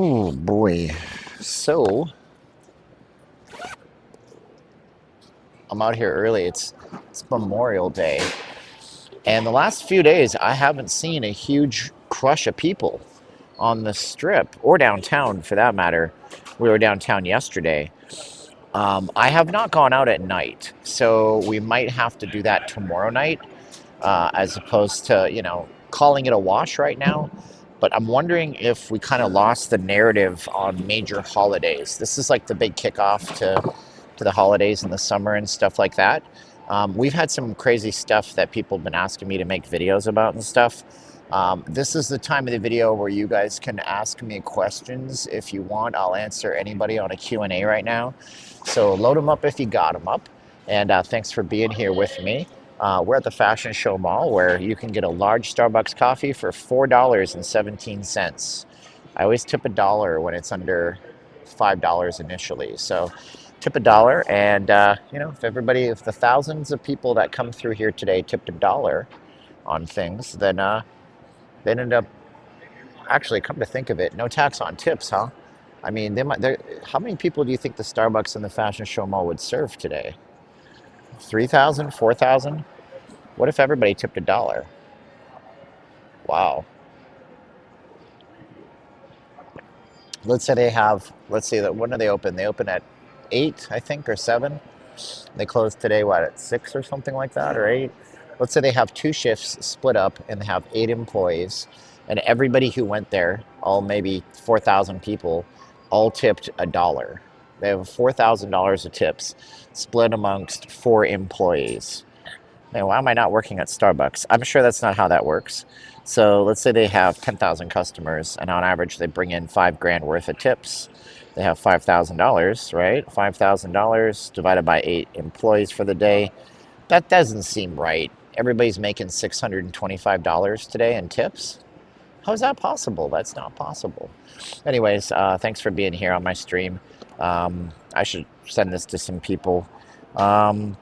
Oh boy. So I'm out here early. It's Memorial Day. And the last few days I haven't seen a huge crush of people on the strip or downtown for that matter. We were downtown yesterday. I have not gone out at night, so we might have to do that tomorrow night, as opposed to, calling it a wash right now. But I'm wondering if we kind of lost the narrative on major holidays. This is like the big kickoff to the holidays in the summer and stuff like that. We've had some crazy stuff that people have been asking me to make videos about and stuff. This is the time of the video where you guys can ask me questions if you want. I'll answer anybody on a Q&A right now. So load them up if you got them up. And thanks for being here with me. We're at the Fashion Show Mall where you can get a large Starbucks coffee for $4.17. I always tip a dollar when it's under $5 initially. So tip a dollar, and if the thousands of people that come through here today tipped a dollar on things, then they end up actually, come to think of it, no tax on tips, huh? I mean, how many people do you think the Starbucks in the Fashion Show Mall would serve today? 3,000, 4,000? What if everybody tipped a dollar? Wow. Let's say that, when are they open? They open at 8, I think, or 7. They close today, what, at 6 or something like that, or 8? Let's say they have 2 shifts split up and they have 8 employees, and everybody who went there, all maybe 4,000 people, all tipped a dollar. They have $4,000 of tips split amongst 4 employees. Now, why am I not working at Starbucks? I'm sure that's not how that works. So let's say they have 10,000 customers, and on average they bring in $5,000 worth of tips. They have $5,000, right? $5,000 divided by 8 employees for the day. That doesn't seem right. Everybody's making $625 today in tips. How is that possible? That's not possible. Anyways, thanks for being here on my stream. I should send this to some people. I'm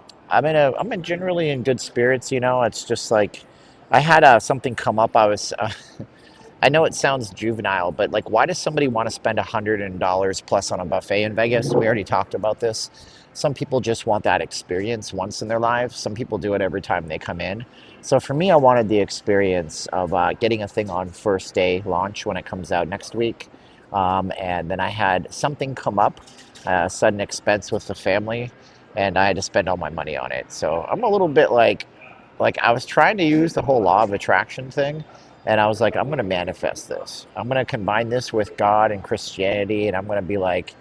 generally in good spirits. It's just like I had something come up. I know it sounds juvenile, but like, why does somebody want to spend $100 plus on a buffet in Vegas? We already talked about this. Some people just want that experience once in their lives. Some people do it every time they come in. So for me, I wanted the experience of getting a thing on first day launch when it comes out next week. And then I had something come up, a sudden expense with the family, and I had to spend all my money on it. So I'm a little bit like I was trying to use the whole law of attraction thing. And I was like, I'm going to manifest this. I'm going to combine this with God and Christianity. And I'm going to be like,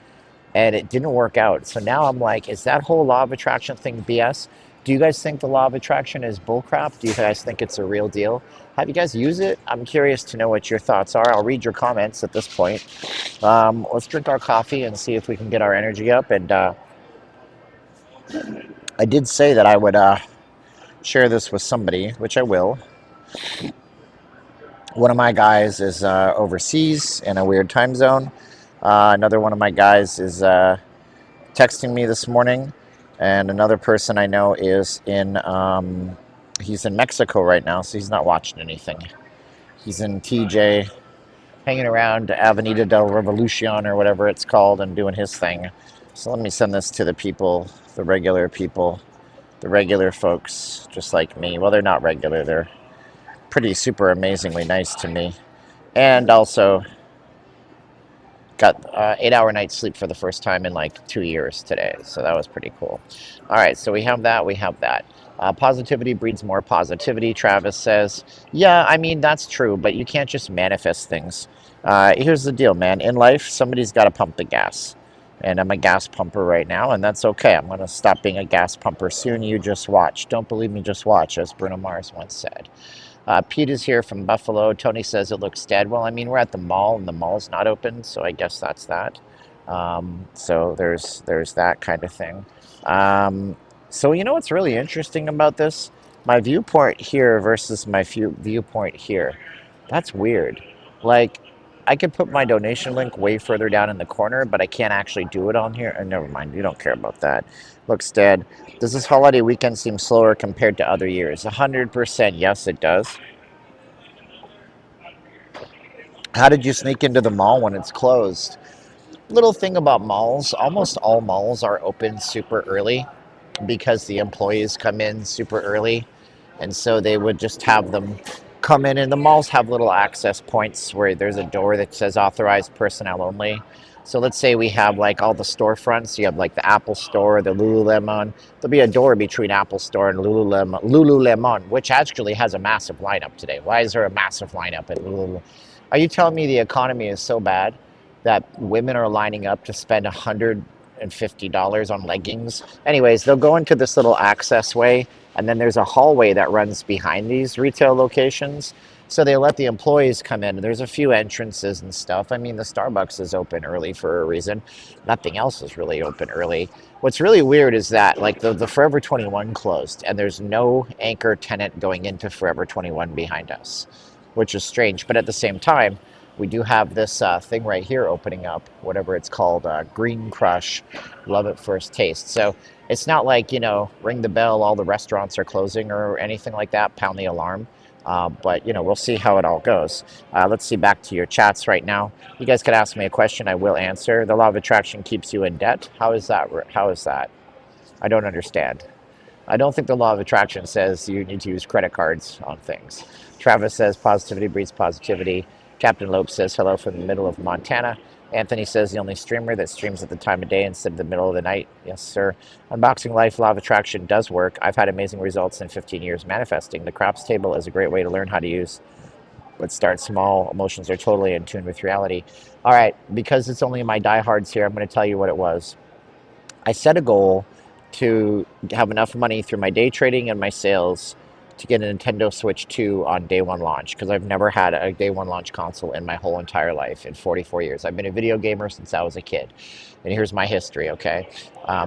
and it didn't work out. So now I'm like, is that whole law of attraction thing BS? Do you guys think the law of attraction is bullcrap? Do you guys think it's a real deal? Have you guys used it? I'm curious to know what your thoughts are. I'll read your comments at this point. Let's drink our coffee and see if we can get our energy up. And I did say that I would share this with somebody, which I will. One of my guys is overseas in a weird time zone. Another one of my guys is texting me this morning. And another person I know is he's in Mexico right now, so he's not watching anything. He's in TJ, hanging around Avenida del Revolucion or whatever it's called, and doing his thing. So let me send this to the people, the regular people, the regular folks, just like me. Well, they're not regular. They're pretty super amazingly nice to me. And also got 8-hour night's sleep for the first time in like 2 years today. So that was pretty cool. All right, so we have that. Positivity breeds more positivity, Travis says. Yeah, I mean, that's true, but you can't just manifest things. Here's the deal, man. In life, somebody's got to pump the gas. And I'm a gas pumper right now, and that's okay. I'm going to stop being a gas pumper soon. You just watch. Don't believe me, just watch, as Bruno Mars once said. Pete is here from Buffalo. Tony says it looks dead. Well, I mean, we're at the mall, and the mall's not open, so I guess that's that. So there's that kind of thing. So you know what's really interesting about this? My viewpoint here versus my viewpoint here. That's weird. Like, I could put my donation link way further down in the corner, but I can't actually do it on here. Never mind, you don't care about that. Looks dead. Does this holiday weekend seem slower compared to other years? 100% yes, it does. How did you sneak into the mall when it's closed? Little thing about malls, almost all malls are open super early because the employees come in super early. And so they would just have them come in, and the malls have little access points where there's a door that says authorized personnel only. So let's say we have like all the storefronts. You have like the Apple Store, the Lululemon. There'll be a door between Apple Store and Lululemon, which actually has a massive lineup today. Why is there a massive lineup at Lululemon? Are you telling me the economy is so bad that women are lining up to spend $150 on leggings? Anyways, they'll go into this little access way, and then there's a hallway that runs behind these retail locations. So they let the employees come in. There's a few entrances and stuff. I mean, the Starbucks is open early for a reason. Nothing else is really open early. What's really weird is that like the Forever 21 closed, and there's no anchor tenant going into Forever 21 behind us, which is strange. But at the same time, we do have this thing right here opening up, whatever it's called, Green Crush, Love at First Taste. So it's not like, ring the bell, all the restaurants are closing or anything like that, pound the alarm. But, we'll see how it all goes. Let's see, back to your chats right now. You guys could ask me a question, I will answer. The law of attraction keeps you in debt. How is that? I don't understand. I don't think the law of attraction says you need to use credit cards on things. Travis says positivity breeds positivity. Captain Lope says hello from the middle of Montana. Anthony says the only streamer that streams at the time of day instead of the middle of the night. Yes, sir. Unboxing Life, law of attraction does work. I've had amazing results in 15 years manifesting. The craps table is a great way to learn how to use. Let's start small. Emotions are totally in tune with reality. All right, because it's only my diehards here, I'm going to tell you what it was. I set a goal to have enough money through my day trading and my sales to get a Nintendo Switch 2 on day one launch, because I've never had a day one launch console in my whole entire life in 44 years. I've been a video gamer since I was a kid. And here's my history, okay?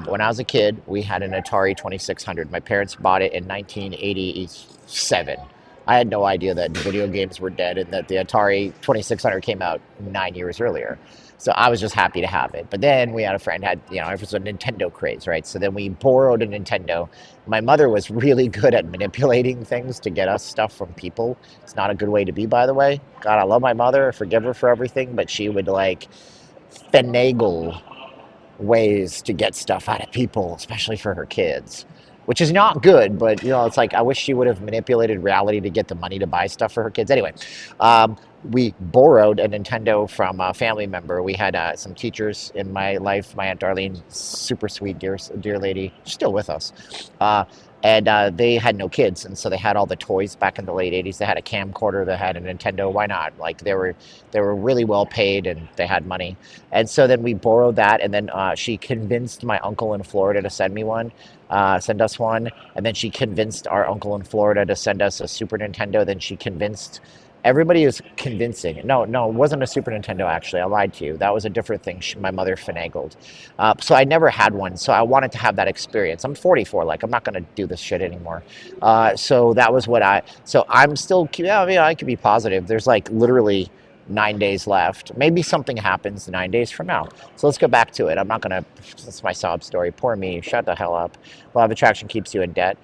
When I was a kid, we had an Atari 2600. My parents bought it in 1987. I had no idea that video games were dead and that the Atari 2600 came out 9 years earlier. So I was just happy to have it. But then we had a friend had, it was a Nintendo craze, right? So then we borrowed a Nintendo. My mother was really good at manipulating things to get us stuff from people. It's not a good way to be, by the way. God, I love my mother. I forgive her for everything. But she would like finagle ways to get stuff out of people, especially for her kids, which is not good. But, it's like I wish she would have manipulated reality to get the money to buy stuff for her kids. Anyway, we borrowed a Nintendo from a family member. We had some teachers in my life. My Aunt Darlene, super sweet, dear lady, still with us. And they had no kids, and so they had all the toys back in the late 80s. They had a camcorder, they had a Nintendo. Why not? Like they were really well paid and they had money. And so then we borrowed that, and then she convinced my uncle in Florida to send us one. And then she convinced our uncle in Florida to send us a Super Nintendo. Then she convinced everybody is convincing. No, it wasn't a Super Nintendo, actually. I lied to you. That was a different thing my mother finagled. So I never had one, so I wanted to have that experience. I'm 44, like, I'm not going to do this shit anymore. So that was so I'm still, I could be positive. There's, like, literally 9 days left. Maybe something happens 9 days from now. So let's go back to it. I'm not going to, that's my sob story. Poor me. Shut the hell up. Law of attraction keeps you in debt.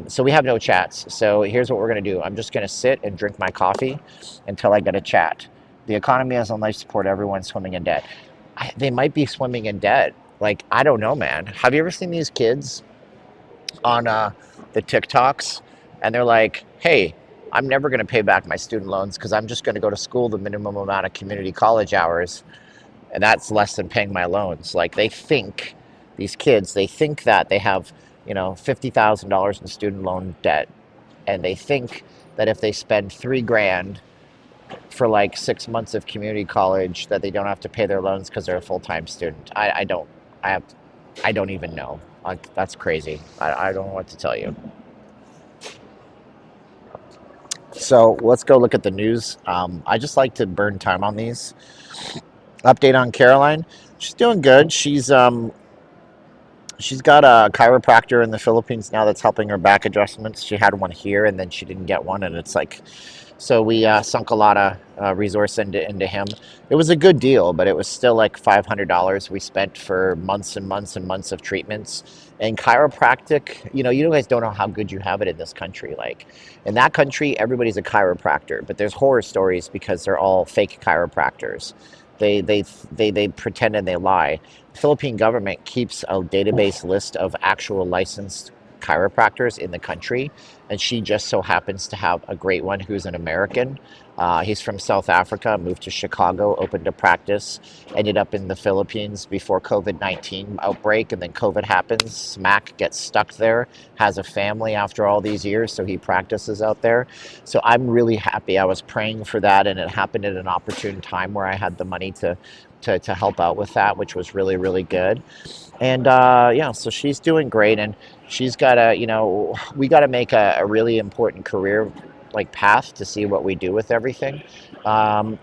So we have no chats. So here's what we're going to do. I'm just going to sit and drink my coffee until I get a chat. The economy is on life support. Everyone's swimming in debt. They might be swimming in debt. Like, I don't know, man. Have you ever seen these kids on the TikToks? And they're like, hey, I'm never going to pay back my student loans because I'm just going to go to school the minimum amount of community college hours, and that's less than paying my loans. Like, these kids think that they have, $50,000 in student loan debt, and they think that if they spend $3,000 for like 6 months of community college, that they don't have to pay their loans because they're a full-time student. I don't even know. Like, that's crazy. I don't know what to tell you. So let's go look at the news. I just like to burn time on these. Update on Caroline. She's doing good. She's got a chiropractor in the Philippines now that's helping her back adjustments. She had one here and then she didn't get one, and it's like, so we sunk a lot of resource into him. It was a good deal, but it was still like $500 we spent for months and months and months of treatments. And chiropractic, you guys don't know how good you have it in this country. Like in that country, everybody's a chiropractor, but there's horror stories because they're all fake chiropractors. They pretend and they lie. The Philippine government keeps a database list of actual licensed chiropractors in the country, and she just so happens to have a great one who's an American. He's from South Africa, moved to Chicago, opened a practice, ended up in the Philippines before COVID-19 outbreak, and then COVID happens. Smack gets stuck there, has a family after all these years, so he practices out there. So I'm really happy. I was praying for that, and it happened at an opportune time where I had the money to help out with that, which was really, really good. And yeah, so she's doing great, and she's got we got to make a really important career like path to see what we do with everything.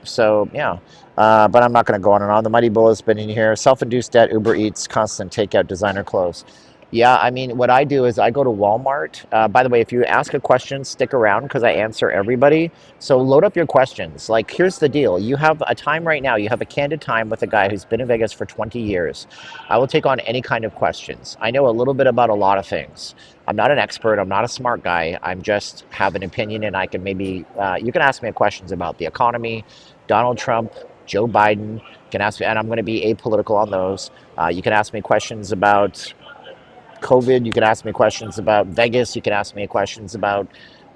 So yeah, but I'm not going to go on and on. The Mighty Bull has been in here. Self-induced debt, Uber Eats, constant takeout, designer clothes. Yeah, I mean, what I do is I go to Walmart. By the way, if you ask a question, stick around because I answer everybody. So load up your questions. Like, here's the deal. You have a time right now. You have a candid time with a guy who's been in Vegas for 20 years. I will take on any kind of questions. I know a little bit about a lot of things. I'm not an expert. I'm not a smart guy. I'm just have an opinion, and I can maybe, you can ask me questions about the economy, Donald Trump, Joe Biden. You can ask me, and I'm going to be apolitical on those. You can ask me questions about COVID. You can ask me questions about Vegas. You can ask me questions about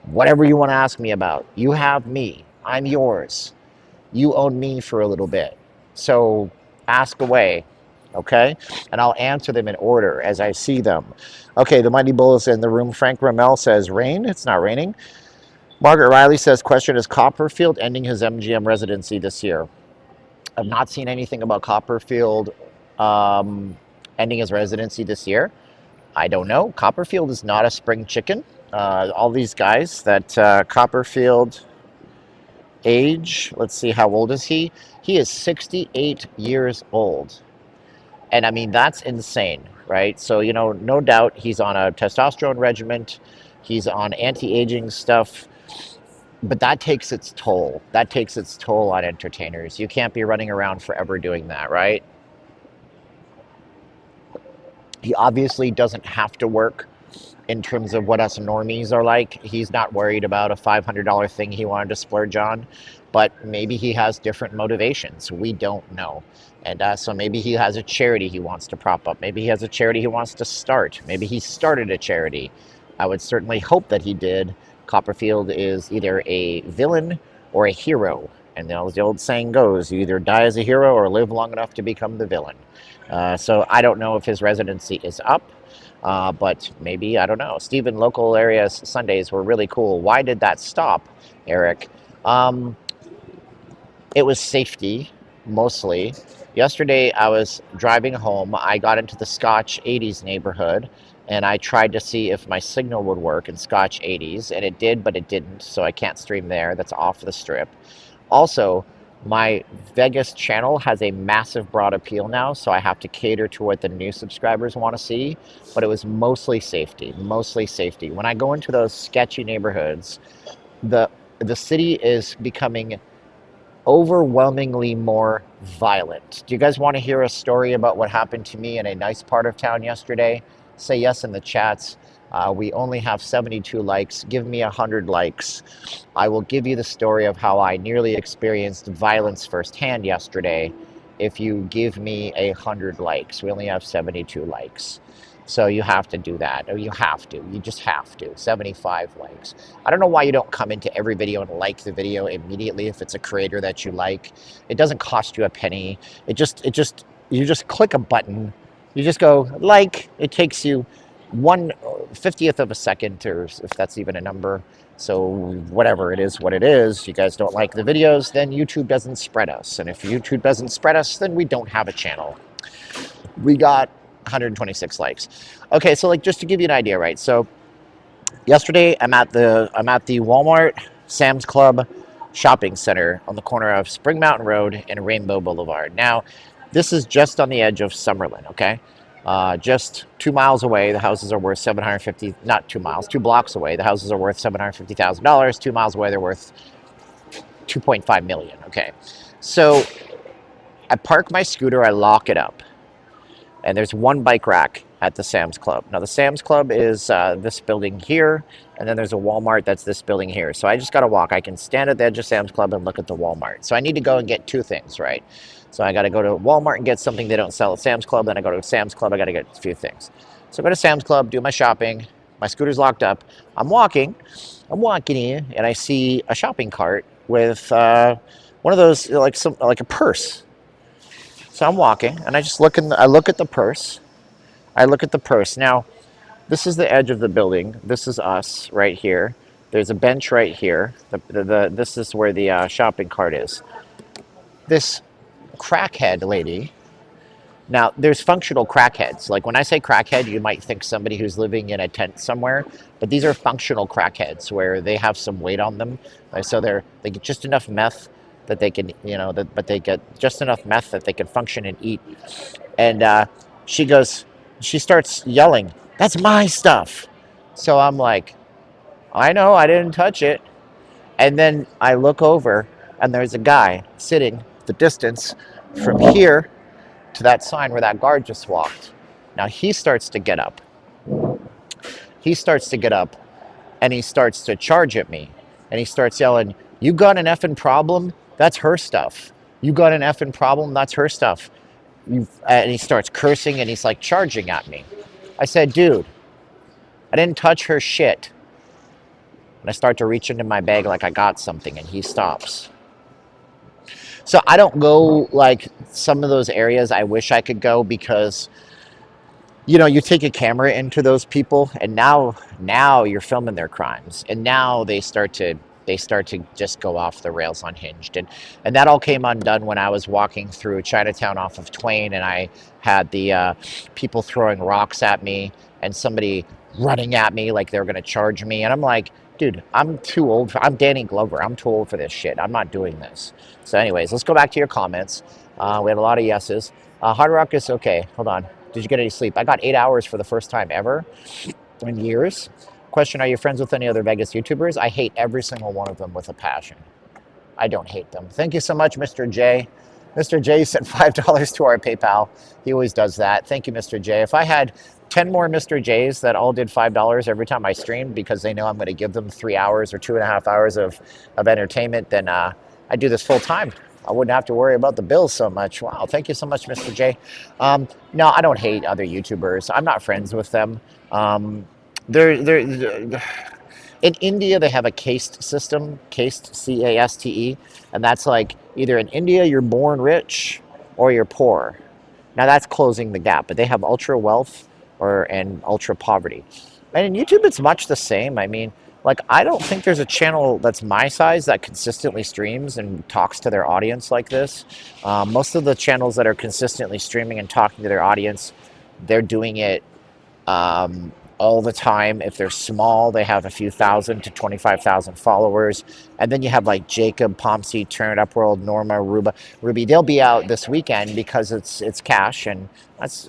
whatever you want to ask me about. You have me. I'm yours. You own me for a little bit. So ask away, okay? And I'll answer them in order as I see them. Okay, the Mighty Bull is in the room. Frank Ramel says, rain. It's not raining. Margaret Riley says, question, is Copperfield ending his MGM residency this year? I've not seen anything about Copperfield ending his residency this year. I don't know. Copperfield is not a spring chicken. All these guys that Copperfield age, let's see, how old is he? He is 68 years old. And I mean, that's insane, right? So, no doubt he's on a testosterone regimen. He's on anti-aging stuff. But that takes its toll. That takes its toll on entertainers. You can't be running around forever doing that, right? He obviously doesn't have to work in terms of what us normies are like. He's not worried about a $500 thing he wanted to splurge on, but maybe he has different motivations. We don't know. And so maybe he has a charity he wants to prop up. Maybe he has a charity he wants to start. Maybe he started a charity. I would certainly hope that he did. Copperfield is either a villain or a hero. And as the old saying goes, you either die as a hero or live long enough to become the villain. So I don't know if his residency is up, but maybe, I don't know. Steven, local area Sundays were really cool. Why did that stop, Eric? It was safety, mostly. Yesterday, I was driving home. I got into the Scotch 80s neighborhood, and I tried to see if my signal would work in Scotch 80s, and it did, but it didn't, so I can't stream there. That's off the strip. Also, my Vegas channel has a massive broad appeal now, so I have to cater to what the new subscribers want to see, but it was mostly safety, mostly safety. When I go into those sketchy neighborhoods, the city is becoming overwhelmingly more violent. Do you guys want to hear a story about what happened to me in a nice part of town yesterday? Say yes in the chats. We only have 72 likes. Give me 100 likes. I will give you the story of how I nearly experienced violence firsthand yesterday if you give me 100 likes. We only have 72 likes. So you have to do that. Or you have to. You just have to. 75 likes. I don't know why you don't come into every video and like the video immediately if it's a creator that you like. It doesn't cost you a penny. You just click a button. You just go like. It takes you 1/50th of a second, or if that's even a number. So whatever it is, what it is, you guys don't like the videos, then YouTube doesn't spread us. And if YouTube doesn't spread us, then we don't have a channel. We got 126 likes. Okay, so like just to give you an idea, right? So yesterday I'm at the Walmart Sam's Club shopping center on the corner of Spring Mountain Road and Rainbow Boulevard. Now, this is just on the edge of Summerlin, okay? Just 2 miles away, the houses are worth not 2 miles, 2 blocks away, the houses are worth $750,000. 2 miles away, they're worth $2.5 million. Okay, so I park my scooter, I lock it up, and there's one bike rack at the Sam's Club. Now the Sam's Club is this building here, and then there's a Walmart that's this building here. So I just got to walk. I can stand at the edge of Sam's Club and look at the Walmart. So I need to go and get two things, right? So I got to go to Walmart and get something they don't sell at Sam's Club. Then I go to Sam's Club. I got to get a few things. So I go to Sam's Club, do my shopping. My scooter's locked up. I'm walking in, and I see a shopping cart with one of those like a purse. So I'm walking, and I just look I look at the purse. Now, this is the edge of the building. This is us right here. There's a bench right here. This is where the shopping cart is. This crackhead lady. Now, there's functional crackheads. Like when I say crackhead, you might think somebody who's living in a tent somewhere, but these are functional crackheads where they have some weight on them. So they get just enough meth that they can, but they get just enough meth that they can function and eat. And she starts yelling, "That's my stuff." So I'm like, I know, I didn't touch it. And then I look over, and there's a guy sitting the distance from here to that sign where that guard just walked. Now he starts to get up. And he starts to charge at me. And he starts yelling, "You got an effing problem? That's her stuff. You got an effing problem? That's her stuff." And he starts cursing, and he's like charging at me. I said, "Dude, I didn't touch her shit." And I start to reach into my bag like I got something, and he stops. So I don't go like some of those areas I wish I could go because, you take a camera into those people, and now you're filming their crimes, and now they start to just go off the rails unhinged. And that all came undone when I was walking through Chinatown off of Twain, and I had the people throwing rocks at me and somebody running at me like they were going to charge me. And I'm like, dude, I'm too old. I'm Danny Glover. I'm too old for this shit. I'm not doing this. So anyways, let's go back to your comments. We had a lot of yeses. Hard Rock is okay. Hold on. Did you get any sleep? I got 8 hours for the first time ever in years. Question, are you friends with any other Vegas YouTubers? I hate every single one of them with a passion. I don't hate them. Thank you so much, Mr. J. Mr. J sent $5 to our PayPal. He always does that. Thank you, Mr. J. If I had 10 more Mr. J's that all did $5 every time I streamed because they know I'm going to give them 3 hours or 2.5 hours of entertainment, then I'd do this full time. I wouldn't have to worry about the bills so much. Wow, thank you so much, Mr. J. No, I don't hate other YouTubers. I'm not friends with them. They're in India, they have a caste system, caste, C-A-S-T-E, and that's like either in India you're born rich or you're poor. Now that's closing the gap, but they have ultra wealth and ultra poverty. And in YouTube, it's much the same. I mean, like, I don't think there's a channel that's my size that consistently streams and talks to their audience like this. Most of the channels that are consistently streaming and talking to their audience, they're doing it all the time. If they're small, they have a few thousand to 25,000 followers. And then you have like Jacob, Pomsey, Turn It Up World, Norma, Ruby. They'll be out this weekend because it's cash. And that's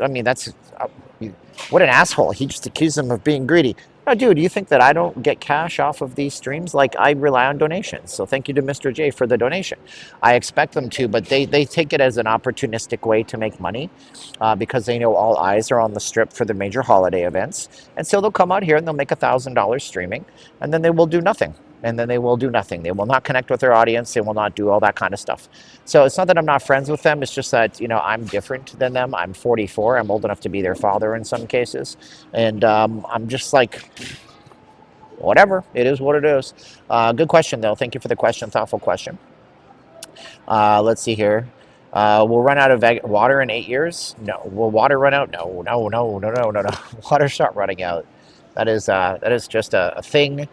what an asshole. He just accused them of being greedy. Oh, dude, you think that I don't get cash off of these streams? Like, I rely on donations. So thank you to Mr. J for the donation. I expect them to, but they take it as an opportunistic way to make money because they know all eyes are on the strip for the major holiday events. And so they'll come out here and they'll make $1,000 streaming, and then they will do nothing. They will not connect with their audience. They will not do all that kind of stuff. So it's not that I'm not friends with them. It's just that, I'm different than them. I'm 44. I'm old enough to be their father in some cases. And I'm just like, whatever. It is what it is. Good question, though. Thank you for the question. Thoughtful question. Let's see here. We'll run out of water in 8 years? No. Will water run out? No. Water's not running out. That is just a thing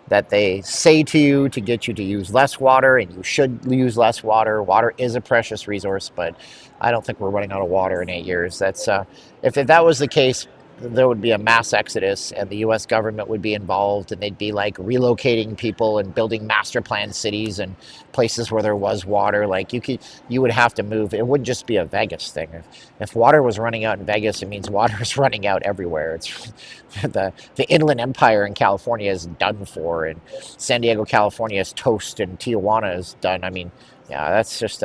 that they say to you to get you to use less water, and you should use less water. Water is a precious resource, but I don't think we're running out of water in 8 years. That's if that was the case, there would be a mass exodus, and the U.S. government would be involved, and they'd be like relocating people and building master plan cities and places where there was water. Like you would have to move. It wouldn't just be a Vegas thing. If water was running out in Vegas, it means water is running out everywhere. It's the Inland Empire in California is done for, and San Diego, California is toast, and Tijuana is done. I mean, yeah, that's just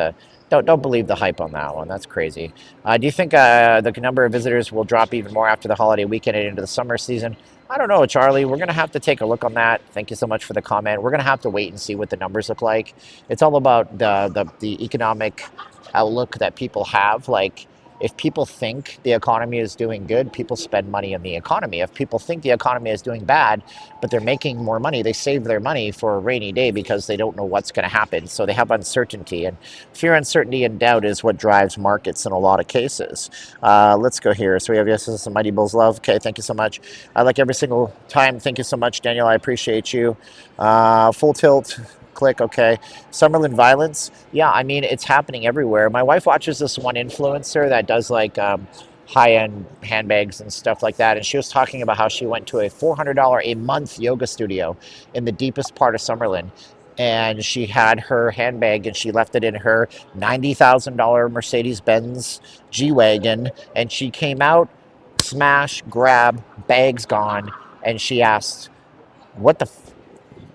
Don't believe the hype on that one. That's crazy. Do you think the number of visitors will drop even more after the holiday weekend and into the summer season? I don't know, Charlie. We're going to have to take a look on that. Thank you so much for the comment. We're going to have to wait and see what the numbers look like. It's all about the economic outlook that people have. Like, if people think the economy is doing good, people spend money in the economy. If people think the economy is doing bad, but they're making more money, they save their money for a rainy day because they don't know what's going to happen. So they have uncertainty. And fear, uncertainty, and doubt is what drives markets in a lot of cases. Let's go here. So we have, yes, this is some Mighty Bulls love. Okay, thank you so much. I like every single time. Thank you so much, Daniel. I appreciate you. Full tilt. Click. Okay. Summerlin violence. Yeah, I mean, it's happening everywhere. My wife watches this one influencer that does like high-end handbags and stuff like that, and she was talking about how she went to a $400 a month yoga studio in the deepest part of Summerlin, and she had her handbag and she left it in her $90,000 Mercedes-Benz G-Wagon, and she came out, smash, grab, bags gone, and she asked, what the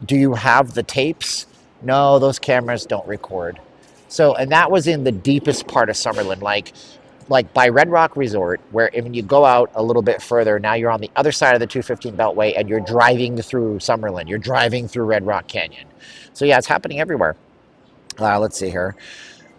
do you have the tapes? No, those cameras don't record. So, and that was in the deepest part of Summerlin, like by Red Rock Resort, where when you go out a little bit further, now you're on the other side of the 215 Beltway and you're driving through Summerlin. You're driving through Red Rock Canyon. So yeah, it's happening everywhere. Let's see here.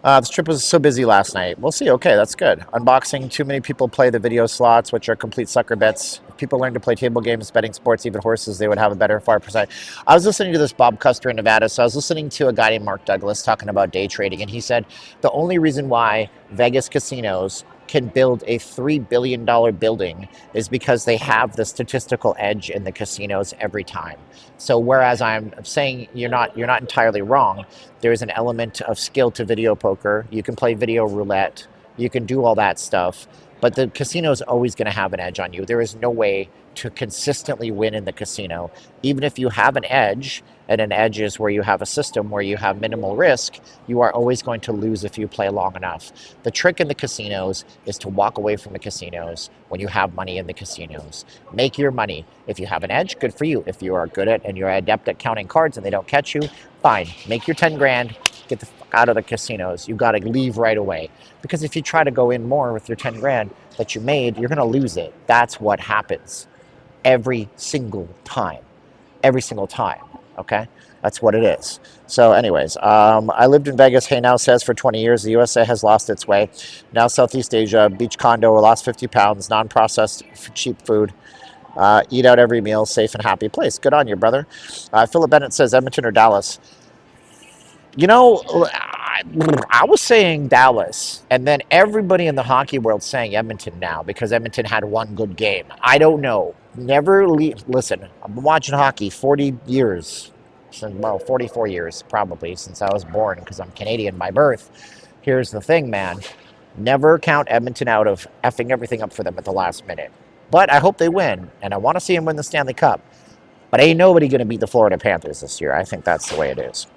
This trip was so busy last night. We'll see. Okay, that's good. Unboxing. Too many people play the video slots, which are complete sucker bets. If people learn to play table games, betting sports, even horses, they would have a better far percent. I was listening to this Bob Custer in Nevada. So I was listening to a guy named Mark Douglas talking about day trading. And he said the only reason why Vegas casinos can build a $3 billion building is because they have the statistical edge in the casinos every time. So whereas I'm saying you're not entirely wrong, there is an element of skill to video poker. You can play video roulette. You can do all that stuff. But the casino is always going to have an edge on you. There is no way to consistently win in the casino. Even if you have an edge, and an edge is where you have a system where you have minimal risk, you are always going to lose if you play long enough. The trick in the casinos is to walk away from the casinos when you have money in the casinos. Make your money. If you have an edge, good for you. If you are good at and you're adept at counting cards and they don't catch you, fine. Make your 10 grand, get the fuck out of the casinos. You got to leave right away. Because if you try to go in more with your 10 grand that you made, you're going to lose it. That's what happens every single time. Every single time. Okay, that's what it is. So anyways, I lived in Vegas, Hey Now says, for 20 years. The USA has lost its way. Now Southeast Asia, beach condo, lost 50 pounds, non-processed cheap food. Eat out every meal, safe and happy place. Good on you, brother. Philip Bennett says Edmonton or Dallas. You know, I was saying Dallas, and then everybody in the hockey world saying Edmonton now because Edmonton had one good game. I don't know. Never listen, I've been watching hockey 40 years, well, 44 years probably since I was born because I'm Canadian by birth. Here's the thing, man. Never count Edmonton out of effing everything up for them at the last minute. But I hope they win, and I want to see them win the Stanley Cup. But ain't nobody going to beat the Florida Panthers this year. I think that's the way it is.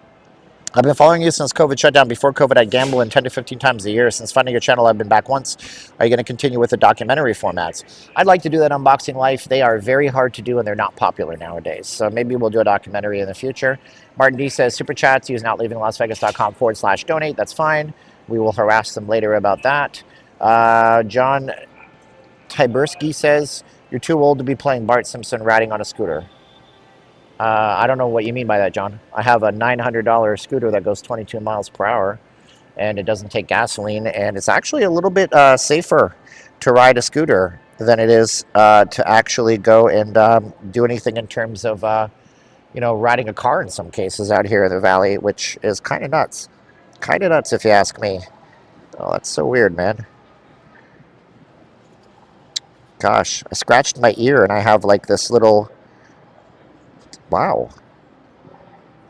I've been following you since COVID shut down. Before COVID, I'd gamble in 10 to 15 times a year. Since finding your channel, I've been back once. Are you going to continue with the documentary formats? I'd like to do that Unboxing Life. They are very hard to do, and they're not popular nowadays. So maybe we'll do a documentary in the future. Martin D says, Super Chats, use notleavinglasvegas.com/donate. That's fine. We will harass them later about that. John Tyberski says, you're too old to be playing Bart Simpson riding on a scooter. I don't know what you mean by that, John. I have a $900 scooter that goes 22 miles per hour, and it doesn't take gasoline, and it's actually a little bit safer to ride a scooter than it is to actually go and do anything in terms of, riding a car in some cases out here in the valley, which is kind of nuts. Kind of nuts if you ask me. Oh, that's so weird, man. Gosh, I scratched my ear, and I have like this little... Wow,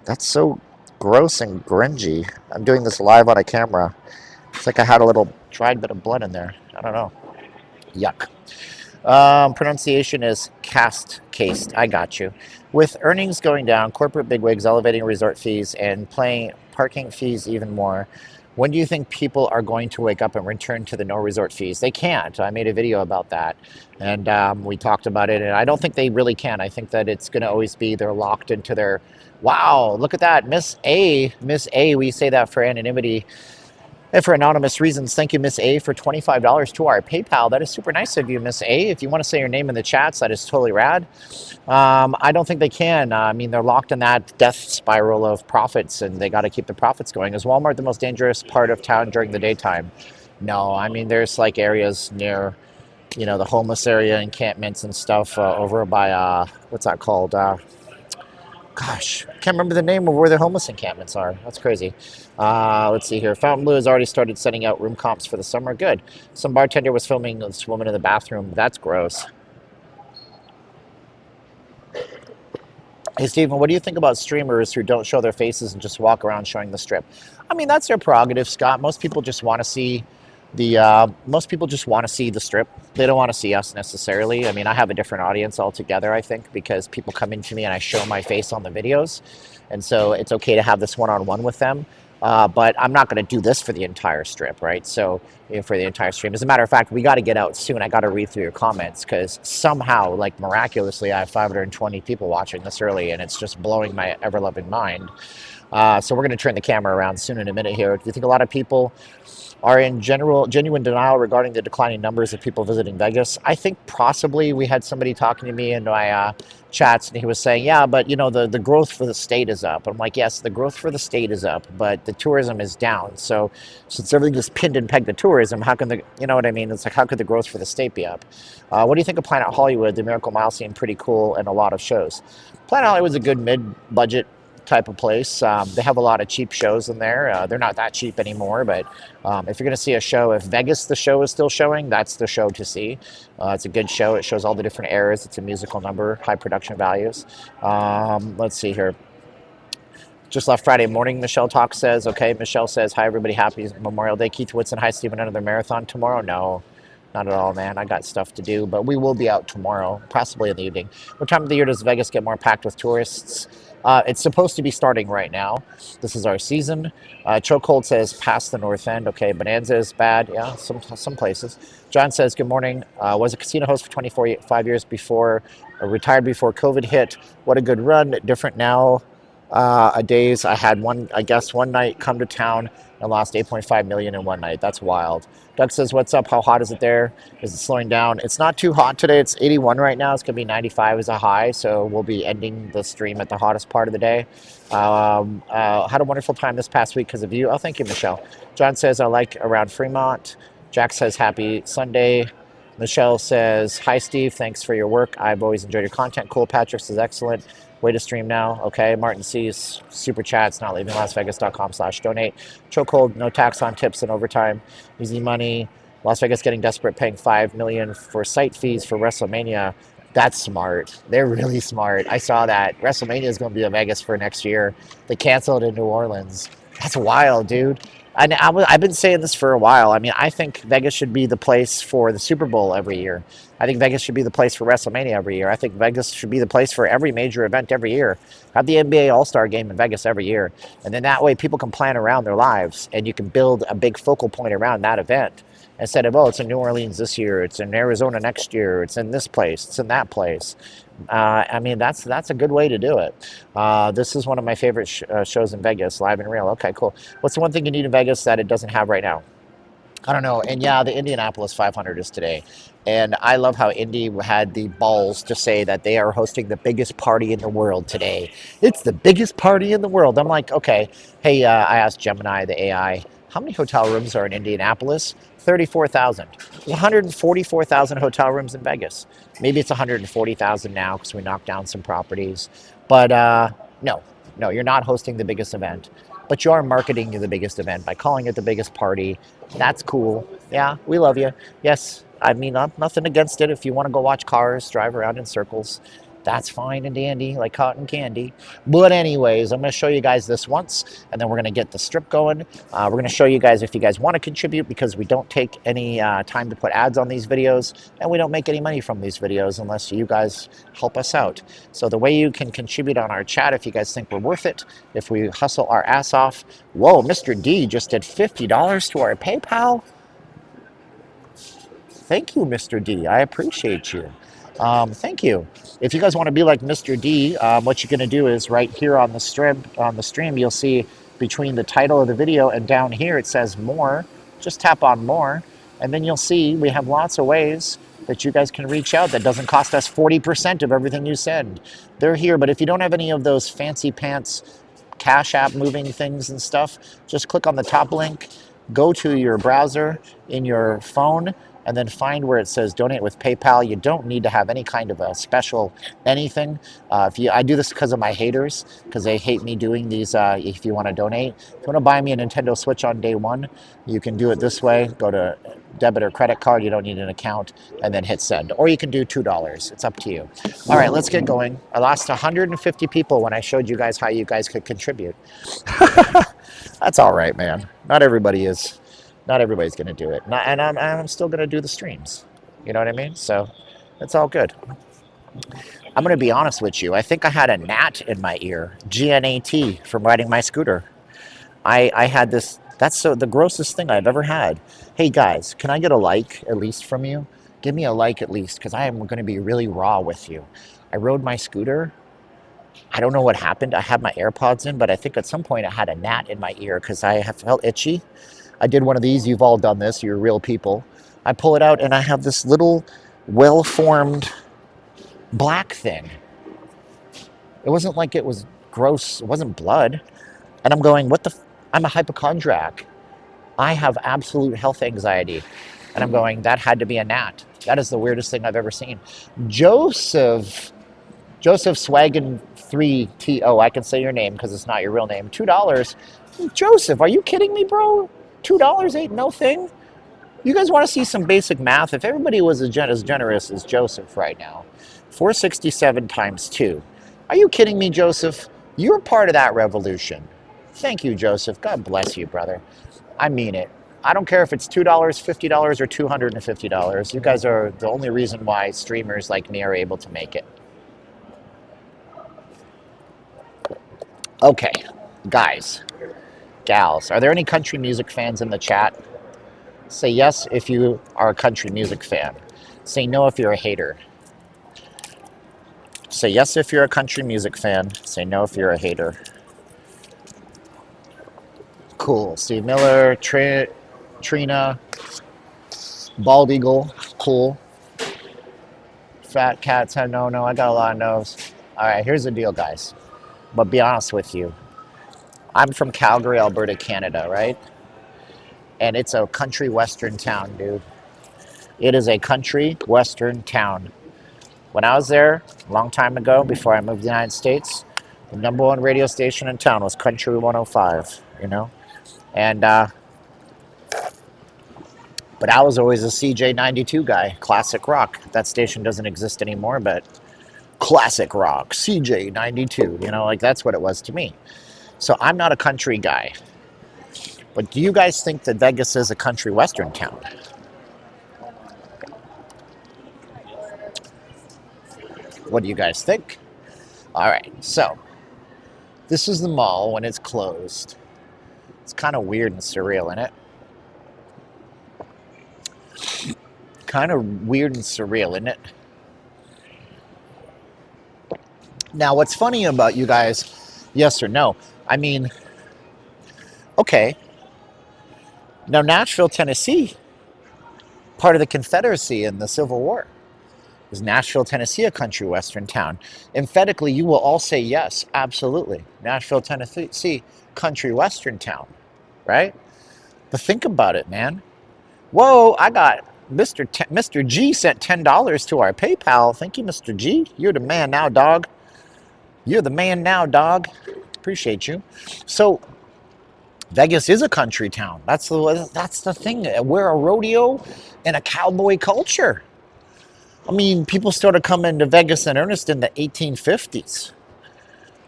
that's so gross and grungy. I'm doing this live on a camera. It's like I had a little dried bit of blood in there. I don't know. Yuck. Pronunciation is cased. I got you. With earnings going down, corporate bigwigs elevating resort fees and paying parking fees even more, when do you think people are going to wake up and return to the no resort fees? They can't. I made a video about that, and we talked about it, and I don't think they really can. I think that it's going to always be they're locked into their, wow, look at that, Miss A, we say that for anonymity. And for anonymous reasons, thank you, Miss A, for $25 to our PayPal. That is super nice of you, Miss A. If you want to say your name in the chats, that is totally rad. I don't think they can. I mean, they're locked in that death spiral of profits, and they got to keep the profits going. Is Walmart the most dangerous part of town during the daytime? No, I mean, there's like areas near, the homeless area, encampments and stuff over by, what's that called? Gosh, I can't remember the name of where the homeless encampments are. That's crazy. Let's see here. Fontainebleau has already started sending out room comps for the summer. Good. Some bartender was filming this woman in the bathroom. That's gross. Hey, Steven, what do you think about streamers who don't show their faces and just walk around showing the strip? I mean, that's their prerogative, Scott. Most people just want to see the strip. They don't want to see us necessarily. I mean, I have a different audience altogether, I think, because people come into me and I show my face on the videos. And so it's okay to have this one-on-one with them. But I'm not going to do this for the entire strip, right? So for the entire stream. As a matter of fact, we got to get out soon. I got to read through your comments because somehow, like miraculously, I have 520 people watching this early, and it's just blowing my ever-loving mind. So we're going to turn the camera around soon in a minute here. Do you think a lot of people are in genuine denial regarding the declining numbers of people visiting Vegas? I think possibly. We had somebody talking to me in my chats, and he was saying, yeah, but the growth for the state is up. I'm like, yes, the growth for the state is up, but the tourism is down. So since everything is pinned and pegged to tourism, how can what I mean? It's like, how could the growth for the state be up? What do you think of Planet Hollywood? The Miracle Mile seemed pretty cool and a lot of shows. Planet Hollywood's a good mid-budget type of place. They have a lot of cheap shows in there. They're not that cheap anymore, but if you're going to see a show, if Vegas, the show is still showing, that's the show to see. It's a good show. It shows all the different eras. It's a musical number, high production values. Let's see here. Just left Friday morning, Michelle Talk says. Okay, Michelle says, hi, everybody. Happy Memorial Day. Keith Whitson, hi, Steven. Another marathon tomorrow? No. Not at all, man. I got stuff to do, but we will be out tomorrow, possibly in the evening. What time of the year does Vegas get more packed with tourists? It's supposed to be starting right now. This is our season. Chokehold says past the north end. Okay, Bonanza is bad. Yeah, some places. John says, good morning. Was a casino host for 5 years before, retired before COVID hit. What a good run. Different now. A days. I had one night come to town and lost 8.5 million in one night. That's wild. Doug says, what's up? How hot is it there? Is it slowing down? It's not too hot today. It's 81 right now. It's going to be 95 as a high. So we'll be ending the stream at the hottest part of the day. Had a wonderful time this past week because of you. Oh, thank you, Michelle. John says, I like around Fremont. Jack says, happy Sunday. Michelle says, hi, Steve. Thanks for your work. I've always enjoyed your content. Cool. Patrick says, excellent. Way to stream now. Okay. Martin C's super chats, not leaving LasVegas.com/donate. Chokehold, no tax on tips and overtime. Easy money. Las Vegas getting desperate, paying $5 million for site fees for WrestleMania. That's smart. They're really smart. I saw that. WrestleMania is going to be in Vegas for next year. They canceled in New Orleans. That's wild, dude. I've been saying this for a while. I mean, I think Vegas should be the place for the Super Bowl every year. I think Vegas should be the place for WrestleMania every year. I think Vegas should be the place for every major event every year. Have the NBA All-Star Game in Vegas every year. And then that way people can plan around their lives and you can build a big focal point around that event. Instead of, it's in New Orleans this year, it's in Arizona next year, it's in this place, it's in that place. I mean, that's a good way to do it. This is one of my favorite shows in Vegas, live and real. Okay, cool. What's the one thing you need in Vegas that it doesn't have right now? I don't know. And yeah, the Indianapolis 500 is today. And I love how Indy had the balls to say that they are hosting the biggest party in the world today. It's the biggest party in the world. I'm like, okay. Hey, I asked Gemini, the AI, how many hotel rooms are in Indianapolis? 34,000. 144,000 hotel rooms in Vegas. Maybe it's 140,000 now because we knocked down some properties. But no, you're not hosting the biggest event. But you are marketing the biggest event by calling it the biggest party. That's cool. Yeah, we love you. Yes, I mean, nothing against it. If you want to go watch cars drive around in circles, that's fine and dandy, like cotton candy. But anyways, I'm going to show you guys this once, and then we're going to get the strip going. We're going to show you guys if you guys want to contribute, because we don't take any time to put ads on these videos, and we don't make any money from these videos unless you guys help us out. So the way you can contribute on our chat, if you guys think we're worth it, if we hustle our ass off. Whoa, Mr. D just did $50 to our PayPal. Thank you, Mr. D. I appreciate you. Thank you. If you guys want to be like Mr. D, what you're going to do is right here on the stream, you'll see between the title of the video and down here it says more. Just tap on more, and then you'll see we have lots of ways that you guys can reach out that doesn't cost us 40% of everything you send. They're here, but if you don't have any of those fancy pants Cash App moving things and stuff, just click on the top link, go to your browser in your phone, and then find where it says donate with PayPal. You don't need to have any kind of a special anything. I do this because of my haters, because they hate me doing these. If you want to donate, if you want to buy me a Nintendo Switch on day one, you can do it this way. Go to debit or credit card. You don't need an account, and then hit send. Or you can do $2. It's up to you. All right, let's get going. I lost 150 people when I showed you guys how you guys could contribute. That's all right, man. Not everybody's going to do it. And I'm still going to do the streams. You know what I mean? So it's all good. I'm going to be honest with you. I think I had a gnat in my ear. GNAT from riding my scooter. I had this. That's the grossest thing I've ever had. Hey, guys, can I get a like at least from you? Give me a like at least, because I am going to be really raw with you. I rode my scooter. I don't know what happened. I had my AirPods in, but I think at some point I had a gnat in my ear because I have felt itchy. I did one of these. You've all done this. You're real people. I pull it out, and I have this little well-formed black thing. It wasn't like it was gross. It wasn't blood. And I'm going, I'm a hypochondriac. I have absolute health anxiety. And I'm going, that had to be a gnat. That is the weirdest thing I've ever seen. Joseph Swaggin 3TO. I can say your name because it's not your real name. $2. Joseph, are you kidding me, bro? $2 ain't no thing. You guys want to see some basic math? If everybody was as generous as Joseph right now, 467 times 2. Are you kidding me, Joseph? You're part of that revolution. Thank you, Joseph. God bless you, brother. I mean it. I don't care if it's $2, $50, or $250. You guys are the only reason why streamers like me are able to make it. Okay, guys, gals, are there any country music fans in the chat? Say yes if you are a country music fan. Say no if you're a hater. Say yes if you're a country music fan. Say no if you're a hater. Cool. Steve Miller, Trina, Bald Eagle, cool. Fat Cats, no, I got a lot of no's. All right, here's the deal, guys. But be honest with you. I'm from Calgary, Alberta, Canada, right? And it's a country western town, dude. It is a country western town. When I was there a long time ago, before I moved to the United States, the number one radio station in town was Country 105, you know? And, but I was always a CJ92 guy, classic rock. That station doesn't exist anymore, but classic rock, CJ92, you know, like that's what it was to me. So I'm not a country guy. But do you guys think that Vegas is a country western town? What do you guys think? All right, so this is the mall when it's closed. It's kind of weird and surreal, isn't it? Kind of weird and surreal, isn't it? Now, what's funny about you guys, yes or no? I mean, okay. Now, Nashville, Tennessee, part of the Confederacy in the Civil War. Is Nashville, Tennessee a country western town? Emphatically, you will all say yes, absolutely. Nashville, Tennessee, country western town, right? But think about it, man. Whoa, I got Mr. G sent $10 to our PayPal. Thank you, Mr. G. You're the man now, dog. You're the man now, dog. Appreciate you. So, Vegas is a country town. That's the thing. We're a rodeo and a cowboy culture. I mean, people started coming to Vegas in earnest in the 1850s.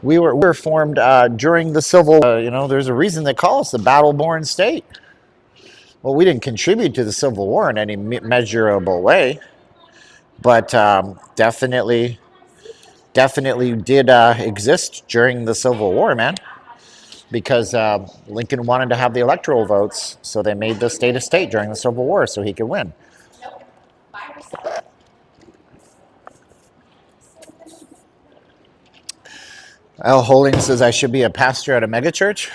We were formed during the Civil War. You know, there's a reason they call us the battle-born state. Well, we didn't contribute to the Civil War in any measurable way, but definitely did exist during the Civil War, man. Because Lincoln wanted to have the electoral votes, so they made the state a state during the Civil War so he could win. Al Holding says I should be a pastor at a megachurch.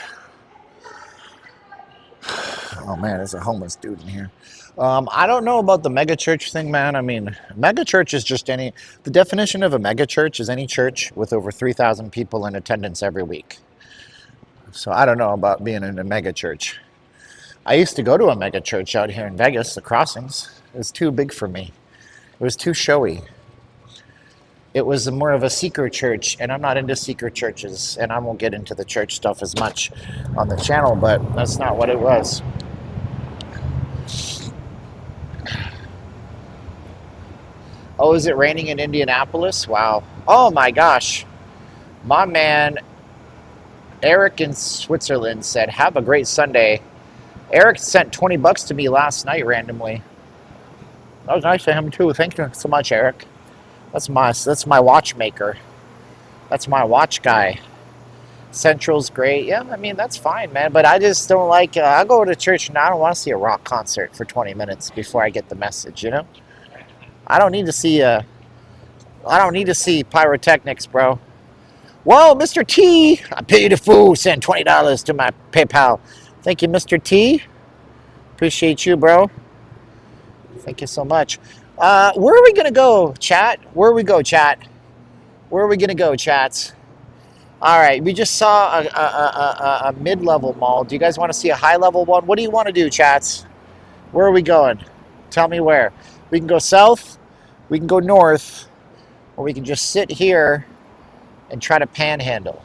Oh man, there's a homeless dude in here. I don't know about the mega church thing, man. I mean, mega church is just any. The definition of a mega church is any church with over 3,000 people in attendance every week. So I don't know about being in a mega church. I used to go to a mega church out here in Vegas, the Crossings. It was too big for me. It was too showy. It was more of a secret church, and I'm not into secret churches, and I won't get into the church stuff as much on the channel, but that's not what it was. Oh, is it raining in Indianapolis? Wow. Oh my gosh. My man Eric in Switzerland said, have a great Sunday. Eric sent 20 bucks to me last night randomly. That was nice of him too. Thank you so much, Eric. That's my watchmaker. That's my watch guy. Central's great. Yeah, I mean, that's fine, man. But I just don't like, I go to church and I don't want to see a rock concert for 20 minutes before I get the message, you know? I don't need to see pyrotechnics, bro. Whoa, Mr. T, I paid a fool. Send $20 to my PayPal. Thank you, Mr. T. Appreciate you, bro. Thank you so much. Where are we going to go, chat? Where are we going to go, chats? All right, we just saw a mid-level mall. Do you guys want to see a high-level one? What do you want to do, chats? Where are we going? Tell me where. We can go south, we can go north, or we can just sit here and try to panhandle.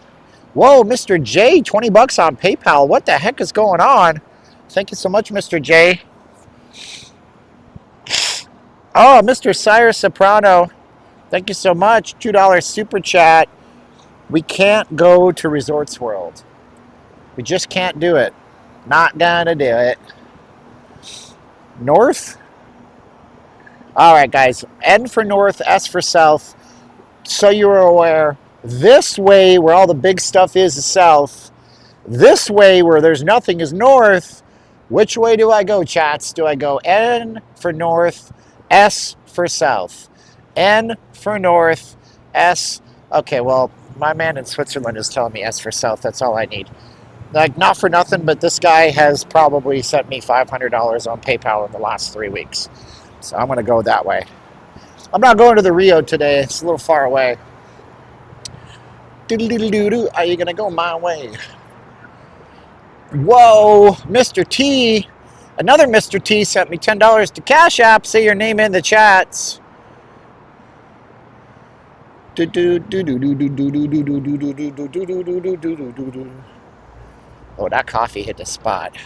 Whoa, Mr. J, 20 bucks on PayPal. What the heck is going on? Thank you so much, Mr. J. Oh, Mr. Cyrus Soprano, thank you so much. $2 super chat. We can't go to Resorts World. We just can't do it. Not gonna do it. North? All right, guys. N for north, S for south. So you're aware, this way where all the big stuff is south. This way where there's nothing is north. Which way do I go, chats? Do I go N for north, S for south? N for north, S. Okay, well, my man in Switzerland is telling me S for south. That's all I need. Like, not for nothing, but this guy has probably sent me $500 on PayPal in the last 3 weeks. So I'm going to go that way. I'm not going to the Rio today. It's a little far away. Doodle-doodle-doo-doo. Are you going to go my way? Whoa, Mr. T. Another Mr. T sent me $10 to Cash App. Say your name in the chats. Oh, that coffee hit the spot.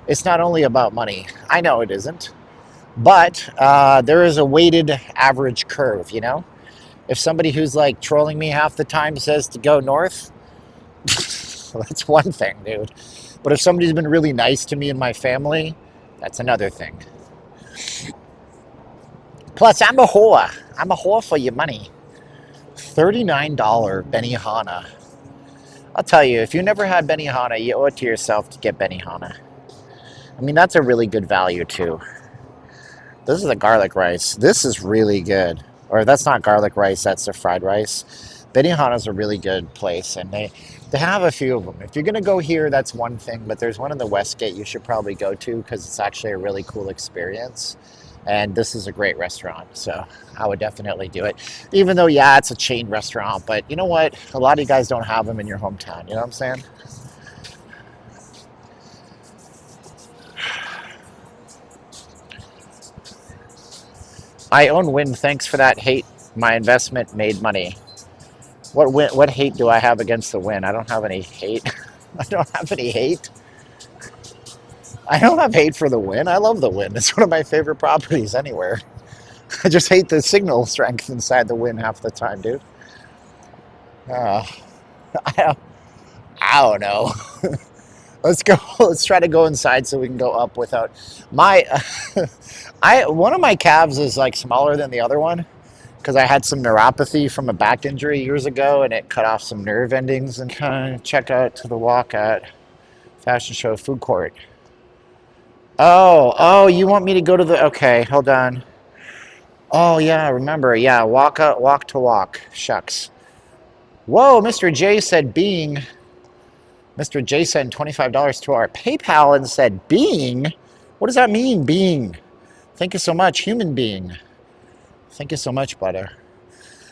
It's not only about money. I know it isn't. But there is a weighted average curve, you know? If somebody who's like trolling me half the time says to go north, that's one thing, dude. But if somebody's been really nice to me and my family, that's another thing. Plus, I'm a whore. I'm a whore for your money. $39 Benihana. I'll tell you, if you never had Benihana, you owe it to yourself to get Benihana. I mean, that's a really good value, too. This is the garlic rice. This is really good. Or that's not garlic rice, that's the fried rice. Benihana's a really good place, and they have a few of them. If you're going to go here, that's one thing, but there's one in the Westgate you should probably go to because it's actually a really cool experience. And this is a great restaurant, so I would definitely do it. Even though, yeah, it's a chain restaurant, but you know what? A lot of you guys don't have them in your hometown, you know what I'm saying? I own Win. Thanks for that hate. My investment made money. What hate do I have against the Win? I don't have any hate. I don't have any hate. I don't have hate for the Win. I love the Win. It's one of my favorite properties anywhere. I just hate the signal strength inside the Win half the time, dude. I don't know. Let's go. Let's try to go inside so we can go up without my. One of my calves is like smaller than the other one because I had some neuropathy from a back injury years ago, and it cut off some nerve endings. And kind of check out to the walk at Fashion Show Food Court. Oh, you want me to go to the? Okay, hold on. Oh yeah, remember? Yeah, walk to walk. Shucks. Whoa, Mr. J said being Mr. J sent $25 to our PayPal and said, being? What does that mean, being? Thank you so much, human being. Thank you so much, butter.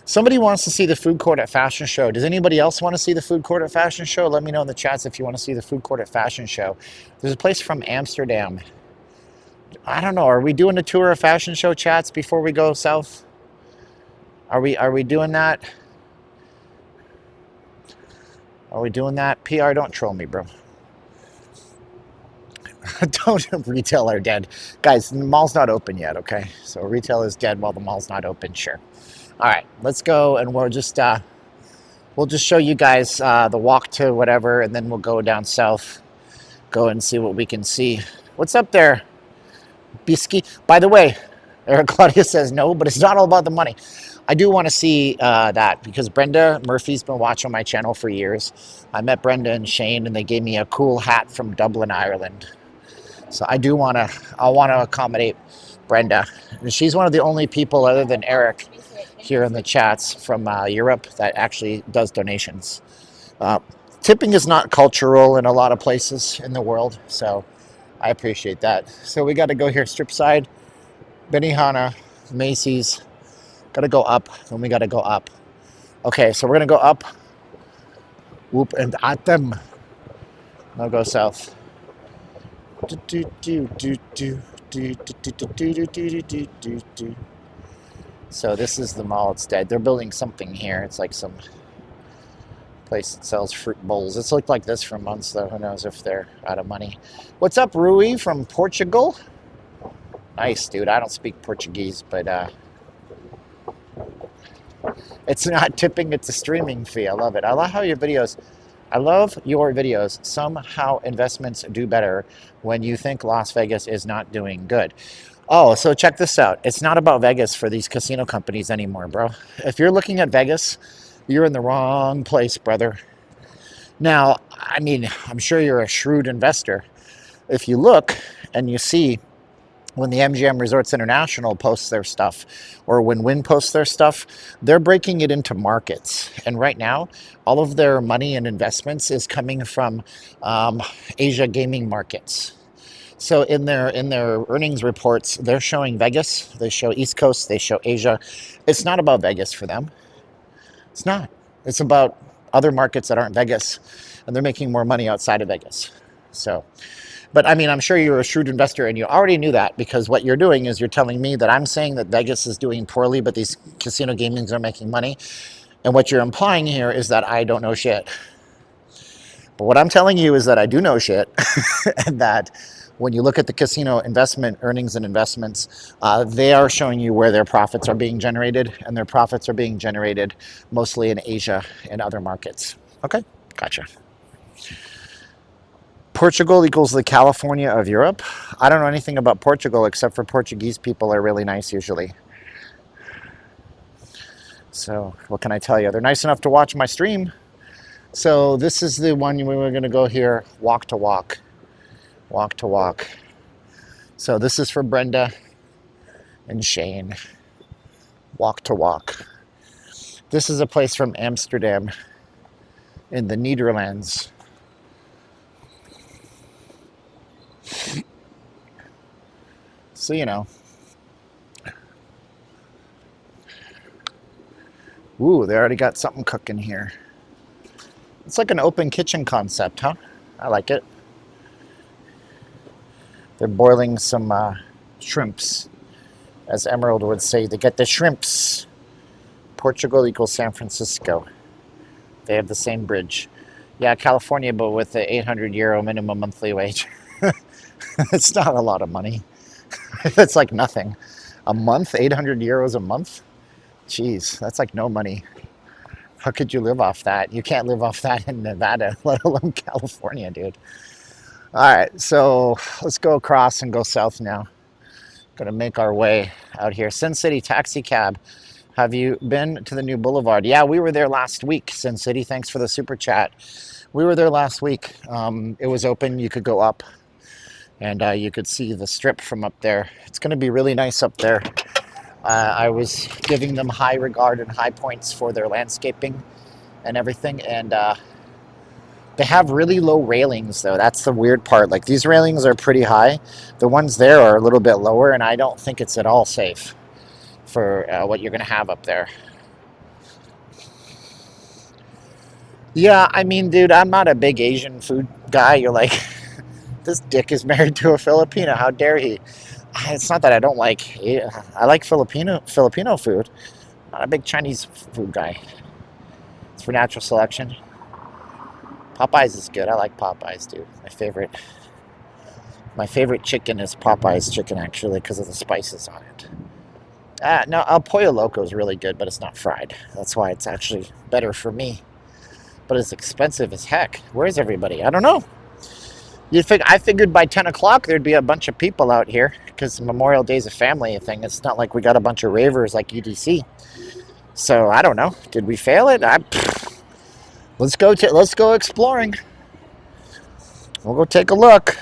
Somebody wants to see the food court at Fashion Show. Does anybody else want to see the food court at Fashion Show? Let me know in the chats if you want to see the food court at Fashion Show. There's a place from Amsterdam. I don't know. Are we doing a tour of Fashion Show, chats, before we go south? Are we doing that? Are we doing that? PR, don't troll me, bro. Don't. Retail are dead. Guys, the mall's not open yet, okay? So retail is dead while the mall's not open, sure. All right, let's go, and we'll just show you guys the walk to whatever, and then we'll go down south, go and see what we can see. What's up there, Bisky? By the way, Eric Claudia says no, but it's not all about the money. I do want to see that because Brenda Murphy's been watching my channel for years. I met Brenda and Shane, and they gave me a cool hat from Dublin, Ireland. So I want to accommodate Brenda. And she's one of the only people other than Eric here in the chats from Europe that actually does donations. Tipping is not cultural in a lot of places in the world, so I appreciate that. So we got to go here, strip side, Benihana, Macy's. Got to go up, then we got to go up. Okay, so we're going to go up. Whoop and at them. Now go south. So this is the mall. It's dead. They're building something here. It's like some place that sells fruit bowls. It's looked like this for months, though. Who knows if they're out of money. What's up, Rui from Portugal? Nice, dude. I don't speak Portuguese, but it's not tipping. It's a streaming fee. I love it. I love how your videos... I love your videos. Somehow investments do better when you think Las Vegas is not doing good. Oh, so check this out. It's not about Vegas for these casino companies anymore, bro. If you're looking at Vegas, you're in the wrong place, brother. Now, I mean, I'm sure you're a shrewd investor. If you look and you see when the MGM Resorts International posts their stuff, or when Wynn posts their stuff, they're breaking it into markets. And right now, all of their money and investments is coming from Asia gaming markets. So in their earnings reports, they're showing Vegas, they show East Coast, they show Asia. It's not about Vegas for them. It's not. It's about other markets that aren't Vegas, and they're making more money outside of Vegas. So... But I mean, I'm sure you're a shrewd investor and you already knew that, because what you're doing is you're telling me that I'm saying that Vegas is doing poorly, but these casino gamings are making money. And what you're implying here is that I don't know shit. But what I'm telling you is that I do know shit. And that when you look at the casino investment earnings and investments, they are showing you where their profits are being generated. And their profits are being generated mostly in Asia and other markets. Okay, gotcha. Portugal equals the California of Europe. I don't know anything about Portugal except for Portuguese people are really nice usually. So what can I tell you? They're nice enough to watch my stream. So this is the one we were going to go here, walk to walk. Walk to walk. So this is for Brenda and Shane. Walk to walk. This is a place from Amsterdam in the Netherlands. So, you know. Ooh, they already got something cooking here. It's like an open kitchen concept, huh? I like it. They're boiling some shrimps. As Emerald would say, they get the shrimps. Portugal equals San Francisco. They have the same bridge. Yeah, California, but with the 800 euro minimum monthly wage. It's not a lot of money. It's like nothing. A month, 800 euros a month? Jeez, that's like no money. How could you live off that? You can't live off that in Nevada, let alone California, dude. All right, so let's go across and go south now. Gonna make our way out here. Sin City Taxi Cab. Have you been to the new boulevard? Yeah, we were there last week, Sin City. Thanks for the super chat. We were there last week. It was open. You could go up. And you could see the strip from up there. It's going to be really nice up there. I was giving them high regard and high points for their landscaping and everything. And They have really low railings, though. That's the weird part. Like, these railings are pretty high. The ones there are a little bit lower, and I don't think it's at all safe for what you're going to have up there. Yeah, I mean, dude, I'm not a big Asian food guy. You're like, this dick is married to a Filipino. How dare he? It's not that I don't like. I like Filipino food. Not a big Chinese food guy. It's for natural selection. Popeyes is good. I like Popeyes, dude. My favorite chicken is Popeyes chicken, actually, because of the spices on it. No, El Pollo Loco is really good, but it's not fried. That's why it's actually better for me. But it's expensive as heck. Where's everybody? I don't know. I figured by 10 o'clock there'd be a bunch of people out here because Memorial Day's a family thing. It's not like we got a bunch of ravers like EDC. So I don't know. Did we fail it? Let's go exploring. We'll go take a look.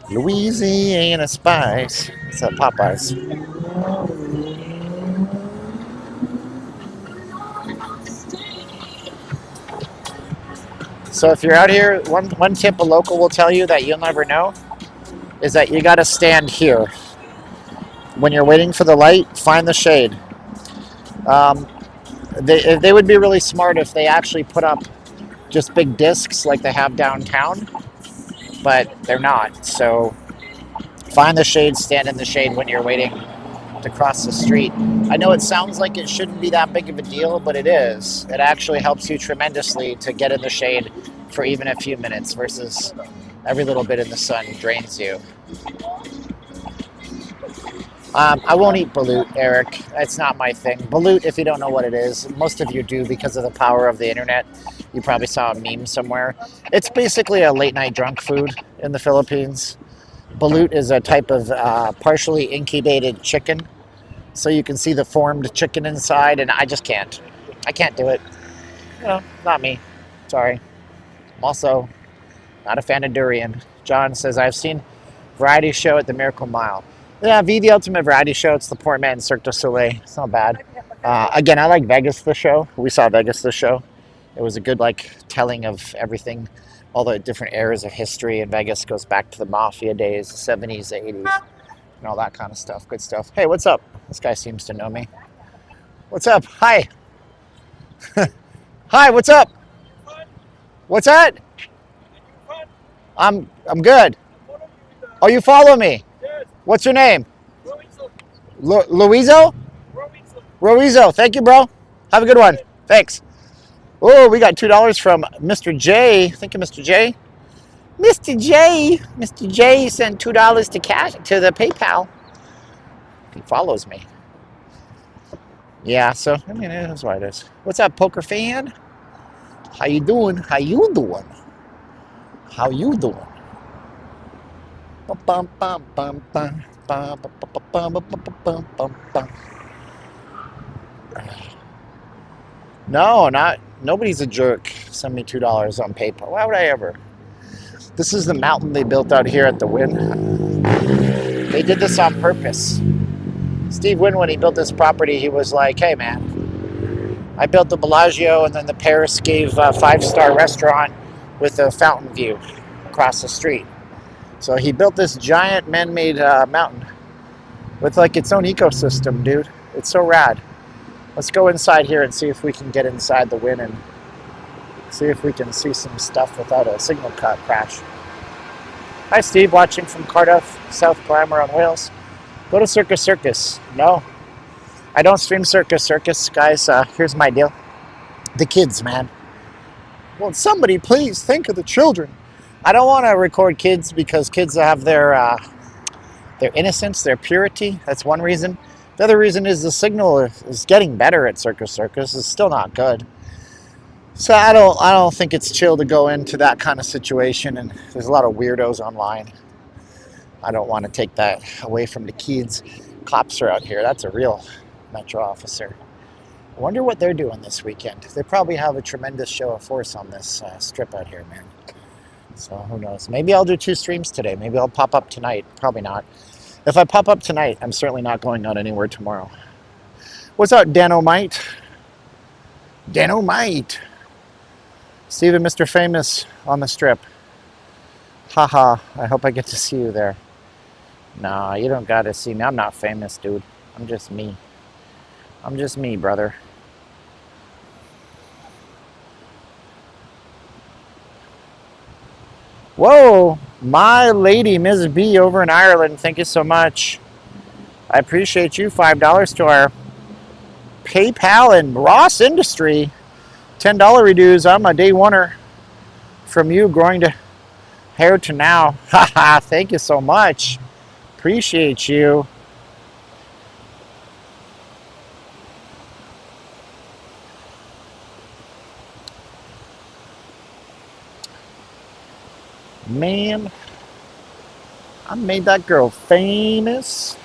Louisiana Spice. It's at Popeyes. So if you're out here, one tip a local will tell you that you'll never know is that you got to stand here. When you're waiting for the light, find the shade. They would be really smart if they actually put up just big discs like they have downtown, but they're not. So find the shade, stand in the shade when you're waiting to cross the street. I know it sounds like it shouldn't be that big of a deal, but it is. It actually helps you tremendously to get in the shade for even a few minutes versus every little bit in the sun drains you. I won't eat balut, Eric. It's not my thing. Balut, if you don't know what it is, most of you do because of the power of the internet. You probably saw a meme somewhere. It's basically a late night drunk food in the Philippines. Balut is a type of partially incubated chicken. So you can see the formed chicken inside, and I just can't. I can't do it. You know, not me. Sorry. I'm also not a fan of durian. John says, I've seen variety show at the Miracle Mile. Yeah, the Ultimate Variety Show. It's the Poor Man Cirque du Soleil. It's not bad. Again, I like Vegas the show. We saw Vegas the show. It was a good telling of everything, all the different eras of history. And Vegas goes back to the mafia days, the 70s, the 80s, and all that kind of stuff. Good stuff. Hey, what's up? This guy seems to know me. What's up? Hi. Hi, what's up? What's that? I'm good. Oh, you follow me? What's your name? Louizo? Roizo. Thank you, bro. Have a good one. Thanks. Oh, we got $2 from Mr. J. Thank you, Mr. J. Mr. J. Mr. J sent $2 to the PayPal. He follows me. Yeah, so I mean, that's why it is. What's up, poker fan? How you doing? How you doing? How you doing? No, nobody's a jerk. Send me $2 on PayPal. Why would I ever? This is the mountain they built out here at the Wynn. They did this on purpose. Steve Wynn, when he built this property, he was like, hey man, I built the Bellagio and then the Paris gave a 5-star restaurant with a fountain view across the street. So he built this giant man-made mountain with its own ecosystem, dude. It's so rad. Let's go inside here and see if we can get inside the Wynn and see if we can see some stuff without a signal cut crash. Hi, Steve, watching from Cardiff, South Glamour on Wales. Go to Circus Circus. No, I don't stream Circus Circus, guys. Here's my deal. The kids, man. Well, somebody please think of the children. I don't want to record kids because kids have their innocence, their purity. That's one reason. The other reason is the signal is getting better at Circus Circus. It's still not good. So I don't think it's chill to go into that kind of situation. And there's a lot of weirdos online. I don't want to take that away from the kids. Cops are out here. That's a real Metro officer. I wonder what they're doing this weekend. They probably have a tremendous show of force on this strip out here, man. So who knows? Maybe I'll do 2 streams today. Maybe I'll pop up tonight. Probably not. If I pop up tonight, I'm certainly not going out anywhere tomorrow. What's up, Danomite? Dynamite. Steven, Mr. Famous on the strip. Haha, I hope I get to see you there. Nah, you don't gotta see me. I'm not famous, dude. I'm just me. I'm just me, brother. Whoa, my lady, Ms. B over in Ireland, thank you so much. I appreciate you. $5 to our PayPal and Ross Industry. $10 reduce. I'm a day oneer from you growing to hair to now. Haha, thank you so much. Appreciate you. Man, I made that girl famous.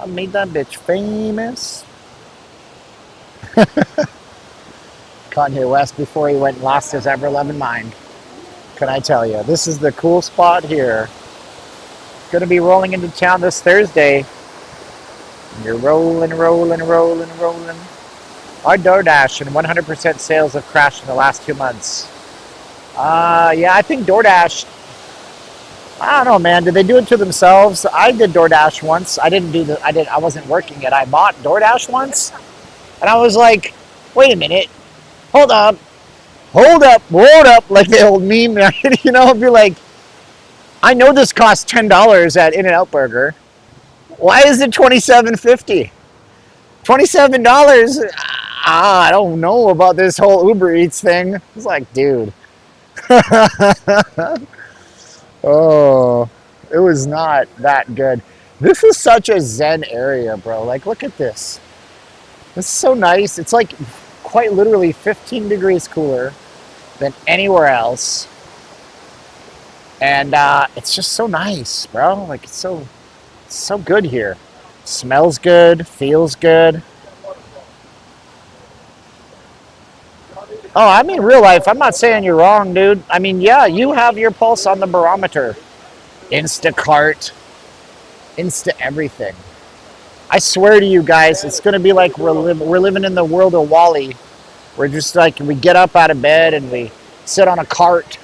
I made that bitch famous. Kanye West before he went and lost his ever-loving mind. Can I tell you? This is the cool spot here. Going to be rolling into town this Thursday. You're rolling, rolling, rolling, rolling. Our DoorDash and 100% sales have crashed in the last 2 months. Yeah, I think DoorDash, I don't know, man. Did they do it to themselves? I did DoorDash once. I wasn't working it. I bought DoorDash once. And I was like, wait a minute. Hold up. Hold up. Like the old meme, you know, I'd be like, I know this costs $10 at In-N-Out Burger. Why is it $27.50? $27? I don't know about this whole Uber Eats thing. It's like, dude. Oh, it was not that good. This is such a zen area, bro. Like, look at this. This is so nice. It's like quite literally 15 degrees cooler than anywhere else. And it's just so nice, bro. Like, it's so good here. Smells good, feels good. Oh, I mean, real life. I'm not saying you're wrong, dude. I mean, yeah, you have your pulse on the barometer. Instacart, Insta everything. I swear to you guys, it's going to be like we're living in the world of Wall-E. We're just like, we get up out of bed and we sit on a cart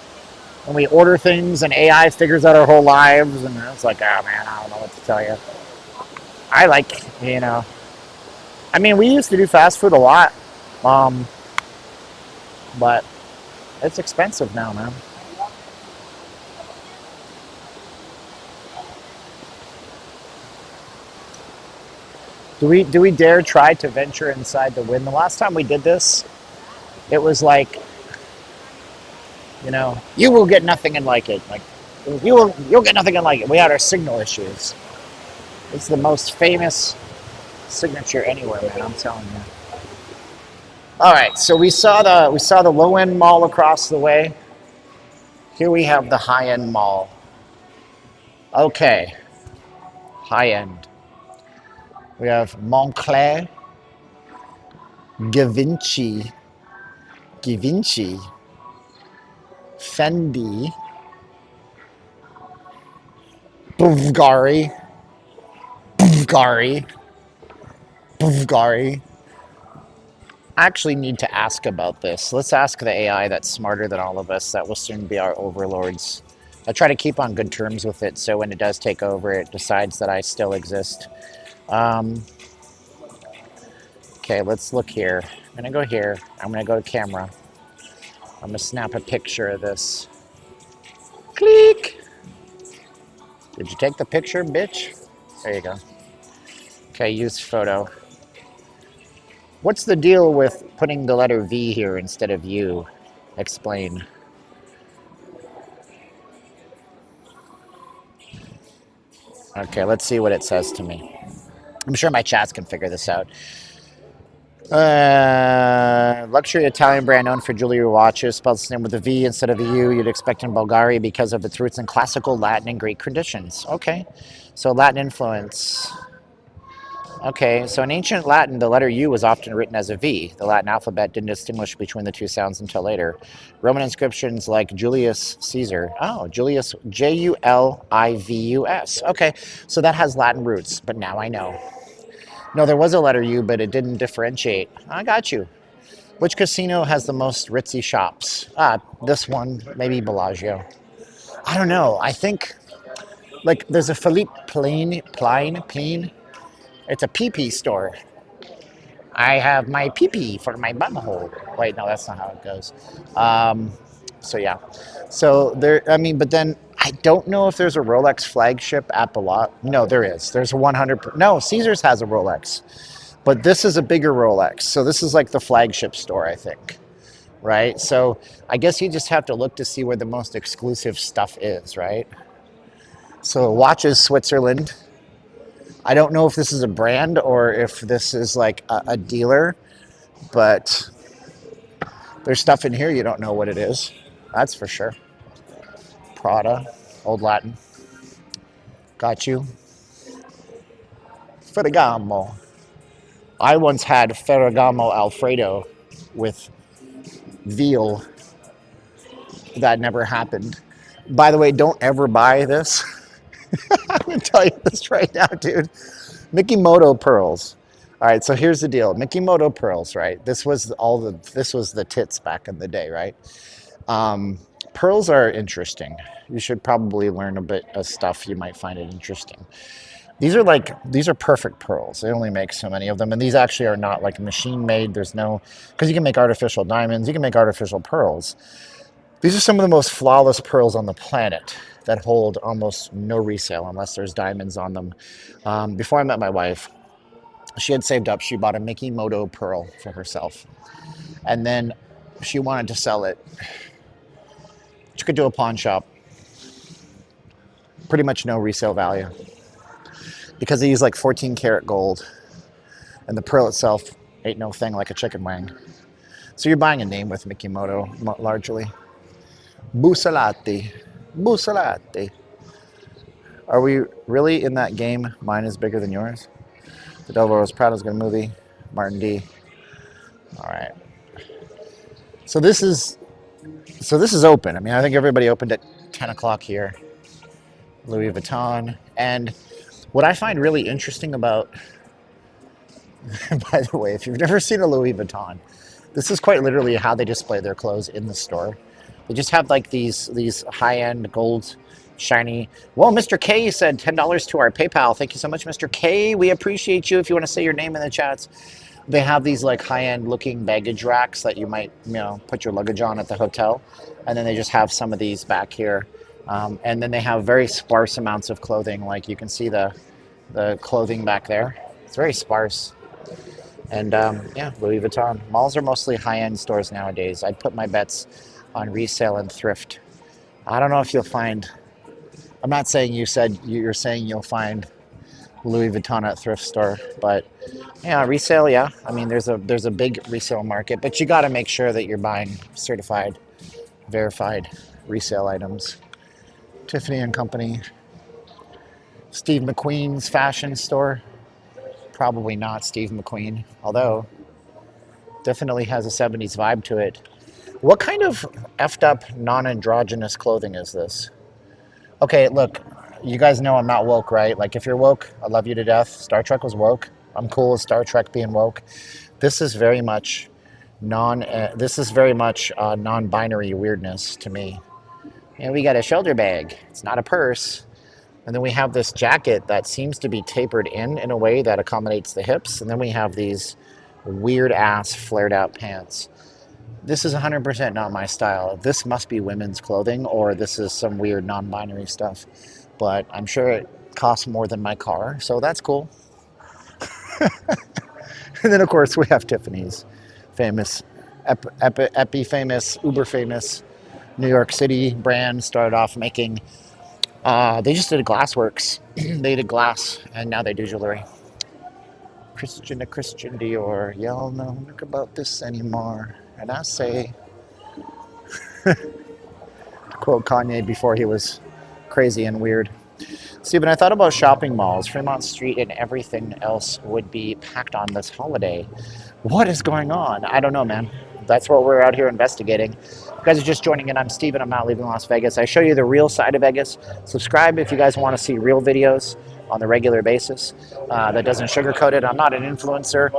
and we order things and AI figures out our whole lives. And it's like, oh man, I don't know what to tell you. I like, you know, I mean, we used to do fast food a lot. But it's expensive now, man. Do we dare try to venture inside the wind? The last time we did this, it was like, you know, you will get nothing and like it. Like, you'll get nothing and like it. We had our signal issues. It's the most famous signature anywhere, man. I'm telling you. All right, so we saw the low end mall across the way. Here we have the high end mall. Okay, high end. We have Montclair, Givenchy, Fendi, Bulgari. I actually need to ask about this. Let's ask the AI that's smarter than all of us, that will soon be our overlords. I try to keep on good terms with it, so when it does take over, it decides that I still exist. Okay, let's look here. I'm gonna go here. I'm gonna go to camera. I'm gonna snap a picture of this. Click! Did you take the picture, bitch? There you go. Okay, use photo. What's the deal with putting the letter V here instead of U? Explain. Okay, let's see what it says to me. I'm sure my chats can figure this out. Luxury Italian brand known for jewelry watches, spelled the same with a V instead of a U. You'd expect in Bulgaria because of its roots in classical Latin and Greek traditions. Okay, so Latin influence. Okay, so in ancient Latin, the letter U was often written as a V. The Latin alphabet didn't distinguish between the two sounds until later. Roman inscriptions like Julius Caesar. Oh, Julius, Julivus. Okay, so that has Latin roots, but now I know. No, there was a letter U, but it didn't differentiate. I got you. Which casino has the most ritzy shops? Ah, this one, maybe Bellagio. I don't know. I think like there's a Philippe Plein. It's a pee store. I have my pee for my butthole. Wait, no, that's not how it goes. Um, so yeah, so there. I mean, but then I don't know if there's a Rolex flagship at the lot. No, there is. There's a 100. No, Caesars has a Rolex, but this is a bigger Rolex. So this is like the flagship store, I think. Right. So I guess you just have to look to see where the most exclusive stuff is. Right. So watches Switzerland. I don't know if this is a brand or if this is like a dealer, but there's stuff in here you don't know what it is. That's for sure. Prada, Old Latin. Got you. Ferragamo. I once had Ferragamo Alfredo with veal. That never happened. By the way, don't ever buy this. I'm going to tell you this right now, dude. Mikimoto pearls. All right, so here's the deal. Mikimoto pearls, right? This was the tits back in the day, right? Pearls are interesting. You should probably learn a bit of stuff. You might find it interesting. These are perfect pearls. They only make so many of them, and these actually are not like machine made. There's no, because you can make artificial diamonds, you can make artificial pearls. These are some of the most flawless pearls on the planet that hold almost no resale unless there's diamonds on them. Before I met my wife, she had saved up. She bought a Mikimoto pearl for herself. And then she wanted to sell it. She could do a pawn shop. Pretty much no resale value. Because they use like 14 karat gold. And the pearl itself ain't no thing like a chicken wing. So you're buying a name with Mikimoto largely. Busalati. Busalati. Are we really in that game? Mine is bigger than yours. The Delvo Rose Prado's got a movie. Martin D. All right. So this is open. I mean, I think everybody opened at 10 o'clock here. Louis Vuitton. And what I find really interesting about, by the way, if you've never seen a Louis Vuitton, this is quite literally how they display their clothes in the store. They just have like these high-end gold shiny. Well, Mr. K said $10 to our PayPal. Thank you so much, Mr. K. We appreciate you. If you want to say your name in the chats, they have these like high-end looking baggage racks that you might, put your luggage on at the hotel. And then they just have some of these back here. And then they have very sparse amounts of clothing. Like you can see the clothing back there. It's very sparse. And yeah, Louis Vuitton. Malls are mostly high-end stores nowadays. I'd put my bets on resale and thrift. I don't know if you'll find, I'm not saying you're saying you'll find Louis Vuitton at thrift store, but yeah, resale, yeah. I mean, there's a big resale market, but you got to make sure that you're buying certified, verified resale items. Tiffany and Company. Steve McQueen's fashion store. Probably not Steve McQueen, although definitely has a 70s vibe to it. What kind of effed up non-androgynous clothing is this? Okay, look, you guys know I'm not woke, right? Like if you're woke, I love you to death. Star Trek was woke. I'm cool with Star Trek being woke. This is very much non-binary weirdness to me. And we got a shoulder bag. It's not a purse. And then we have this jacket that seems to be tapered in a way that accommodates the hips. And then we have these weird ass flared out pants. This is 100% not my style. This must be women's clothing or this is some weird non-binary stuff. But I'm sure it costs more than my car, so that's cool. And then of course we have Tiffany's, famous, famous, uber famous New York City brand. Started off making, they just did a glassworks. They did glass and now they do jewelry. Christian Dior, y'all know nothing about this anymore. And I say, to quote Kanye before he was crazy and weird. Stephen, I thought about shopping malls. Fremont Street and everything else would be packed on this holiday. What is going on? I don't know, man. That's what we're out here investigating. If you guys are just joining in, I'm Steven. I'm not leaving Las Vegas. I show you the real side of Vegas. Subscribe if you guys want to see real videos. on the regular basis that doesn't sugarcoat it. I'm not an influencer.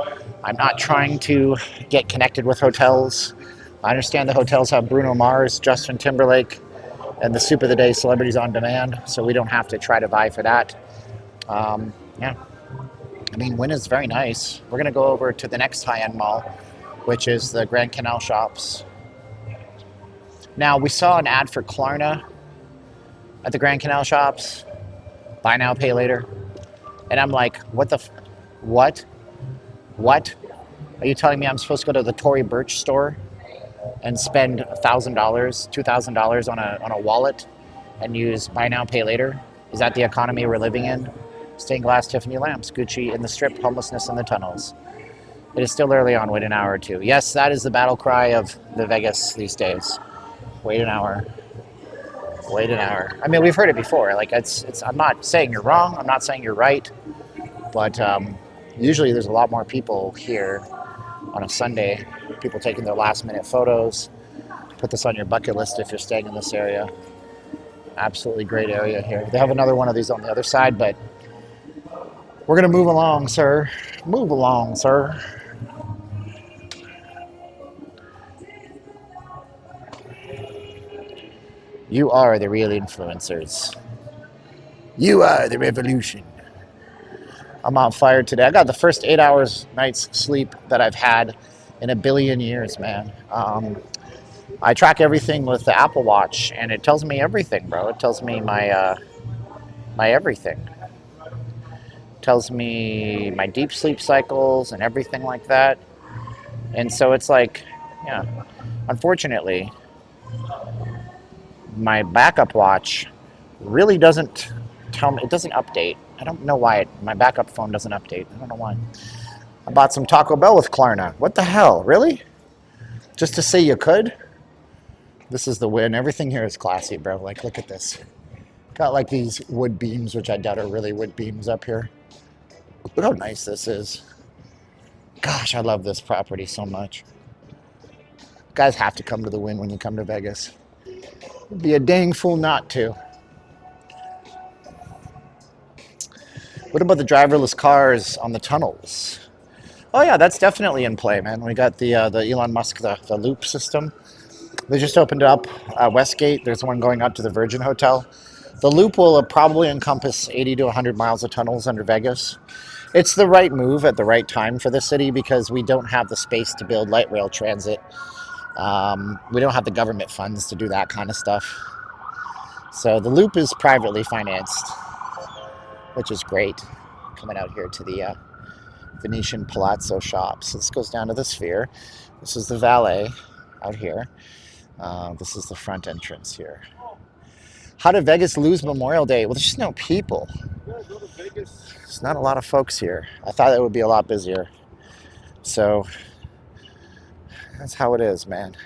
I'm not trying to get connected with hotels. I understand the hotels have Bruno Mars, Justin Timberlake, and the soup of the day, celebrities on demand, so we don't have to try to vie for that. Yeah, I mean, Wynn is very nice. We're going to go over to the next high-end mall, which is the Grand Canal Shops. Now, we saw an ad for Klarna at the Grand Canal Shops. Buy now, pay later. And I'm like, what the what? What? Are you telling me I'm supposed to go to the Tory Burch store and spend $1,000, $2,000 on a wallet and use buy now, pay later? Is that the economy we're living in? Stained glass Tiffany lamps, Gucci in the strip, homelessness in the tunnels. It is still early on, wait an hour or two. Yes, that is the battle cry of the Vegas these days. Wait an hour. Wait an hour. I mean, we've heard it before. Like, it's. I'm not saying you're wrong. I'm not saying you're right. But usually there's a lot more people here on a Sunday. People taking their last minute photos. Put this on your bucket list if you're staying in this area. Absolutely great area here. They have another one of these on the other side, but we're going to move along, sir. Move along, sir. You are the real influencers. You are the revolution. I'm on fire today. I got the first 8 hours night's sleep that I've had in a billion years, man. I track everything with the Apple Watch, and it tells me everything, bro. It tells me my everything. It tells me my deep sleep cycles and everything like that. And so it's like, yeah, unfortunately, my backup watch really doesn't tell me, it doesn't update. I don't know why my backup phone doesn't update. I don't know why. I bought some Taco Bell with Klarna. What the hell, really? Just to say you could? This is the Wynn. Everything here is classy, bro. Like, look at this. Got like these wood beams, which I doubt are really wood beams up here. Look how nice this is. Gosh, I love this property so much. You guys have to come to the Wynn when you come to Vegas. It'd be a dang fool not to. What about the driverless cars on the tunnels? Oh yeah, that's definitely in play, man. We got the Elon Musk, the loop system. They just opened up Westgate. There's one going out to the Virgin Hotel. The loop will probably encompass 80 to 100 miles of tunnels under Vegas. It's the right move at the right time for the city because we don't have the space to build light rail transit. We don't have the government funds to do that kind of stuff. So the loop is privately financed, which is great. Coming out here to the Venetian Palazzo shops. This goes down to the Sphere. This is the valet out here. This is the front entrance here. How did Vegas lose Memorial Day? Well, there's just no people. There's not a lot of folks here. I thought it would be a lot busier. So that's how it is, man.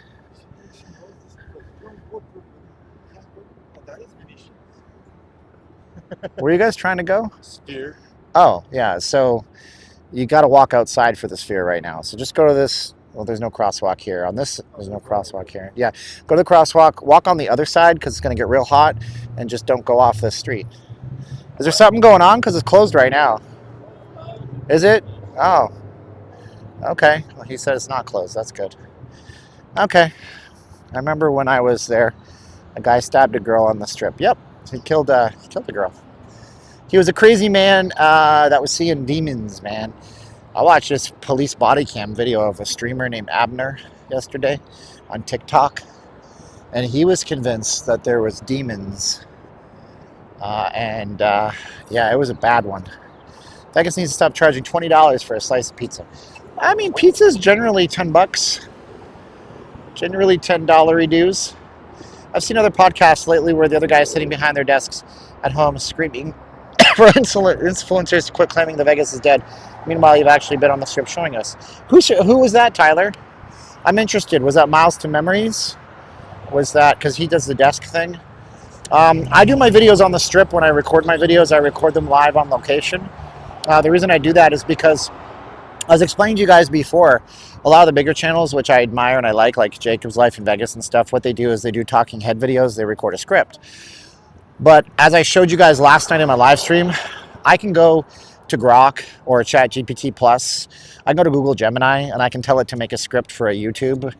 Where are you guys trying to go? Sphere. Oh, yeah. So you got to walk outside for the Sphere right now. So just go to this. Well, there's no crosswalk here. On this, there's no crosswalk here. Yeah, go to the crosswalk. Walk on the other side because it's going to get real hot. And just don't go off the street. Is there something going on? Because it's closed right now. Is it? Oh. Okay. Well, he said it's not closed. That's good. Okay. I remember when I was there, a guy stabbed a girl on the strip. Yep. He killed a girl. He was a crazy man that was seeing demons, man. I watched this police body cam video of a streamer named Abner yesterday on TikTok. And he was convinced that there was demons. Yeah, it was a bad one. Vegas needs to stop charging $20 for a slice of pizza. I mean, pizza's generally $10. Generally $10 dues. I've seen other podcasts lately where the other guy is sitting behind their desks at home screaming for influencers to quit claiming that Vegas is dead. Meanwhile, you've actually been on the strip showing us. Who was that, Tyler? I'm interested. Was that Miles to Memories? Was that because he does the desk thing? I do my videos on the strip. When I record my videos, I record them live on location. The reason I do that is because, as explained to you guys before, a lot of the bigger channels, which I admire and I like Jacob's Life in Vegas and stuff, what they do is they do talking head videos. They record a script. But as I showed you guys last night in my live stream, I can go to Grok or ChatGPT Plus. I can go to Google Gemini and I can tell it to make a script for a YouTube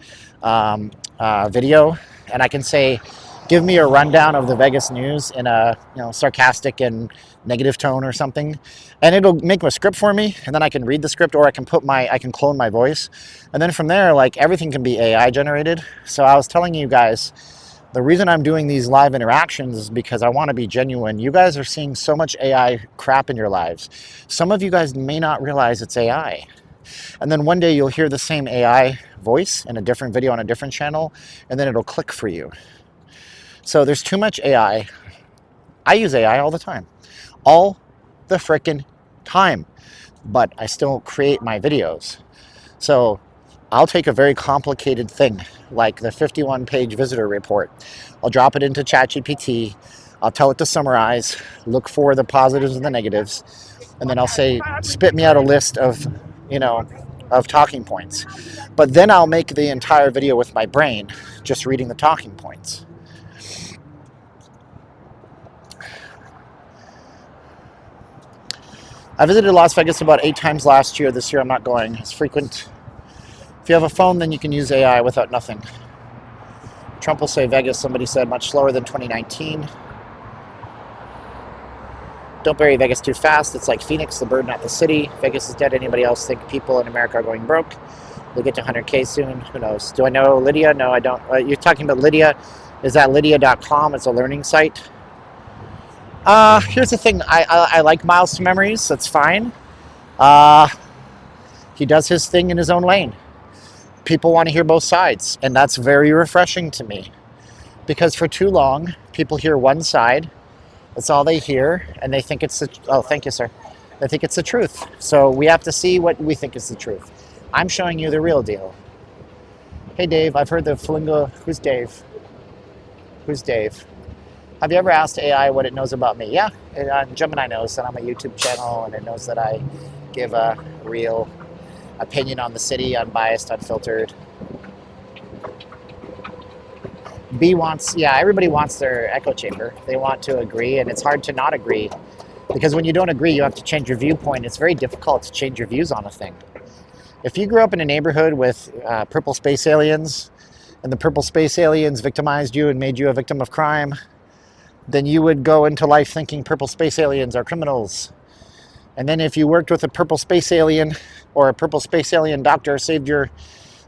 video, and I can say, give me a rundown of the Vegas news in a sarcastic and negative tone or something, and it'll make a script for me, and then I can read the script, or I can clone my voice, and then from there, like, everything can be AI generated. So I was telling you guys, the reason I'm doing these live interactions is because I want to be genuine. You guys are seeing so much AI crap in your lives. Some of you guys may not realize it's AI. And then one day you'll hear the same AI voice in a different video on a different channel, and then it'll click for you. So there's too much AI. I use AI all the time. All the frickin' time. But I still create my videos. So I'll take a very complicated thing, like the 51-page visitor report. I'll drop it into ChatGPT. I'll tell it to summarize, look for the positives and the negatives, and then I'll say, spit me out a list of, of talking points. But then I'll make the entire video with my brain, just reading the talking points. I visited Las Vegas about 8 times last year. This year I'm not going as frequent. If you have a phone, then you can use AI without nothing. Trump will say Vegas, somebody said, much slower than 2019. Don't bury Vegas too fast. It's like Phoenix, the bird, not the city. Vegas is dead. Anybody else think people in America are going broke? We'll get to 100K soon. Who knows? Do I know Lydia? No, I don't. You're talking about Lydia. Is that lydia.com? It's a learning site. Here's the thing. I like Miles to Memories. That's fine. He does his thing in his own lane. People want to hear both sides, and that's very refreshing to me, because for too long people hear one side. That's all they hear, and they think it's thank you, sir. They think it's the truth. So we have to see what we think is the truth. I'm showing you the real deal. Hey Dave, I've heard the flamingo. Who's Dave? Have you ever asked AI what it knows about me? Yeah, Gemini knows that I'm a YouTube channel, and it knows that I give a real opinion on the city, unbiased, unfiltered. B wants, everybody wants their echo chamber. They want to agree, and it's hard to not agree, because when you don't agree, you have to change your viewpoint. It's very difficult to change your views on a thing. If you grew up in a neighborhood with purple space aliens, and the purple space aliens victimized you and made you a victim of crime, then you would go into life thinking purple space aliens are criminals. And then if you worked with a purple space alien, or a purple space alien doctor, saved your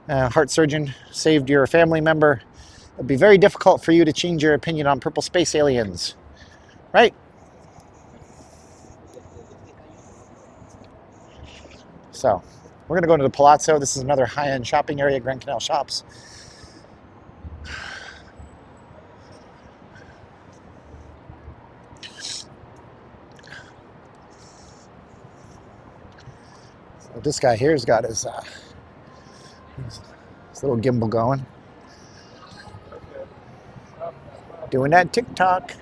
heart surgeon, saved your family member, it'd be very difficult for you to change your opinion on purple space aliens, right? So we're going to go into the Palazzo. This is another high-end shopping area, Grand Canal Shops. This guy here's got his little gimbal going. Doing that TikTok.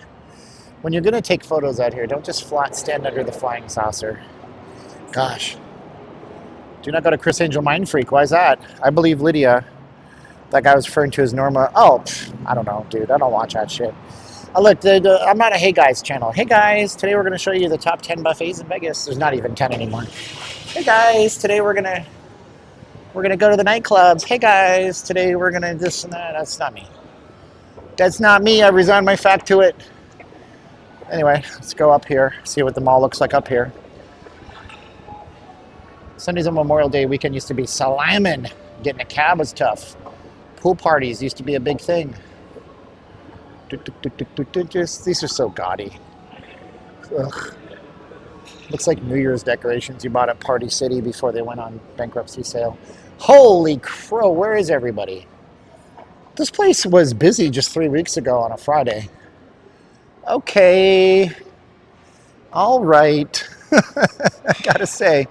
When you're going to take photos out here, don't just stand under the flying saucer. Gosh. Do not go to Chris Angel Mind Freak. Why is that? I believe Lydia, that guy was referring to as Norma. Oh, I don't know, dude. I don't watch that shit. Look, I'm not a Hey Guys channel. Hey guys, today we're going to show you the top 10 buffets in Vegas. There's not even 10 anymore. Hey guys, today we're gonna go to the nightclubs. Hey guys, today we're gonna this and that. That's not me. That's not me. I resigned my fact to it. Anyway, let's go up here, see what the mall looks like up here. Sundays on Memorial Day weekend used to be slamming. Getting a cab was tough. Pool parties used to be a big thing. These are so gaudy. Ugh. Looks like New Year's decorations you bought at Party City before they went on bankruptcy sale. Holy crow, where is everybody? This place was busy just 3 weeks ago on a Friday. Okay. All right. I gotta say,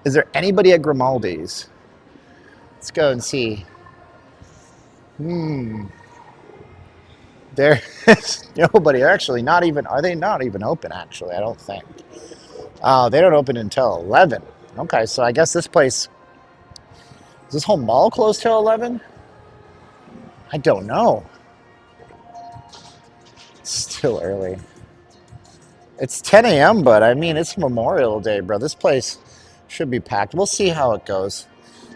is there anybody at Grimaldi's? Let's go and see. There is nobody. Actually, are they not even open, actually? I don't think. They don't open until 11. Okay, so I guess this place, is this whole mall closed till 11? I don't know. It's still early. It's 10 a.m., but I mean, it's Memorial Day, bro. This place should be packed. We'll see how it goes.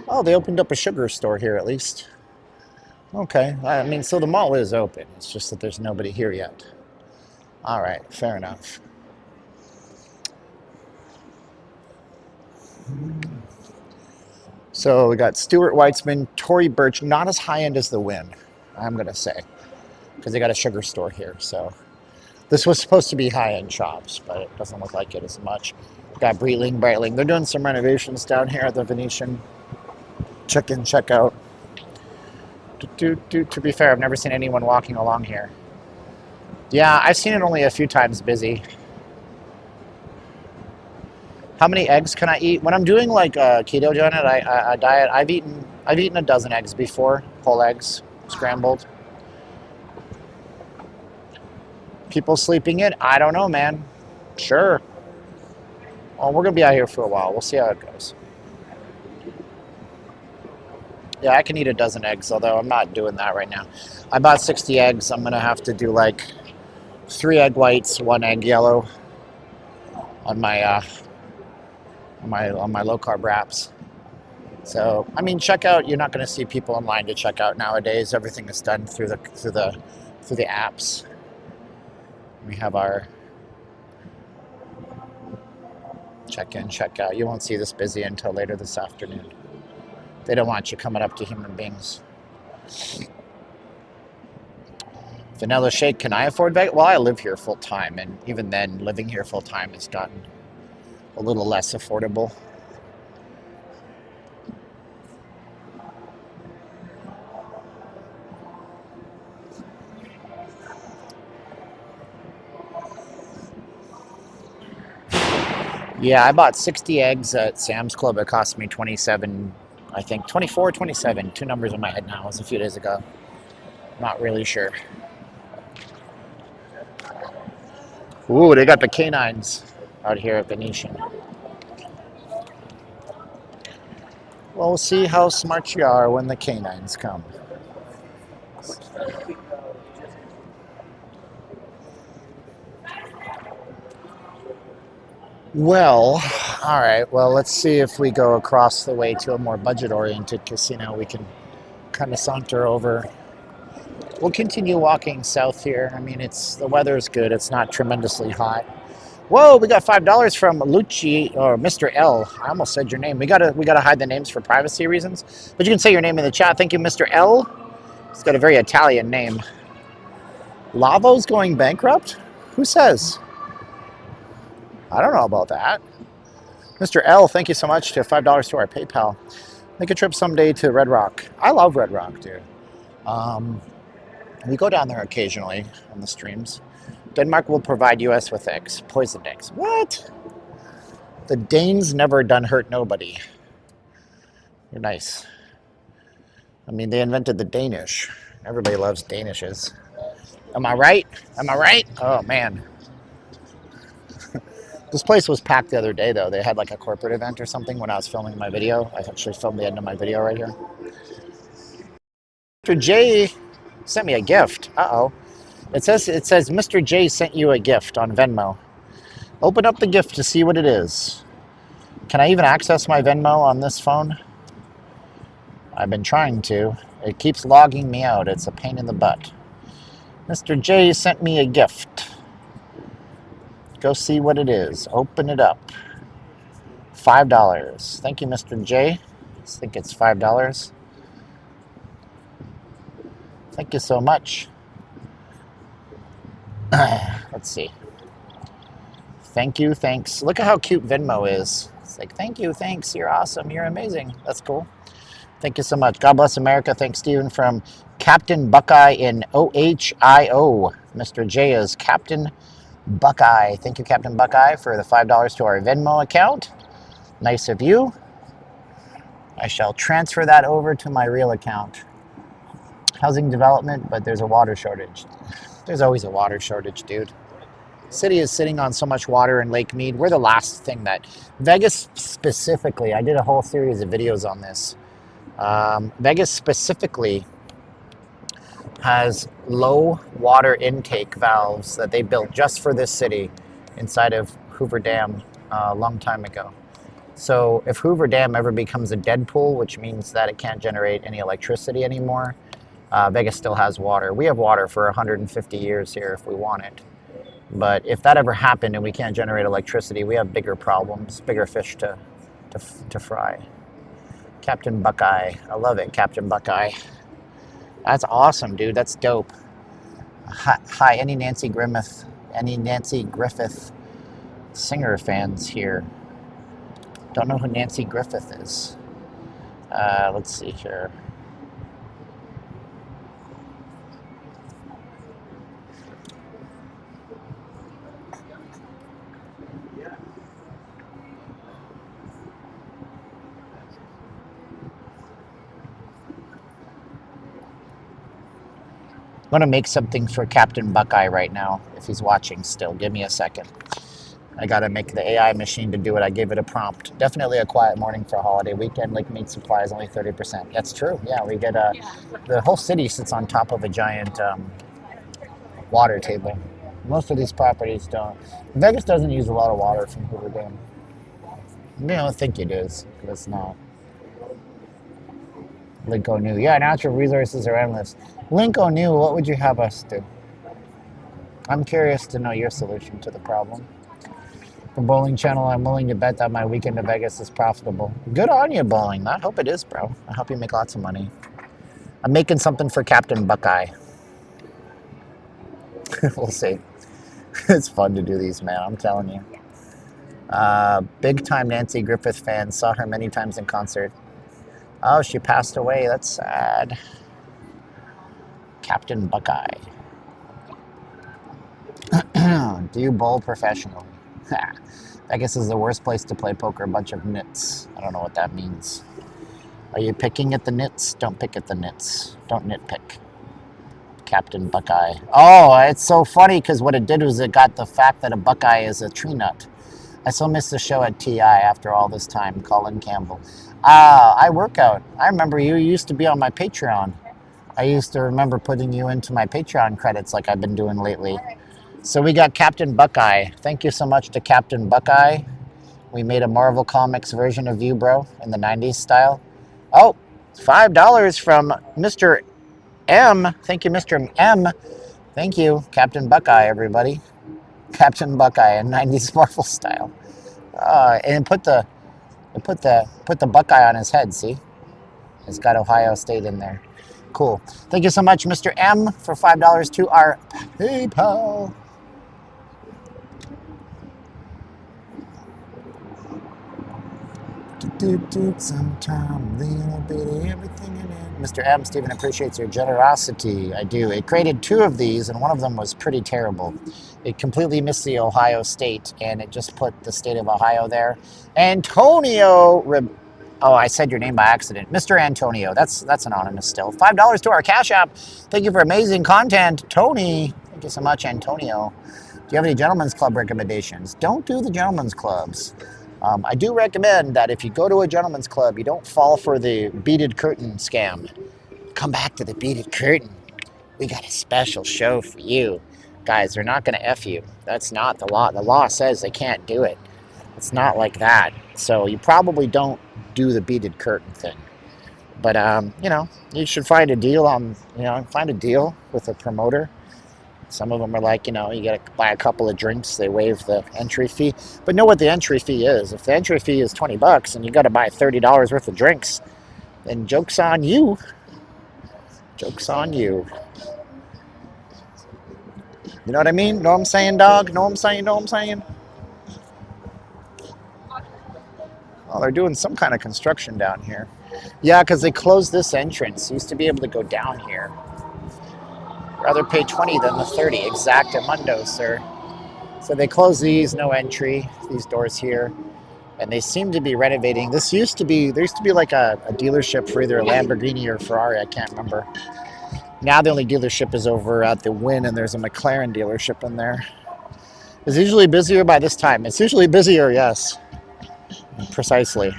Oh, they opened up a sugar store here at least. Okay, I mean, so the mall is open. It's just that there's nobody here yet. All right, fair enough. So we got Stuart Weitzman, Tory Burch, not as high end as the Wynn, I'm going to say, because they got a sugar store here. So this was supposed to be high end shops, but it doesn't look like it as much. We got Breitling. They're doing some renovations down here at the Venetian. Check in, check out. To be fair, I've never seen anyone walking along here. Yeah, I've seen it only a few times busy. How many eggs can I eat? When I'm doing like a keto diet, I've eaten a dozen eggs before, whole eggs, scrambled. People sleeping in? I don't know, man. Sure. Well, we're gonna be out here for a while. We'll see how it goes. Yeah, I can eat a dozen eggs, although I'm not doing that right now. I bought 60 eggs. I'm gonna have to do like 3 egg whites, 1 egg yellow on my low carb wraps. So I mean, checkout. You're not going to see people in line to check out nowadays. Everything is done through the apps. We have our check in, check out. You won't see this busy until later this afternoon. They don't want you coming up to human beings. Vanilla shake. Can I afford Vegas? Well, I live here full time, and even then, living here full time has gotten a little less affordable. Yeah, I bought 60 eggs at Sam's Club. It cost me 27, I think 24, 27. 2 numbers in my head now. It was a few days ago. Not really sure. Ooh, they got the canines out here at Venetian. Well, we'll see how smart you are when the canines come. Well, all right. Well, let's see if we go across the way to a more budget-oriented casino. We can kind of saunter over. We'll continue walking south here. I mean, the weather's good. It's not tremendously hot. Whoa, we got $5 from Lucci or Mr. L. I almost said your name. We gotta hide the names for privacy reasons. But you can say your name in the chat. Thank you, Mr. L. It's got a very Italian name. Lavo's going bankrupt? Who says? I don't know about that. Mr. L, thank you so much to $5 to our PayPal. Make a trip someday to Red Rock. I love Red Rock, dude. We go down there occasionally on the streams. Denmark will provide US with eggs. Poisoned eggs. What? The Danes never done hurt nobody. You're nice. I mean, they invented the Danish. Everybody loves Danishes. Am I right? Am I right? Oh, man. This place was packed the other day, though. They had like a corporate event or something when I was filming my video. I actually filmed the end of my video right here. Mr. J sent me a gift. Uh-oh. It says Mr. J sent you a gift on Venmo. Open up the gift to see what it is. Can I even access my Venmo on this phone? I've been trying to. It keeps logging me out. It's a pain in the butt. Mr. J sent me a gift. Go see what it is. Open it up. $5. Thank you, Mr. J. I think it's $5. Thank you so much. Let's see. Thank you, thanks. Look at how cute Venmo is. It's like, thank you, thanks. You're awesome. You're amazing. That's cool. Thank you so much. God bless America. Thanks, Steven, from Captain Buckeye in OHIO. Mr. J is Captain Buckeye. Thank you, Captain Buckeye, for the $5 to our Venmo account. Nice of you. I shall transfer that over to my real account. Housing development, but there's a water shortage. There's always a water shortage, dude. City is sitting on so much water in Lake Mead. We're the last thing that... Vegas specifically, I did a whole series of videos on this. Vegas specifically has low water intake valves that they built just for this city inside of Hoover Dam a long time ago. So if Hoover Dam ever becomes a dead pool, which means that it can't generate any electricity anymore, Vegas still has water. We have water for 150 years here if we want it. But if that ever happened and we can't generate electricity, we have bigger problems, bigger fish to fry. Captain Buckeye. I love it, Captain Buckeye. That's awesome, dude. That's dope. Hi, any Nancy Griffith singer fans here? Don't know who Nancy Griffith is. Let's see here. I'm going to make something for Captain Buckeye right now, if he's watching still. Give me a second. I got to make the AI machine to do it. I gave it a prompt. Definitely a quiet morning for a holiday weekend. Lake meat supply is only 30%. That's true. Yeah, we get the whole city sits on top of a giant water table. Most of these properties don't. Vegas doesn't use a lot of water from Hoover Dam. You don't think it is, but it's not. Link O'Neill. Yeah, natural resources are endless. Link O'Neill, what would you have us do? I'm curious to know your solution to the problem. From Bowling Channel, I'm willing to bet that my weekend to Vegas is profitable. Good on you, Bowling. I hope it is, bro. I hope you make lots of money. I'm making something for Captain Buckeye. We'll see. It's fun to do these, man. I'm telling you. Big time Nancy Griffith fan. Saw her many times in concert. Oh, she passed away. That's sad. Captain Buckeye. Do you bowl professionally? I guess this is the worst place to play poker. A bunch of nits. I don't know what that means. Are you picking at the nits? Don't pick at the nits. Don't nitpick. Captain Buckeye. Oh, it's so funny because what it did was it got the fact that a Buckeye is a tree nut. I still miss the show at TI after all this time. Colin Campbell. I work out. I remember you used to be on my Patreon. I used to remember putting you into my Patreon credits like I've been doing lately. So we got Captain Buckeye. Thank you so much to Captain Buckeye. We made a Marvel Comics version of you, bro, in the 90s style. Oh, $5 from Mr. M. Thank you, Mr. M. Thank you, Captain Buckeye, everybody. Captain Buckeye in 90s Marvel style. And put the Buckeye on his head, see? It's got Ohio State in there. Cool. Thank you so much, Mr. M, for $5 to our PayPal. Sometime, little bit of everything in it. Mr. M, Steven appreciates your generosity. I do. It created 2 of these, and one of them was pretty terrible. It completely missed the Ohio State, and it just put the state of Ohio there. Antonio. Oh, I said your name by accident. Mr. Antonio. That's anonymous still. $5 to our Cash App. Thank you for amazing content, Tony. Thank you so much, Antonio. Do you have any Gentlemen's Club recommendations? Don't do the Gentlemen's Clubs. I do recommend that if you go to a Gentlemen's Club, you don't fall for the beaded curtain scam. Come back to the beaded curtain. We got a special show for you. Guys, they're not going to F you. That's not the law. The law says they can't do it. It's not like that. So you probably don't do the beaded curtain thing. But, you should find a deal find a deal with a promoter. Some of them are like, you got to buy a couple of drinks. They waive the entry fee. But know what the entry fee is. If the entry fee is $20 and you got to buy $30 worth of drinks, then joke's on you. Joke's on you. You know what I mean? Know what I'm saying, dog? Know what I'm saying? Know what I'm saying? Oh, they're doing some kind of construction down here. Yeah, because they closed this entrance. You used to be able to go down here. Rather pay 20 than the 30. Exactamundo, sir. So they closed these, no entry, these doors here. And they seem to be renovating. There used to be like a dealership for either a Lamborghini or Ferrari, I can't remember. Now the only dealership is over at the Wynn, and there's a McLaren dealership in there. It's usually busier by this time. It's usually busier, yes. Precisely.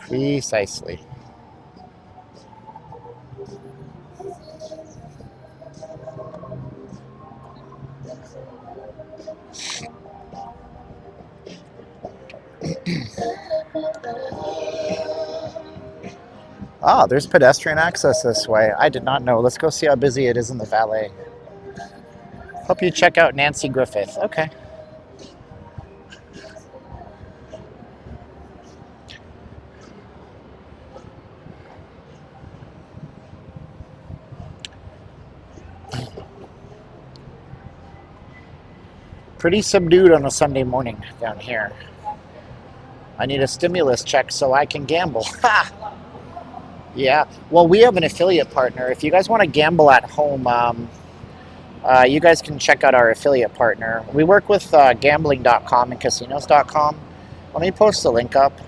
Precisely. Oh, there's pedestrian access this way. I did not know. Let's go see how busy it is in the valet. Hope you check out Nancy Griffith. Okay. Pretty subdued on a Sunday morning down here. I need a stimulus check so I can gamble. Ha! Yeah. Well, we have an affiliate partner. If you guys want to gamble at home, you guys can check out our affiliate partner. We work with gambling.com and casinos.com. Let me post the link up.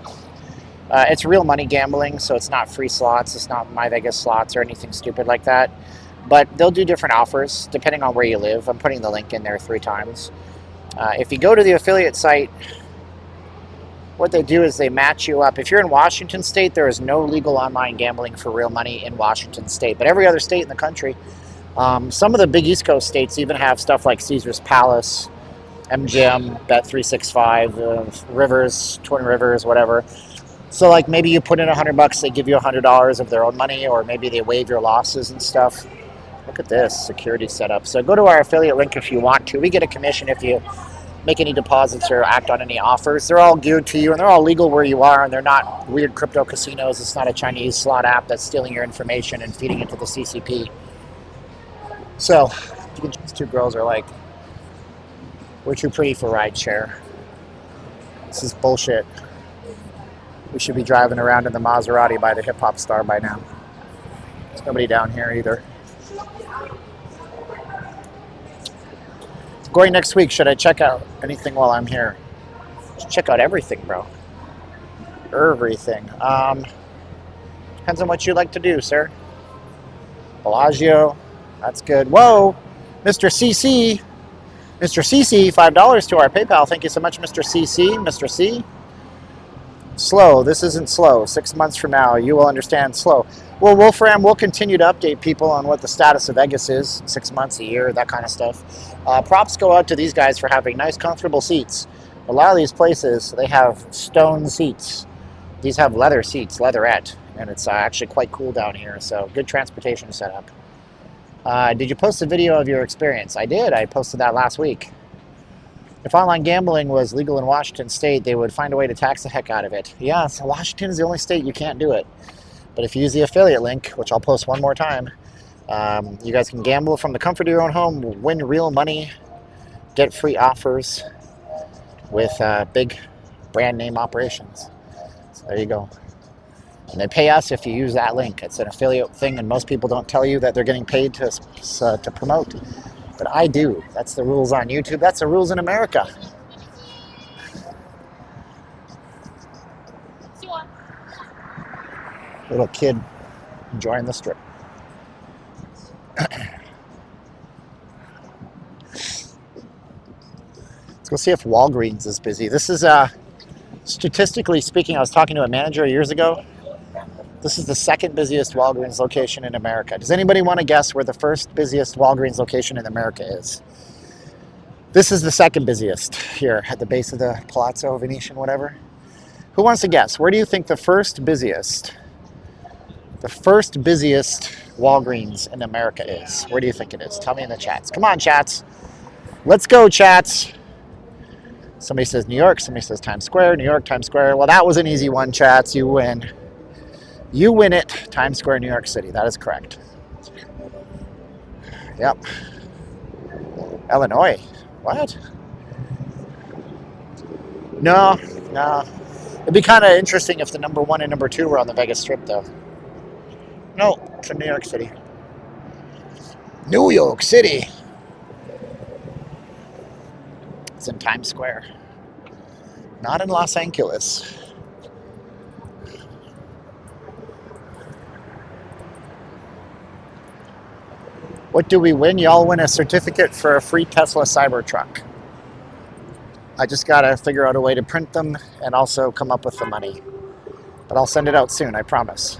It's real money gambling, so it's not free slots. It's not My Vegas slots or anything stupid like that. But they'll do different offers depending on where you live. I'm putting the link in there 3 times. If you go to the affiliate site, what they do is they match you up. If you're in Washington State, there is no legal online gambling for real money in Washington State. But every other state in the country, some of the big East Coast states even have stuff like Caesars Palace, MGM, Bet365, Rivers, Twin Rivers, whatever. So like maybe you put in $100, they give you $100 of their own money, or maybe they waive your losses and stuff. Look at this security setup. So go to our affiliate link if you want to. We get a commission if you make any deposits or act on any offers. They're all geared to you, and they're all legal where you are, and they're not weird crypto casinos. It's not a Chinese slot app that's stealing your information and feeding it to the CCP. So these 2 girls are like, we're too pretty for rideshare. This is bullshit. We should be driving around in the Maserati by the hip-hop star by now. There's nobody down here either. Going next week, should I check out anything while I'm here? Check out everything, bro. Everything. Depends on what you like to do, sir. Bellagio. That's good. Whoa! Mr. CC. Mr. CC, $5 to our PayPal. Thank you so much, Mr. CC. Mr. C. Slow. This isn't slow. 6 months from now, you will understand slow. Well, Wolfram, we'll continue to update people on what the status of Vegas is. 6 months, a year, that kind of stuff. Props go out to these guys for having nice, comfortable seats. A lot of these places, they have stone seats. These have leather seats, leatherette, and it's actually quite cool down here. So good transportation setup. Did you post a video of your experience? I did. I posted that last week. If online gambling was legal in Washington State, they would find a way to tax the heck out of it. Yeah, so Washington is the only state you can't do it. But if you use the affiliate link, which I'll post one more time, you guys can gamble from the comfort of your own home, win real money, get free offers with big brand name operations. So there you go. And they pay us if you use that link. It's an affiliate thing, and most people don't tell you that they're getting paid to promote. But I do. That's the rules on YouTube. That's the rules in America. Little kid enjoying the strip. Let's go see if Walgreens is busy. This is, statistically speaking, I was talking to a manager years ago. This is the 2nd busiest Walgreens location in America. Does anybody want to guess where the 1st busiest Walgreens location in America is? This is the 2nd busiest here at the base of the Palazzo Venetian, whatever. Who wants to guess? Where do you think the 1st busiest Walgreens in America is? Where do you think it is? Tell me in the chats. Come on, chats. Let's go, chats. Somebody says New York. Somebody says Times Square. New York, Times Square. Well, that was an easy one, chats. You win. You win it. Times Square, New York City. That is correct. Yep. Illinois. What? No. It'd be kind of interesting if the number 1 and number 2 were on the Vegas Strip, though. No, it's in New York City. New York City. It's in Times Square. Not in Los Angeles. What do we win? Y'all win a certificate for a free Tesla Cybertruck. I just gotta figure out a way to print them and also come up with the money. But I'll send it out soon, I promise.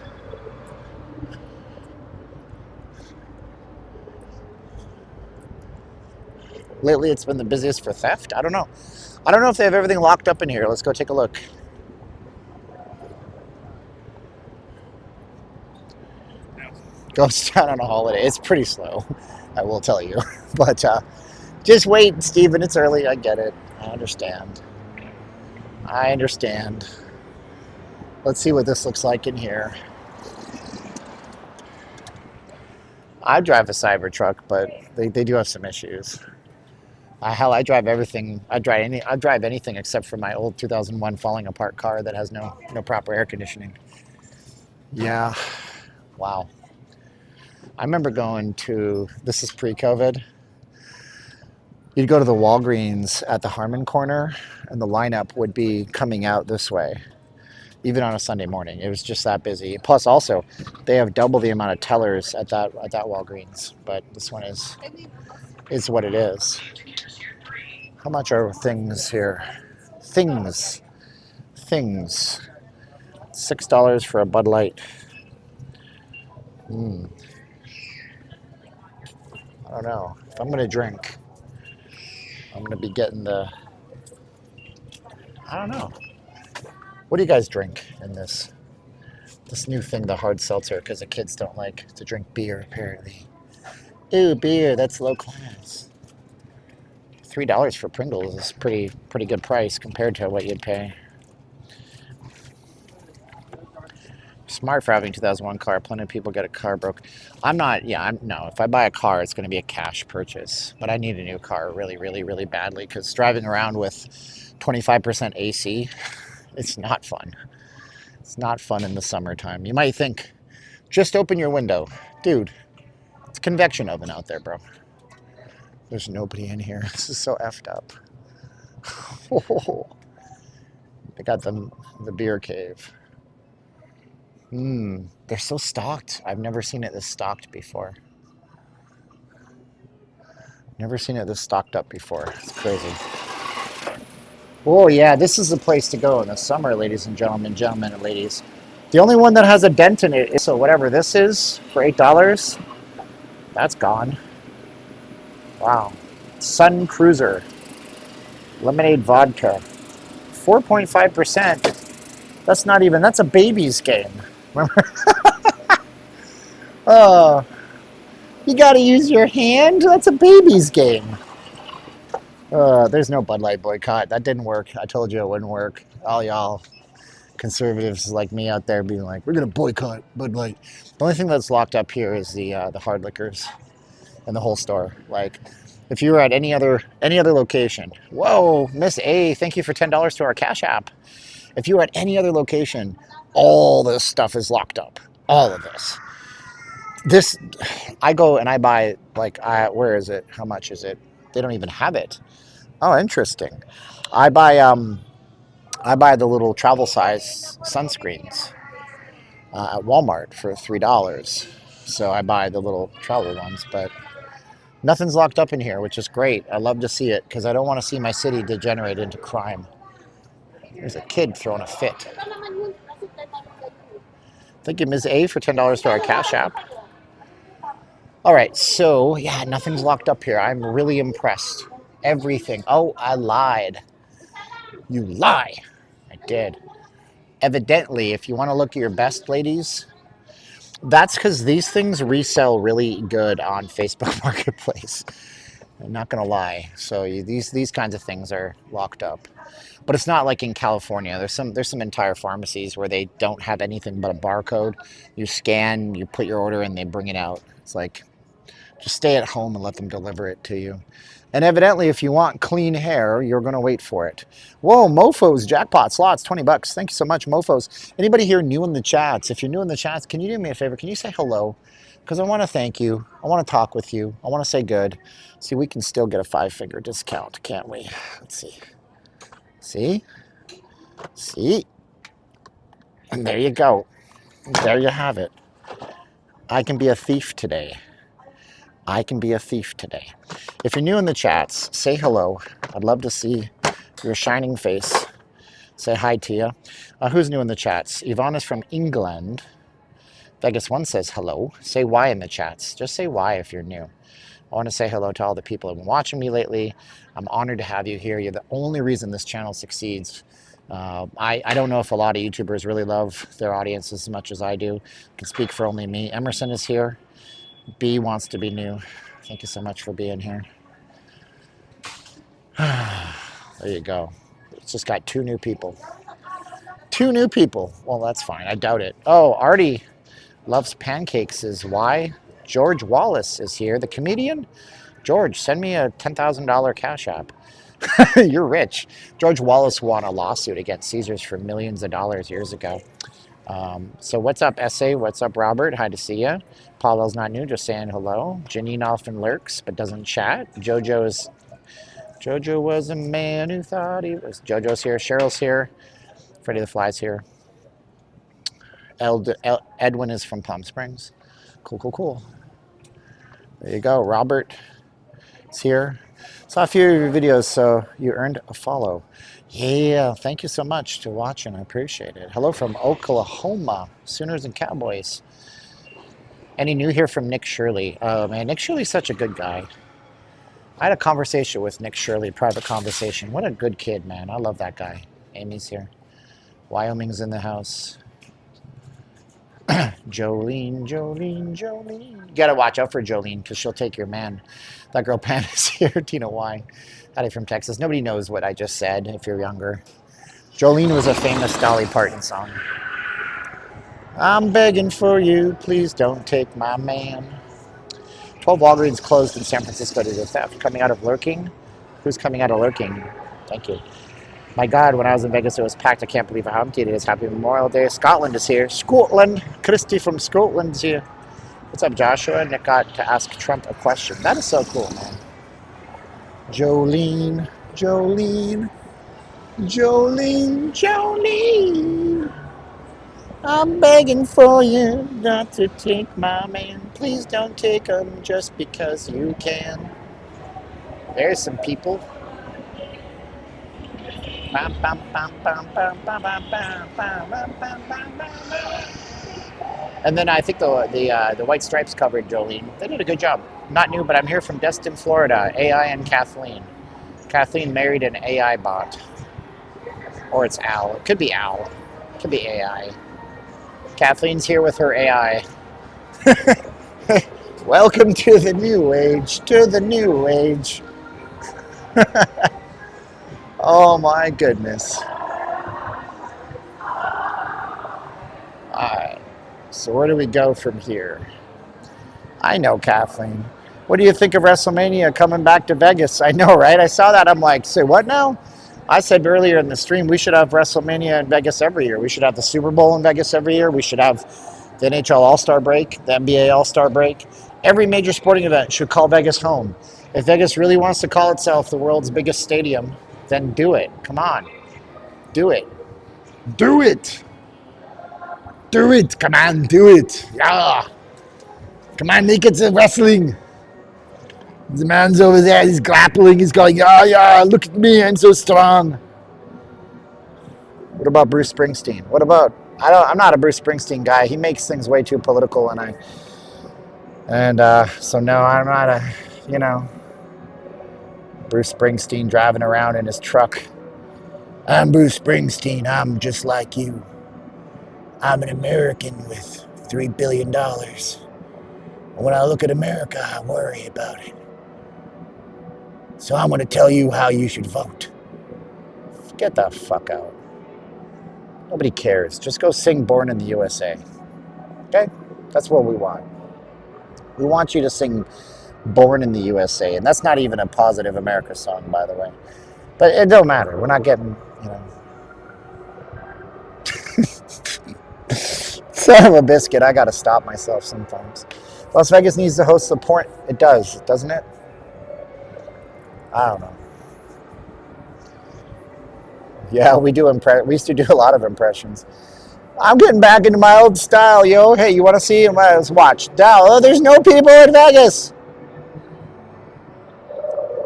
Lately it's been the busiest for theft? I don't know. I don't know if they have everything locked up in here. Let's go take a look. Goes down on a holiday. It's pretty slow, I will tell you. But just wait, Steven. It's early. I get it. I understand. I understand. Let's see what this looks like in here. I drive a Cybertruck, but they do have some issues. Hell, I drive everything. I drive anything except for my old 2001 falling apart car that has no proper air conditioning. Yeah. Wow. I remember going to, this is pre-COVID, you'd go to the Walgreens at the Harmon corner and the lineup would be coming out this way, even on a Sunday morning. It was just that busy. Plus also, they have double the amount of tellers at that Walgreens, but this one is what it is. How much are things here? Things. $6 for a Bud Light. I don't know. If I'm going to drink, I'm going to be getting the... I don't know. What do you guys drink in this new thing, the hard seltzer? Because the kids don't like to drink beer, apparently. Ooh, beer. That's low class. $3 for Pringles is pretty good price compared to what you'd pay. Smart for having a 2001 car. Plenty of people get a car broke. No. If I buy a car, it's going to be a cash purchase. But I need a new car really, really, really badly because driving around with 25% AC, it's not fun. It's not fun in the summertime. You might think, just open your window. Dude, it's a convection oven out there, bro. There's nobody in here. This is so effed up. They got the beer cave. They're so stocked. I've never seen it this stocked before. Never seen it this stocked up before. It's crazy. Oh yeah, this is the place to go in the summer, ladies and gentlemen and ladies. The only one that has a dent in it is, so whatever this is for $8, that's gone. Wow. Sun Cruiser. Lemonade vodka. 4.5%. That's a baby's game. Remember? Oh, you gotta use your hand? That's a baby's game. There's no Bud Light boycott. That didn't work. I told you it wouldn't work. All y'all conservatives like me out there being like, we're gonna boycott Bud Light. The only thing that's locked up here is the hard liquors in the whole store. Like, if you were at any other location, whoa, Miss A, thank you for $10 to our Cash App. If you were at any other location, all this stuff is locked up. All of this. I go and I buy, like, where is it? How much is it? They don't even have it. Oh, interesting. I buy the little travel size sunscreens at Walmart for $3. So I buy the little travel ones, but nothing's locked up in here, which is great. I love to see it because I don't want to see my city degenerate into crime. There's a kid throwing a fit. Thank you, Ms. A, for $10 to our Cash App. All right, so yeah, nothing's locked up here. I'm really impressed. Everything. Oh, I lied. You lie. I did. Evidently, if you want to look at your best, ladies, that's because these things resell really good on Facebook Marketplace. I'm not gonna lie. So these kinds of things are locked up, but it's not like in California. There's some entire pharmacies where they don't have anything but a barcode. You scan, you put your order in, they bring it out. It's like, just stay at home and let them deliver it to you. And evidently, if you want clean hair, you're gonna wait for it. Whoa, Mofos, jackpot slots, $20. Thank you so much, Mofos. Anybody here new in the chats? If you're new in the chats, can you do me a favor? Can you say hello? Because I want to thank you. I want to talk with you. I want to say good. See, we can still get a 5-figure discount, can't we? Let's see. See? And there you go. There you have it. I can be a thief today. If you're new in the chats, say hello. I'd love to see your shining face. Say hi to you. Who's new in the chats? Yvonne is from England. Vegas One says hello. Say why in the chats. Just say why if you're new. I want to say hello to all the people who have been watching me lately. I'm honored to have you here. You're the only reason this channel succeeds. I don't know if a lot of YouTubers really love their audience as much as I do. I can speak for only me. Emerson is here. B wants to be new. Thank you so much for being here. There you go. It's just got 2 new people. 2 new people. Well, that's fine. I doubt it. Oh, Artie loves pancakes is why. George Wallace is here, the comedian. George, send me a $10,000 Cash App. You're rich. George Wallace won a lawsuit against Caesars for millions of dollars years ago. So what's up, SA? What's up, Robert? Hi to see you. Paulo's not new, just saying hello. Janine often lurks but doesn't chat. Jojo was a man who thought he was. Jojo's here. Cheryl's here. Freddie the Fly's here. Edwin is from Palm Springs. Cool. There you go. Robert is here. Saw a few of your videos, so you earned a follow. Yeah, thank you so much to watching. I appreciate it. Hello from Oklahoma, Sooners and Cowboys. Any new here from Nick Shirley? Oh man, Nick Shirley's such a good guy. I had a conversation with Nick Shirley, private conversation. What a good kid, man. I love that guy. Amy's here. Wyoming's in the house. Jolene. You gotta watch out for Jolene because she'll take your man. That girl Pam is here. Tina Y. Howdy from Texas. Nobody knows what I just said if you're younger. Jolene was a famous Dolly Parton song. I'm begging for you, please don't take my man. 12 Walgreens closed in San Francisco due to theft. Coming out of lurking? Who's coming out of lurking? Thank you. My God, when I was in Vegas, it was packed. I can't believe how empty it is. Happy Memorial Day. Scotland is here. Scotland. Christy from Scotland's here. What's up, Joshua? Nick got to ask Trump a question. That is so cool, man. Jolene. I'm begging for you not to take my man. Please don't take him just because you can. There's some people. And then I think the White Stripes covered Jolene. They did a good job. Not new, but I'm here from Destin, Florida. AI and Kathleen. Kathleen married an AI bot. Or it's Al. It could be Al. It could be AI. Kathleen's here with her AI. Welcome to the new age. Oh my goodness. Alright. So where do we go from here? I know, Kathleen. What do you think of WrestleMania coming back to Vegas? I know, right? I saw that. I'm like, say what now? I said earlier in the stream, we should have WrestleMania in Vegas every year. We should have the Super Bowl in Vegas every year. We should have the NHL All-Star break, the NBA All-Star break. Every major sporting event should call Vegas home. If Vegas really wants to call itself the world's biggest stadium, then do it. Come on. Do it. Do it. Do it. Come on, do it. Yeah. Come on, make it to wrestling. The man's over there, he's grappling, he's going, yeah, look at me, I'm so strong. What about Bruce Springsteen? I'm not a Bruce Springsteen guy. He makes things way too political, so no, I'm not Bruce Springsteen driving around in his truck. I'm Bruce Springsteen, I'm just like you. I'm an American with $3 billion. And when I look at America, I worry about it. So I'm going to tell you how you should vote. Get the fuck out. Nobody cares. Just go sing Born in the USA. Okay? That's what we want. We want you to sing Born in the USA. And that's not even a positive America song, by the way. But it don't matter. We're not getting, Son of a biscuit. I got to stop myself sometimes. Las Vegas needs to host the porn. It does, doesn't it? I don't know. Yeah, we used to do a lot of impressions. I'm getting back into my old style, yo. Hey, you want to see? Let's watch. Oh, there's no people in Vegas.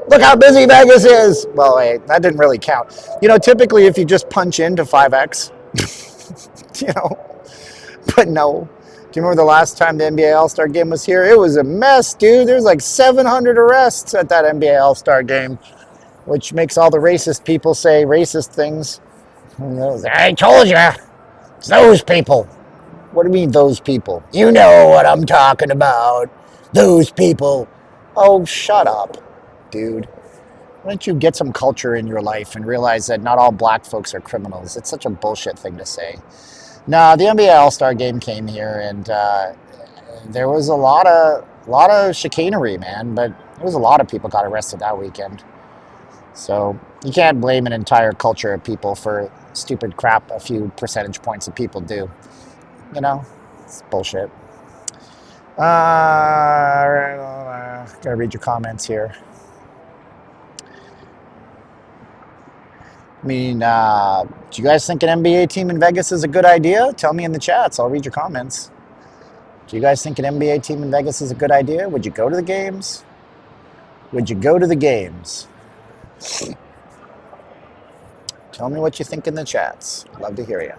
Look how busy Vegas is. Well, hey, that didn't really count. Typically if you just punch into 5X, but no. Do you remember the last time the NBA All-Star Game was here? It was a mess, dude. There's like 700 arrests at that NBA All-Star Game, which makes all the racist people say racist things I told you, it's those people. What do you mean, those people? You know what I'm talking about. Those people. Oh, shut up, dude. Why don't you get some culture in your life and realize that not all black folks are criminals? It's such a bullshit thing to say. No, the NBA All-Star game came here, and there was a lot of chicanery, man. But there was a lot of people got arrested that weekend. So you can't blame an entire culture of people for stupid crap a few percentage points of people do. You know, it's bullshit. Gotta read your comments here. I mean, do you guys think an NBA team in Vegas is a good idea? Tell me in the chats. I'll read your comments. Do you guys think an NBA team in Vegas is a good idea? Would you go to the games? Would you go to the games? Tell me what you think in the chats. Love to hear you.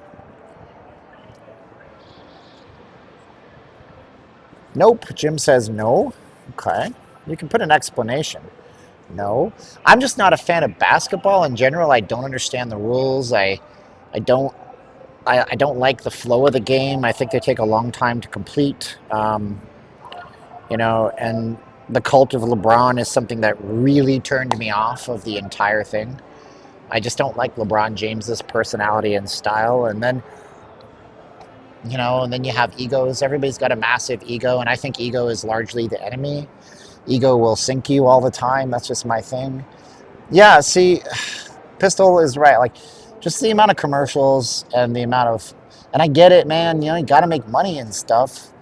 Nope. Jim says no. Okay. You can put an explanation. No. I'm just not a fan of basketball in general. I don't understand the rules. I don't like the flow of the game. I think they take a long time to complete. You know, and the cult of LeBron is something that really turned me off of the entire thing. I just don't like LeBron James's personality and style. And then, you know, and then you have egos. Everybody's got a massive ego, and I think ego is largely the enemy. Ego will sink you all the time. That's just my thing. Yeah, see, Pistol is right. Like, just the amount of commercials and the amount of, and I get it, man. You know, you got to make money and stuff.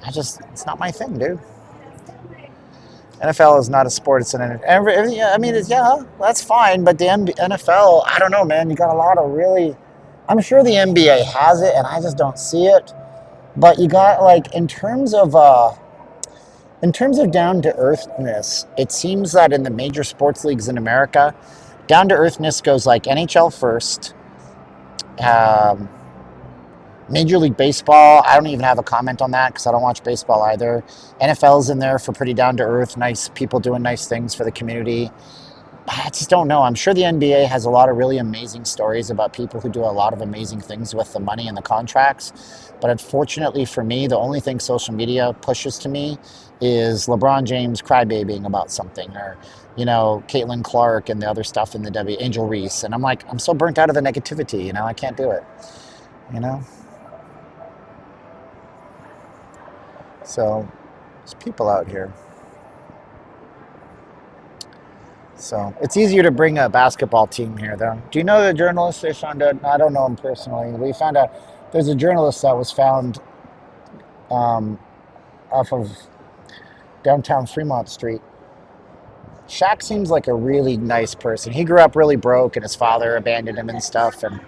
It's not my thing, dude. NFL is not a sport. It's I mean, that's fine. But the NFL, I don't know, man. You got a lot of really, I'm sure the NBA has it, and I just don't see it. But you got, like, in terms of down-to-earthness, it seems that in the major sports leagues in America, down-to-earthness goes like NHL first. Major League Baseball, I don't even have a comment on that because I don't watch baseball either. NFL's in there for pretty down-to-earth, nice people doing nice things for the community. I just don't know. I'm sure the NBA has a lot of really amazing stories about people who do a lot of amazing things with the money and the contracts. But unfortunately for me, the only thing social media pushes to me is LeBron James crybabying about something, or, you know, Caitlin Clark and the other stuff in the Angel Reese. And I'm like, I'm so burnt out of the negativity, you know, I can't do it, you know? So there's people out here. So it's easier to bring a basketball team here, though. Do you know the journalist they found out? I don't know him personally. We found out there's a journalist that was found off of downtown Fremont Street. Shaq seems like a really nice person. He grew up really broke, and his father abandoned him and stuff. And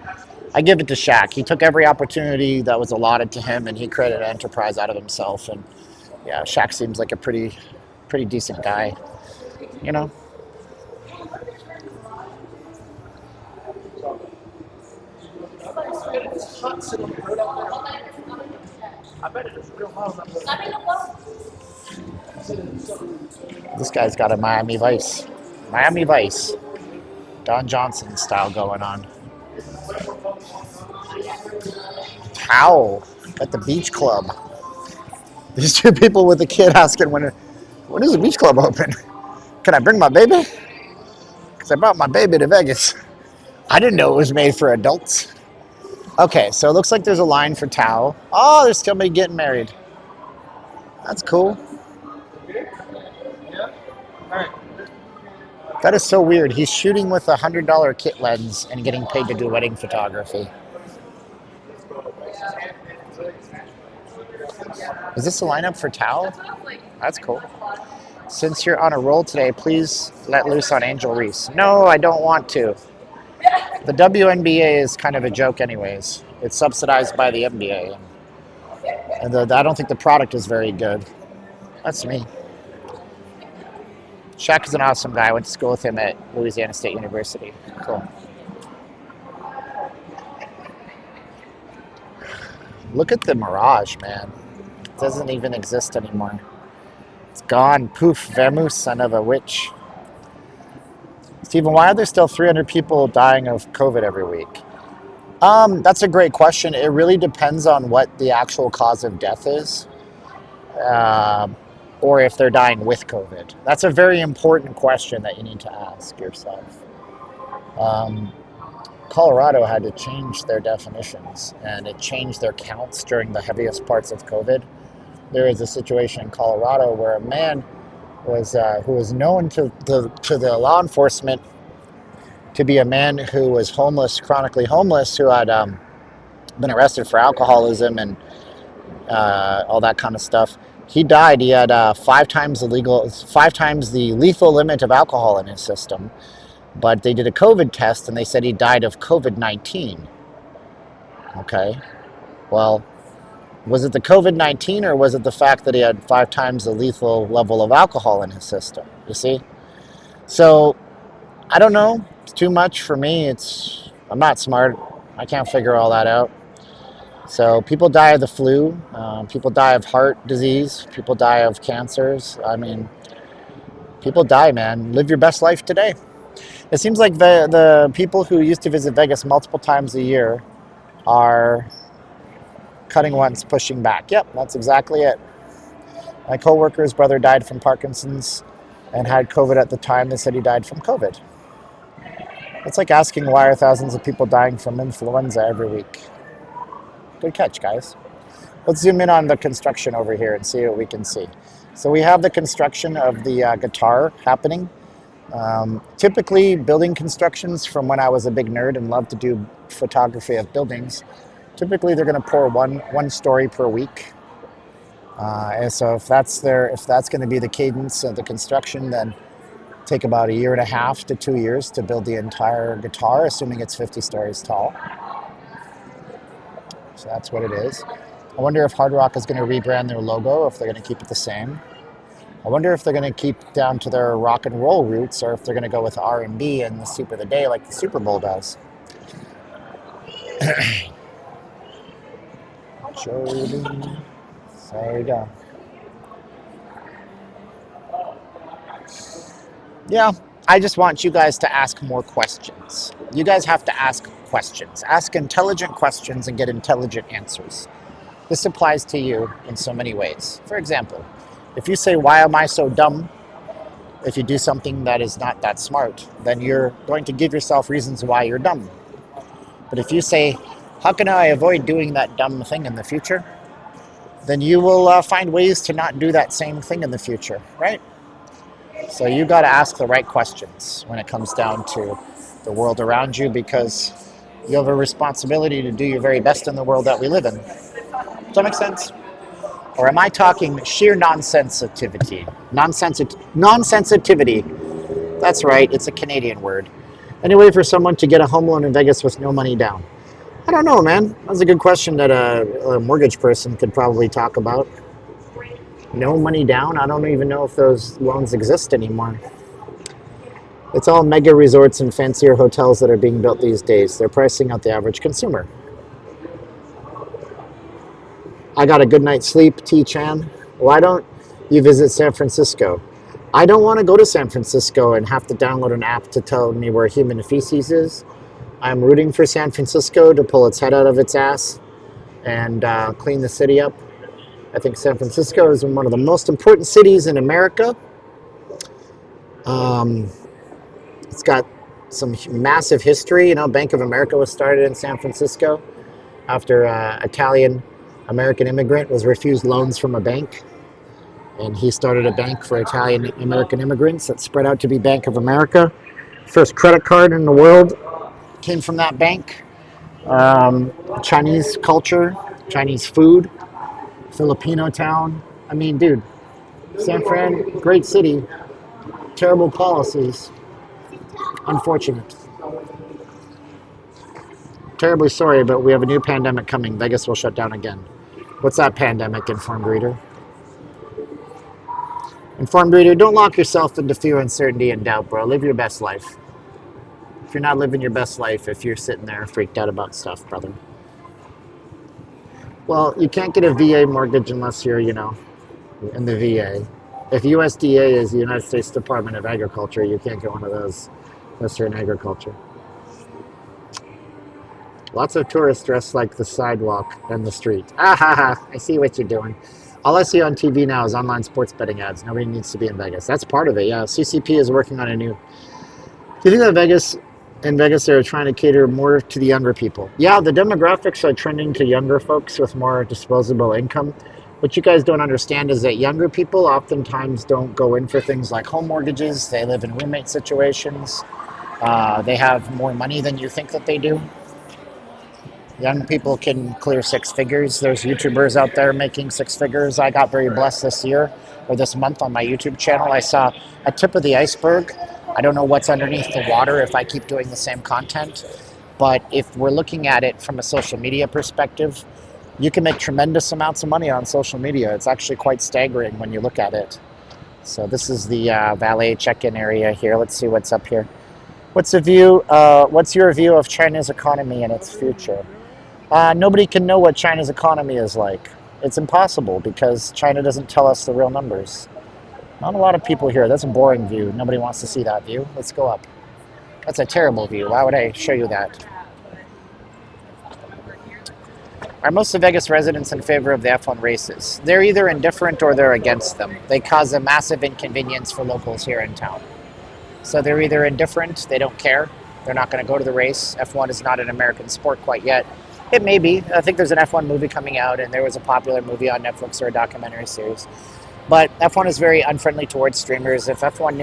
I give it to Shaq. He took every opportunity that was allotted to him, and he created an enterprise out of himself. And yeah, Shaq seems like a pretty decent guy, you know. This guy's got a Miami Vice. Don Johnson style going on. Towel at the beach club. These two people with a kid asking when is the beach club open? Can I bring my baby? Because I brought my baby to Vegas. I didn't know it was made for adults. Okay, so it looks like there's a line for towel. Oh, there's somebody getting married. That's cool. That is so weird. He's shooting with a $100 kit lens and getting paid to do wedding photography. Is this a lineup for towel? That's cool. Since you're on a roll today, please let loose on Angel Reese. No, I don't want to. The WNBA is kind of a joke anyways. It's subsidized by the NBA. And I don't think the product is very good. That's me. Shaq is an awesome guy. I went to school with him at Louisiana State University. Cool. Look at the Mirage, man. It doesn't even exist anymore. It's gone. Poof. Vamoose, son of a witch. Steven, why are there still 300 people dying of COVID every week? That's a great question. It really depends on what the actual cause of death is, um, or if they're dying with COVID. That's a very important question that you need to ask yourself. Um, Colorado had to change their definitions, and it changed their counts during the heaviest parts of COVID. There is a situation in Colorado where a man was who was known to the law enforcement to be a man who was homeless, chronically homeless, who had been arrested for alcoholism and all that kind of stuff. He died. He had five times the lethal limit of alcohol in his system. But they did a COVID test and they said he died of COVID-19. Okay, well, was it the COVID-19 or was it the fact that he had five times the lethal level of alcohol in his system? You see? So I don't know. It's too much for me. I'm not smart. I can't figure all that out. So people die of the flu. People die of heart disease. People die of cancers. I mean, people die, man. Live your best life today. It seems like the people who used to visit Vegas multiple times a year are cutting once, pushing back. Yep, that's exactly it. My coworker's brother died from Parkinson's and had COVID at the time. They said he died from COVID. It's like asking why are thousands of people dying from influenza every week. Good catch, guys. Let's zoom in on the construction over here and see what we can see. So we have the construction of the guitar happening. Typically, building constructions, from when I was a big nerd and loved to do photography of buildings, typically they're going to pour one story per week. And so if that's going to be the cadence of the construction, then take about a year and a half to 2 years to build the entire guitar, assuming it's 50 stories tall. So that's what it is. I wonder if Hard Rock is going to rebrand their logo, if they're going to keep it the same. I wonder if they're going to keep down to their rock and roll roots, or if they're going to go with R&B and the soup of the day like the Super Bowl does. Sorry, go. Yeah, I just want you guys to ask more questions. You guys have to ask questions. Ask intelligent questions and get intelligent answers. This applies to you in so many ways. For example, if you say, why am I so dumb? If you do something that is not that smart, then you're going to give yourself reasons why you're dumb. But if you say, how can I avoid doing that dumb thing in the future? Then you will find ways to not do that same thing in the future, right? So you got to ask the right questions when it comes down to the world around you, because you have a responsibility to do your very best in the world that we live in. Does that make sense? Or am I talking sheer non-sensitivity? Non-sensitivity. That's right, it's a Canadian word. Any way for someone to get a home loan in Vegas with no money down? I don't know, man. That's a good question that a mortgage person could probably talk about. No money down? I don't even know if those loans exist anymore. It's all mega resorts and fancier hotels that are being built these days. They're pricing out the average consumer. I got a good night's sleep, T-Chan. Why don't you visit San Francisco? I don't want to go to San Francisco and have to download an app to tell me where human feces is. I'm rooting for San Francisco to pull its head out of its ass and clean the city up. I think San Francisco is one of the most important cities in America. It's got some massive history. You know, Bank of America was started in San Francisco after Italian American immigrant was refused loans from a bank, and he started a bank for Italian American immigrants that spread out to be Bank of America. First credit card in the world came from that bank. Chinese culture, Chinese food, Filipino town. I mean, dude, San Fran, great city, terrible policies, unfortunate. Terribly sorry, but we have a new pandemic coming. Vegas will shut down again. What's that pandemic, informed reader? Informed reader, don't lock yourself into fear, uncertainty, and doubt, bro. Live your best life. If you're not living your best life, if you're sitting there freaked out about stuff, brother. Well, you can't get a VA mortgage unless you're, in the VA. If USDA is the United States Department of Agriculture, you can't get one of those unless you're in agriculture. Lots of tourists dressed like the sidewalk and the street. Ah ha ha, I see what you're doing. All I see on TV now is online sports betting ads. Nobody needs to be in Vegas. That's part of it, yeah. CCP is working on a new... Do you think that in Vegas, they're trying to cater more to the younger people? Yeah, the demographics are trending to younger folks with more disposable income. What you guys don't understand is that younger people oftentimes don't go in for things like home mortgages. They live in roommate situations. They have more money than you think that they do. Young people can clear six figures. There's YouTubers out there making six figures. I got very blessed this year or this month on my YouTube channel. I saw a tip of the iceberg. I don't know what's underneath the water if I keep doing the same content. But if we're looking at it from a social media perspective, you can make tremendous amounts of money on social media. It's actually quite staggering when you look at it. So this is the valet check-in area here. Let's see what's up here. What's your view of China's economy and its future? Nobody can know what China's economy is like. It's impossible because China doesn't tell us the real numbers. Not a lot of people here. That's a boring view. Nobody wants to see that view. Let's go up. That's a terrible view. Why would I show you that? Are most of Vegas residents in favor of the F1 races? They're either indifferent or they're against them. They cause a massive inconvenience for locals here in town. So they're either indifferent, they don't care, they're not going to go to the race. F1 is not an American sport quite yet. It may be. I think there's an F1 movie coming out, and there was a popular movie on Netflix or a documentary series. But F1 is very unfriendly towards streamers. If F1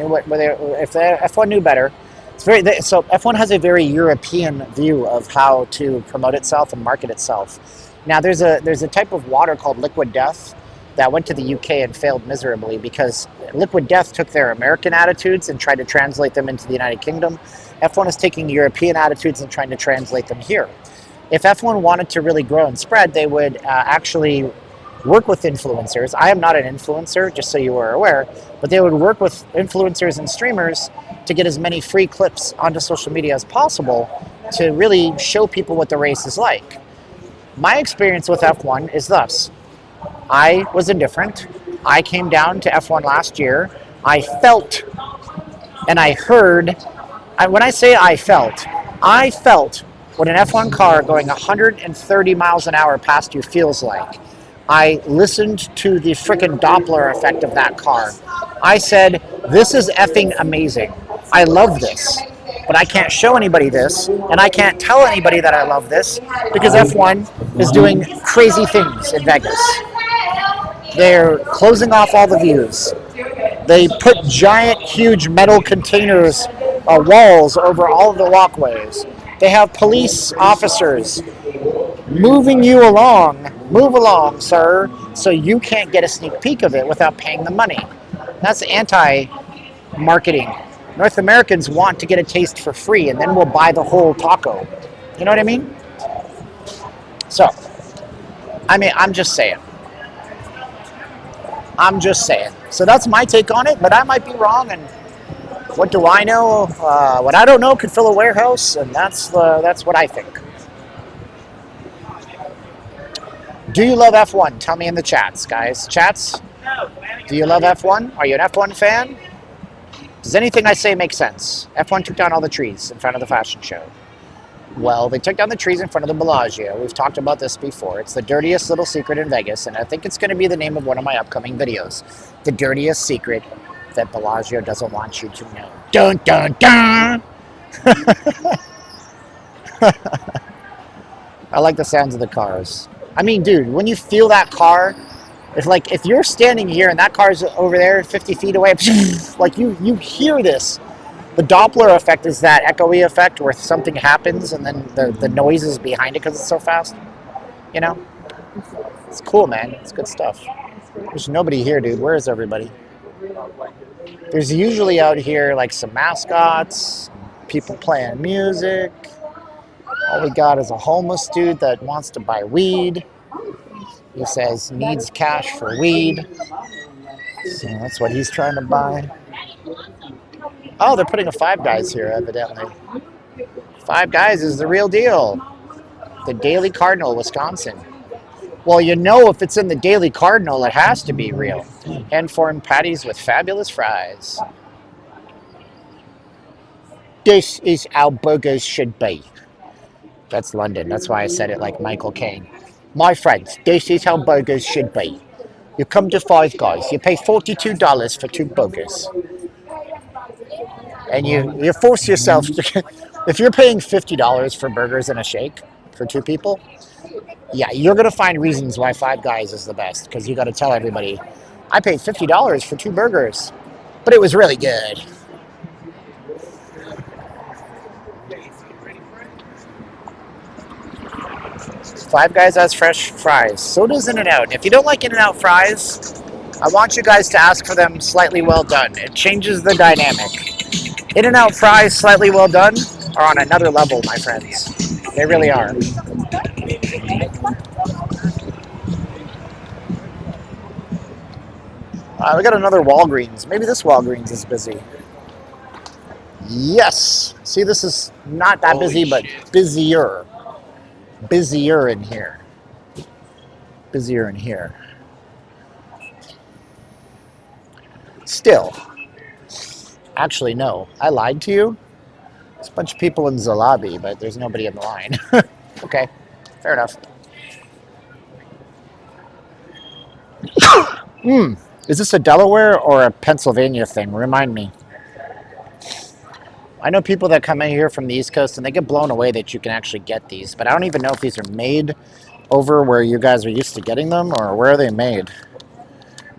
knew better, so F1 has a very European view of how to promote itself and market itself. Now there's a type of water called Liquid Death that went to the UK and failed miserably because Liquid Death took their American attitudes and tried to translate them into the United Kingdom. F1 is taking European attitudes and trying to translate them here. If F1 wanted to really grow and spread, they would actually work with influencers. I am not an influencer, just so you are aware, but they would work with influencers and streamers to get as many free clips onto social media as possible to really show people what the race is like. My experience with F1 is thus. I was indifferent. I came down to F1 last year. I felt and I heard. When I say I felt what an F1 car going 130 miles an hour past you feels like. I listened to the frickin' Doppler effect of that car. I said, this is effing amazing. I love this. But I can't show anybody this, and I can't tell anybody that I love this, because F1 is doing crazy things in Vegas. They're closing off all the views. They put giant, huge metal containers, walls over all of the walkways. They have police officers moving you along. Move along, sir, so you can't get a sneak peek of it without paying the money. That's anti-marketing. North Americans want to get a taste for free, and then we'll buy the whole taco. You know what I mean? So, I'm just saying. So that's my take on it, but I might be wrong, and what do I know? What I don't know could fill a warehouse, and that's what I think. Do you love F1? Tell me in the chats, guys. Chats, do you love F1? Are you an F1 fan? Does anything I say make sense? F1 took down all the trees in front of the fashion show. Well, they took down the trees in front of the Bellagio. We've talked about this before. It's the dirtiest little secret in Vegas, and I think it's going to be the name of one of my upcoming videos. The dirtiest secret that Bellagio doesn't want you to know. Dun, dun, dun! I like the sounds of the cars. I mean, dude, when you feel that car, if you're standing here and that car's over there 50 feet away, like you hear this. The Doppler effect is that echoey effect where something happens and then the noise is behind it because it's so fast. You know? It's cool, man. It's good stuff. There's nobody here, dude. Where is everybody? There's usually out here like some mascots, people playing music. All we got is a homeless dude that wants to buy weed. He says needs cash for weed. So that's what he's trying to buy. Oh, they're putting a Five Guys here, evidently. Five Guys is the real deal. The Daily Cardinal, Wisconsin. Well, you know, if it's in the Daily Cardinal, it has to be real. Hand-formed patties with fabulous fries. This is how burgers should be. That's London. That's why I said it like Michael Caine. My friends, this is how burgers should be. You come to Five Guys, you pay $42 for 2 burgers, and you force yourself to. If you're paying $50 for burgers and a shake for 2 people, yeah, you're gonna find reasons why Five Guys is the best because you got to tell everybody, I paid $50 for 2 burgers, but it was really good. Five Guys has fresh fries. So does In-N-Out. If you don't like In-N-Out fries, I want you guys to ask for them slightly well done. It changes the dynamic. In-N-Out fries slightly well done are on another level, my friends. They really are. We got another Walgreens. Maybe this Walgreens is busy. Yes. See, this is not that busy, but busier. Busier in here. Busier in here. Still. Actually, no. I lied to you. There's a bunch of people in the lobby, but there's nobody in the line. Okay. Fair enough. Is this a Delaware or a Pennsylvania thing? Remind me. I know people that come in here from the East Coast and they get blown away that you can actually get these, but I don't even know if these are made over where you guys are used to getting them or where are they made.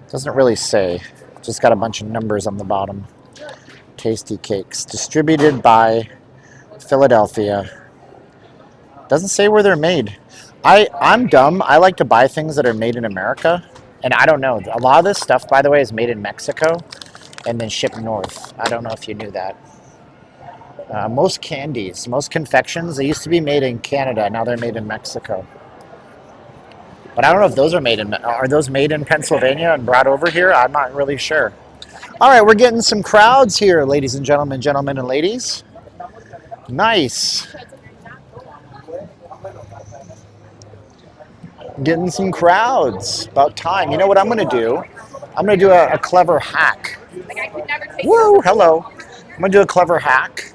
Doesn't really say. Just got a bunch of numbers on the bottom. Tasty Cakes. Distributed by Philadelphia. Doesn't say where they're made. I'm dumb. I like to buy things that are made in America. And I don't know. A lot of this stuff, by the way, is made in Mexico and then shipped north. I don't know if you knew that. Most candies, most confections, they used to be made in Canada. Now they're made in Mexico. But I don't know if those are those made in Pennsylvania and brought over here? I'm not really sure. All right, we're getting some crowds here, ladies and gentlemen and ladies. Nice. Getting some crowds. About time. You know what I'm going to do? I'm going to do a clever hack. Woo, hello. I'm going to do a clever hack.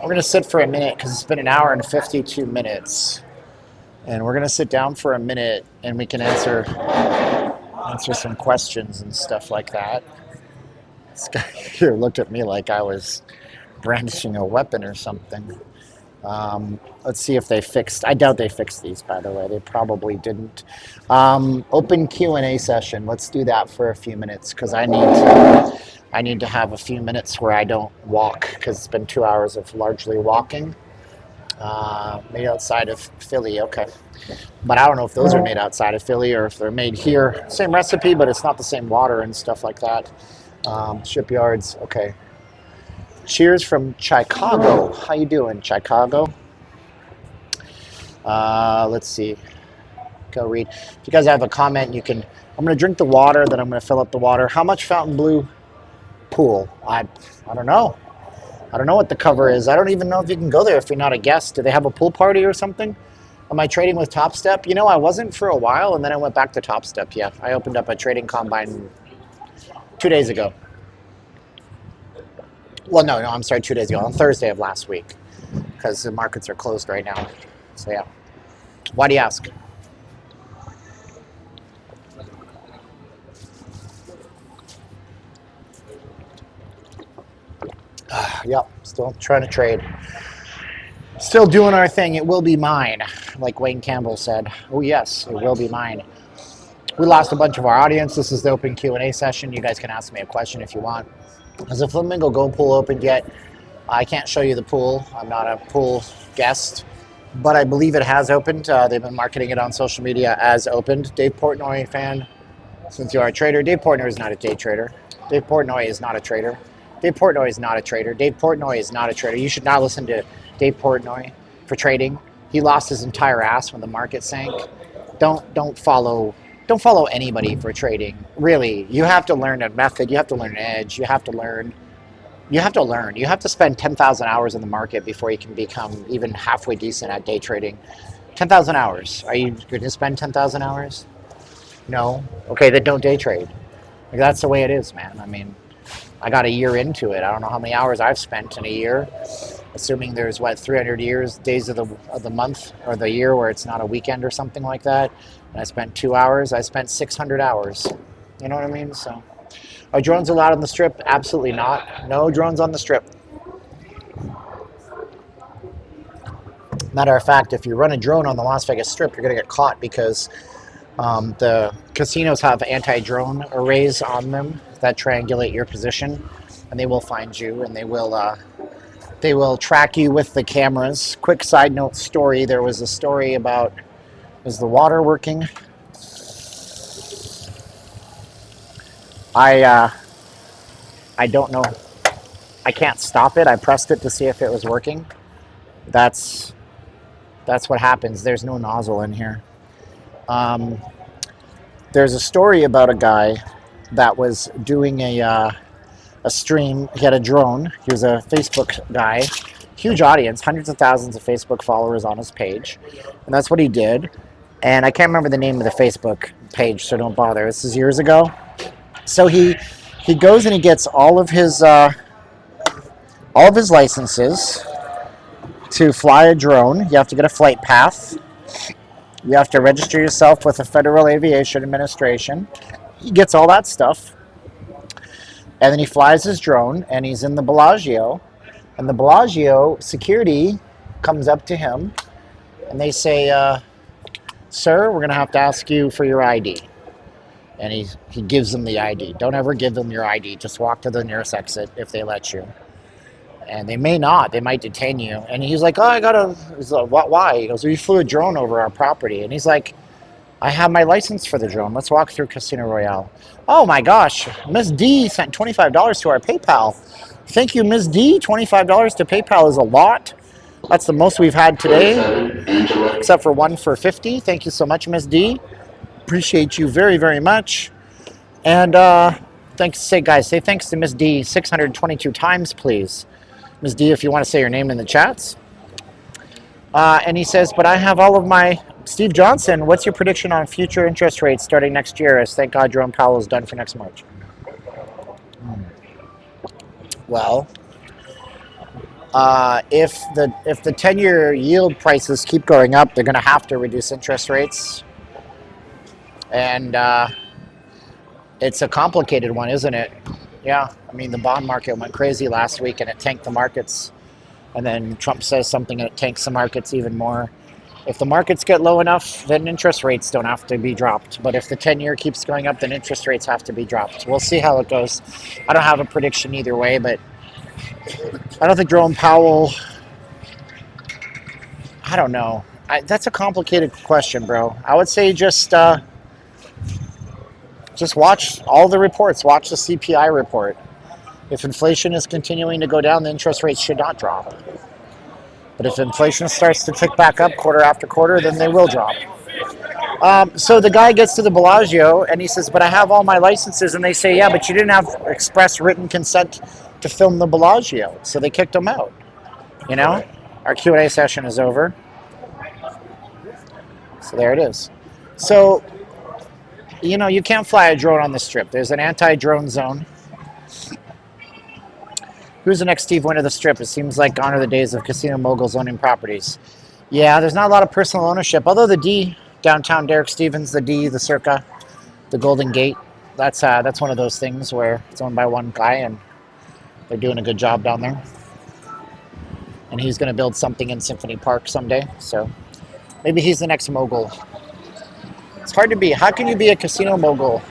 We're going to sit for a minute because it's been an hour and 52 minutes. And we're going to sit down for a minute and we can answer some questions and stuff like that. This guy here looked at me like I was brandishing a weapon or something. Let's see if they fixed. I doubt they fixed these, by the way. They probably didn't. Open Q&A session. Let's do that for a few minutes because I need to have a few minutes where I don't walk because it's been 2 hours of largely walking. Made outside of Philly, okay. But I don't know if those are made outside of Philly or if they're made here. Same recipe, but it's not the same water and stuff like that. Shipyards, okay. Cheers from Chicago. How you doing, Chicago? Let's see. Go read. If you guys have a comment, you can. I'm going to drink the water, then I'm going to fill up the water. How much Fontainebleau pool? I don't know. I don't know what the cover is. I don't even know if you can go there if you're not a guest. Do they have a pool party or something? Am I trading with Top Step? You know, I wasn't for a while, and then I went back to Top Step. Yeah, I opened up a trading combine 2 days ago. Well, no, I'm sorry, 2 days ago. On Thursday of last week, because the markets are closed right now. So, yeah. Why do you ask? Yep, still trying to trade. Still doing our thing. It will be mine, like Wayne Campbell said. Oh, yes, it will be mine. We lost a bunch of our audience. This is the open Q&A session. You guys can ask me a question if you want. Has the Flamingo Gold Pool opened yet? I can't show you the pool. I'm not a pool guest, but I believe it has opened. They've been marketing it on social media as opened. Dave Portnoy fan, since you are a trader. Dave Portnoy is not a day trader. Dave Portnoy is not a trader. Dave Portnoy is not a trader. Dave Portnoy is not a trader. You should not listen to Dave Portnoy for trading. He lost his entire ass when the market sank. Don't follow anybody for trading. Really, you have to learn a method. You have to learn an edge. You have to learn. You have to spend 10,000 hours in the market before you can become even halfway decent at day trading. 10,000 hours. Are you going to spend 10,000 hours? No. Okay, then don't day trade. Like, that's the way it is, man. I mean, I got a year into it. I don't know how many hours I've spent in a year. assuming there's what 300 days of the month or the year where it's not a weekend or something like that. And I spent 2 hours. I spent 600 hours. You know what I mean? So, are drones allowed on the strip? Absolutely not. No drones on the strip. Matter of fact, if you run a drone on the Las Vegas Strip, you're going to get caught because the casinos have anti-drone arrays on them that triangulate your position, and they will find you, and they will track you with the cameras. Quick side note story: there was a story about, is the water working? I don't know. I can't stop it. I pressed it to see if it was working. That's what happens. There's no nozzle in here. There's a story about a guy that was doing a stream. He had a drone. He was a Facebook guy. Huge audience, hundreds of thousands of Facebook followers on his page. And that's what he did. And I can't remember the name of the Facebook page, so don't bother. This is years ago. So he goes and he gets all of his licenses to fly a drone. You have to get a flight path. You have to register yourself with the Federal Aviation Administration. He gets all that stuff. And then he flies his drone, and he's in the Bellagio. And the Bellagio security comes up to him, and they say, sir, we're going to have to ask you for your ID. And he gives them the ID. Don't ever give them your ID. Just walk to the nearest exit if they let you. And they may not. They might detain you. And he's like, oh, he's like, what, why? He goes, well, you flew a drone over our property. And he's like, I have my license for the drone. Let's walk through Casino Royale. Oh my gosh, Miss D sent $25 to our PayPal. Thank you, Miss D. $25 to PayPal is a lot. That's the most we've had today, except for one for $50. Thank you so much, Miss D. Appreciate you very, very much. And say thanks to Miss D 622 times, please. Ms. D, if you want to say your name in the chats. And he says, but I have all of my... Steve Johnson, what's your prediction on future interest rates starting next year, as thank God Jerome Powell is done for next March? Well, if the 10-year yield prices keep going up, they're going to have to reduce interest rates. And it's a complicated one, isn't it? Yeah, I mean, the bond market went crazy last week and it tanked the markets. And then Trump says something and it tanks the markets even more. If the markets get low enough, then interest rates don't have to be dropped. But if the 10-year keeps going up, then interest rates have to be dropped. We'll see how it goes. I don't have a prediction either way, but I don't think Jerome Powell... I don't know. That's a complicated question, bro. I would say just watch all the reports. Watch the CPI report. If inflation is continuing to go down, the interest rates should not drop. But if inflation starts to tick back up quarter after quarter, then they will drop. So the guy gets to the Bellagio and he says, but I have all my licenses. And they say, yeah, but you didn't have express written consent to film the Bellagio. So they kicked him out. You know, our Q&A session is over. So there it is. So, you know, you can't fly a drone on the Strip. There's an anti-drone zone. Who's the next Steve winner of the Strip? It seems like gone are the days of casino moguls owning properties. Yeah, there's not a lot of personal ownership. Although the D, downtown Derek Stevens, the D, the Circa, the Golden Gate, that's one of those things where it's owned by one guy and they're doing a good job down there. And he's going to build something in Symphony Park someday. So maybe he's the next mogul. It's hard to be. How can you be a casino mogul?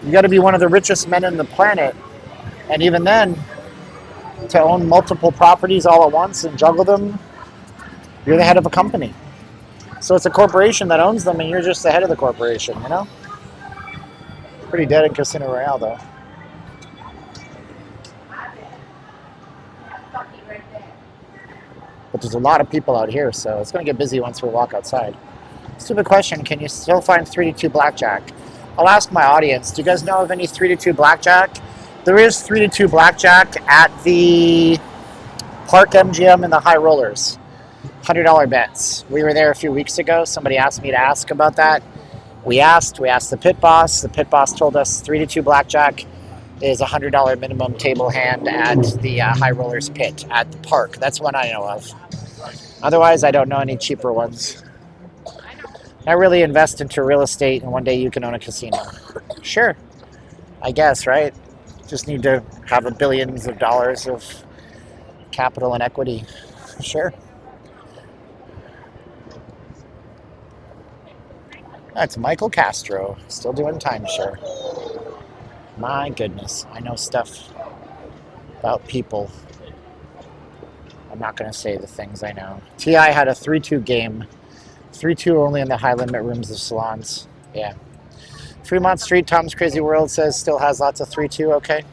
You got to be one of the richest men on the planet. And even then, to own multiple properties all at once and juggle them, you're the head of a company. So it's a corporation that owns them and you're just the head of the corporation, you know? Pretty dead in Casino Royale, though. But there's a lot of people out here, so it's going to get busy once we walk outside. Stupid question, can you still find 3-2 blackjack? I'll ask my audience, do you guys know of any 3-2 blackjack? There is 3-2 blackjack at the Park MGM and the High Rollers. $100 bets. We were there a few weeks ago. Somebody asked me to ask about that. We asked the pit boss. The pit boss told us 3-2 blackjack. is $100 minimum table hand at the High Rollers Pit at the park. That's one I know of. Otherwise, I don't know any cheaper ones. I really invest into real estate, and one day you can own a casino. Sure, I guess, right? Just need to have a billions of dollars of capital and equity. Sure. That's Michael Castro, still doing timeshare. My goodness, I know stuff about people. I'm not going to say the things I know. TI had a 3-2 game. 3-2 only in the high limit rooms of salons. Yeah. Fremont Street, Tom's Crazy World says still has lots of 3-2. Okay.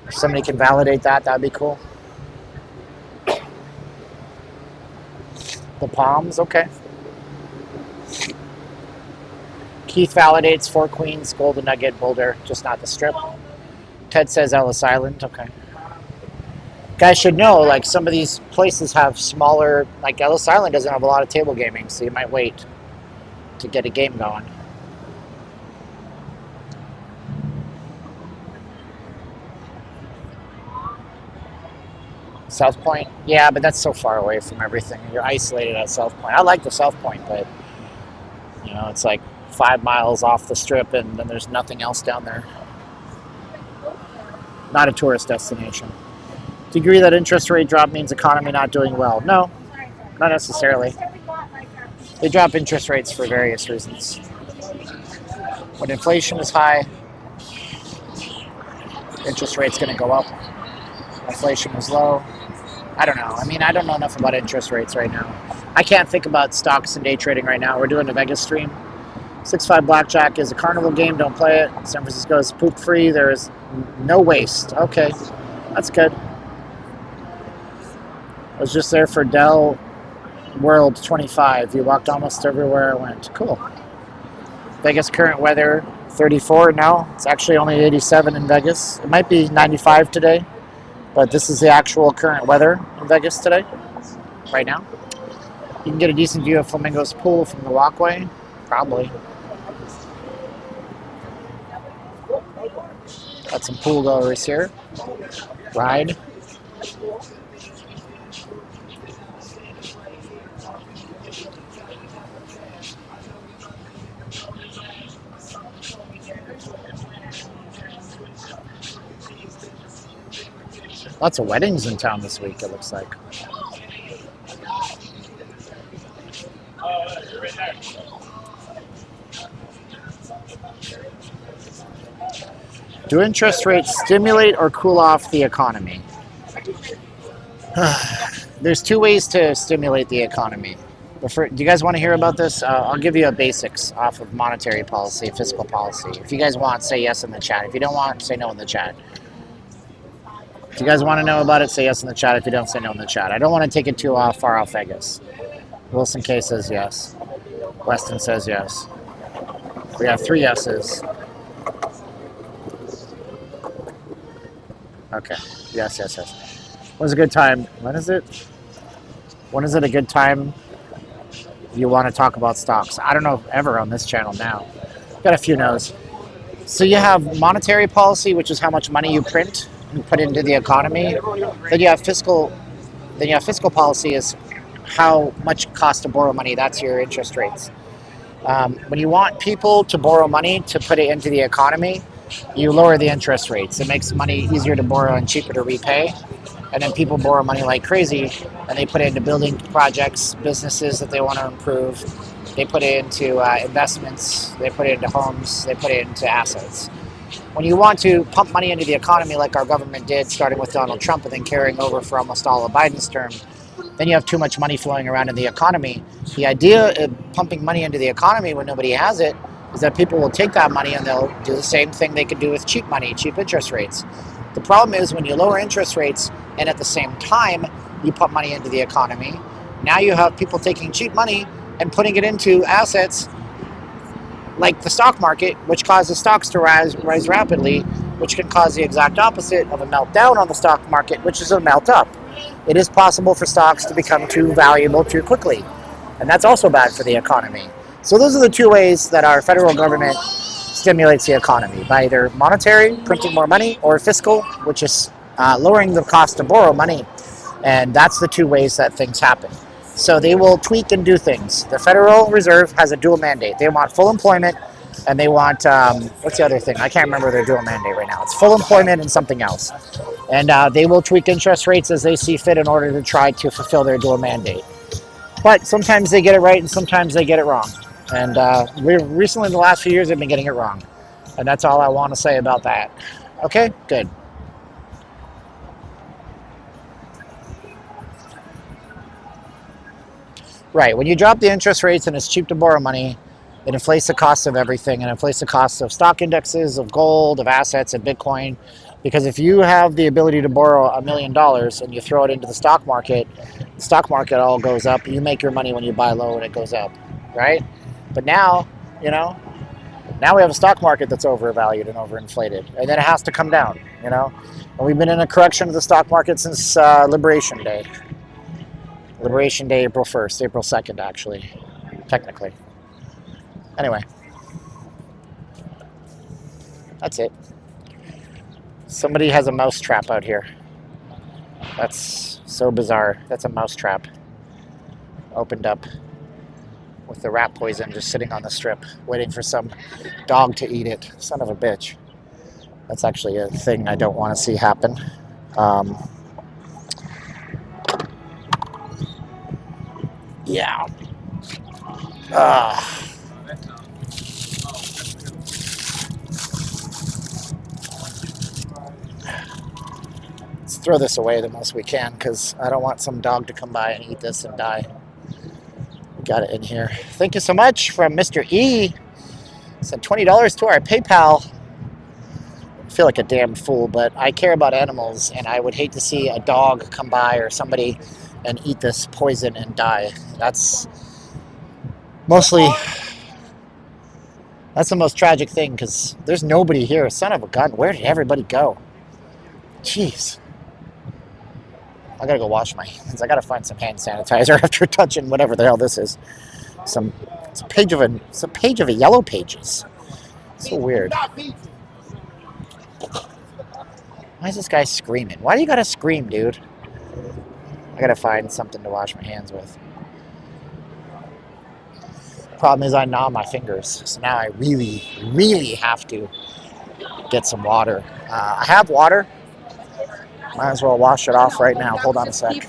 If somebody can validate that, that'd be cool. The Palms, okay. Keith validates 4 Queens, Golden Nugget, Boulder, just not the Strip. Ted says Ellis Island, okay. Guys should know, like, some of these places have smaller, like Ellis Island doesn't have a lot of table gaming, so you might wait to get a game going. South Point, yeah, but that's so far away from everything. You're isolated at South Point. I like the South Point, but, you know, it's like 5 miles off the Strip, and then there's nothing else down there. Not a tourist destination. Do you agree that interest rate drop means economy not doing well? No, not necessarily. They drop interest rates for various reasons. When inflation is high, interest rate's going to go up. Inflation is low. I don't know. I mean, I don't know enough about interest rates right now. I can't think about stocks and day trading right now. We're doing a Vegas stream. 6-5 Blackjack is a carnival game. Don't play it. San Francisco is poop free. There is no waste. Okay, that's good. I was just there for Dell World 25. You walked almost everywhere I went. Cool. Vegas current weather, 34 now. It's actually only 87 in Vegas. It might be 95 today, but this is the actual current weather in Vegas today, right now. You can get a decent view of Flamingo's Pool from the walkway, probably. Got some pool goers here. Ride. Lots of weddings in town this week, it looks like. Do interest rates stimulate or cool off the economy? There's 2 ways to stimulate the economy. Do you guys want to hear about this? I'll give you a basics off of monetary policy, fiscal policy. If you guys want, say yes in the chat. If you don't want, say no in the chat. If you guys want to know about it, say yes in the chat. If you don't, say no in the chat. I don't want to take it too far off Vegas. Wilson K says yes. Weston says yes. We have 3 yeses. Okay. Yes, yes, yes. When's a good time? When is it? When is it a good time you want to talk about stocks? I don't know if ever on this channel now. Got a few no's. So you have monetary policy, which is how much money you print and put into the economy. Then you have fiscal policy is how much it costs to borrow money. That's your interest rates. When you want people to borrow money to put it into the economy, you lower the interest rates. It makes money easier to borrow and cheaper to repay. And then people borrow money like crazy, and they put it into building projects, businesses that they want to improve. They put it into investments. They put it into homes. They put it into assets. When you want to pump money into the economy like our government did, starting with Donald Trump and then carrying over for almost all of Biden's term, then you have too much money flowing around in the economy. The idea of pumping money into the economy when nobody has it is that people will take that money and they'll do the same thing they could do with cheap money, cheap interest rates. The problem is when you lower interest rates and at the same time you pump money into the economy, now you have people taking cheap money and putting it into assets like the stock market, which causes stocks to rise rapidly, which can cause the exact opposite of a meltdown on the stock market, which is a melt up. It is possible for stocks to become too valuable too quickly, and that's also bad for the economy. So those are the 2 ways that our federal government stimulates the economy by either monetary, printing more money, or fiscal, which is lowering the cost to borrow money. And that's the two ways that things happen. So they will tweak and do things. The Federal Reserve has a dual mandate. They want full employment, and they want, what's the other thing? I can't remember their dual mandate right now. It's full employment and something else. And they will tweak interest rates as they see fit in order to try to fulfill their dual mandate. But sometimes they get it right and sometimes they get it wrong. And we recently, in the last few years, they've been getting it wrong. And that's all I want to say about that. Okay, good. Right, when you drop the interest rates and it's cheap to borrow money, it inflates the cost of everything, and inflates the cost of stock indexes, of gold, of assets, and Bitcoin. Because if you have the ability to borrow $1 million and you throw it into the stock market all goes up. You make your money when you buy low and it goes up, right? But now, now we have a stock market that's overvalued and overinflated, and then it has to come down, And we've been in a correction of the stock market since Liberation Day. Liberation Day, April 1st, April 2nd, actually, technically. Anyway, that's it. Somebody has a mouse trap out here. That's so bizarre. That's a mouse trap. Opened up with the rat poison just sitting on the strip, waiting for some dog to eat it. Son of a bitch. That's actually a thing I don't want to see happen. Yeah. Let's throw this away the most we can, because I don't want some dog to come by and eat this and die. We got it in here. Thank you so much from Mr. E. Sent $20 to our PayPal. I feel like a damn fool, but I care about animals, and I would hate to see a dog come by or somebody and eat this poison and die. That's the most tragic thing, because there's nobody here. Son of a gun, where did everybody go? Jeez. I gotta go wash my hands. I gotta find some hand sanitizer after touching whatever the hell this is. It's a page of a Yellow Pages. So weird. Why is this guy screaming? Why do you gotta scream, dude? I gotta find something to wash my hands with. Problem is I gnaw my fingers, so now I really, really have to get some water. I have water. Might as well wash it off right now. Hold on a sec.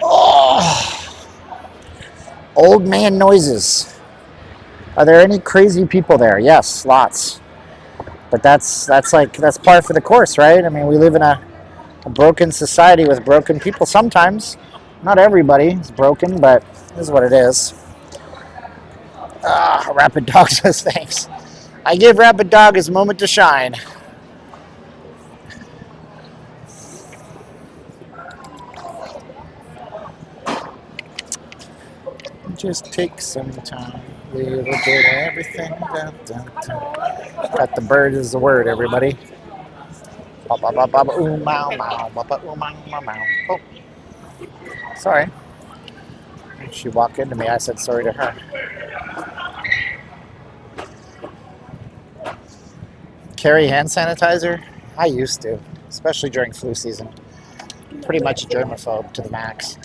Oh, old man noises. Are there any crazy people there? Yes, lots. But that's par for the course, right? I mean, we live in a broken society with broken people. Sometimes, not everybody is broken, but this is what it is. Rapid Dog says thanks. I give Rapid Dog his moment to shine. Just take some time, little bit of everything. Got the bird is the word, everybody. Oh, sorry. She walked into me. I said sorry to her. Carry hand sanitizer? I used to, especially during flu season. Pretty much a germaphobe to the max.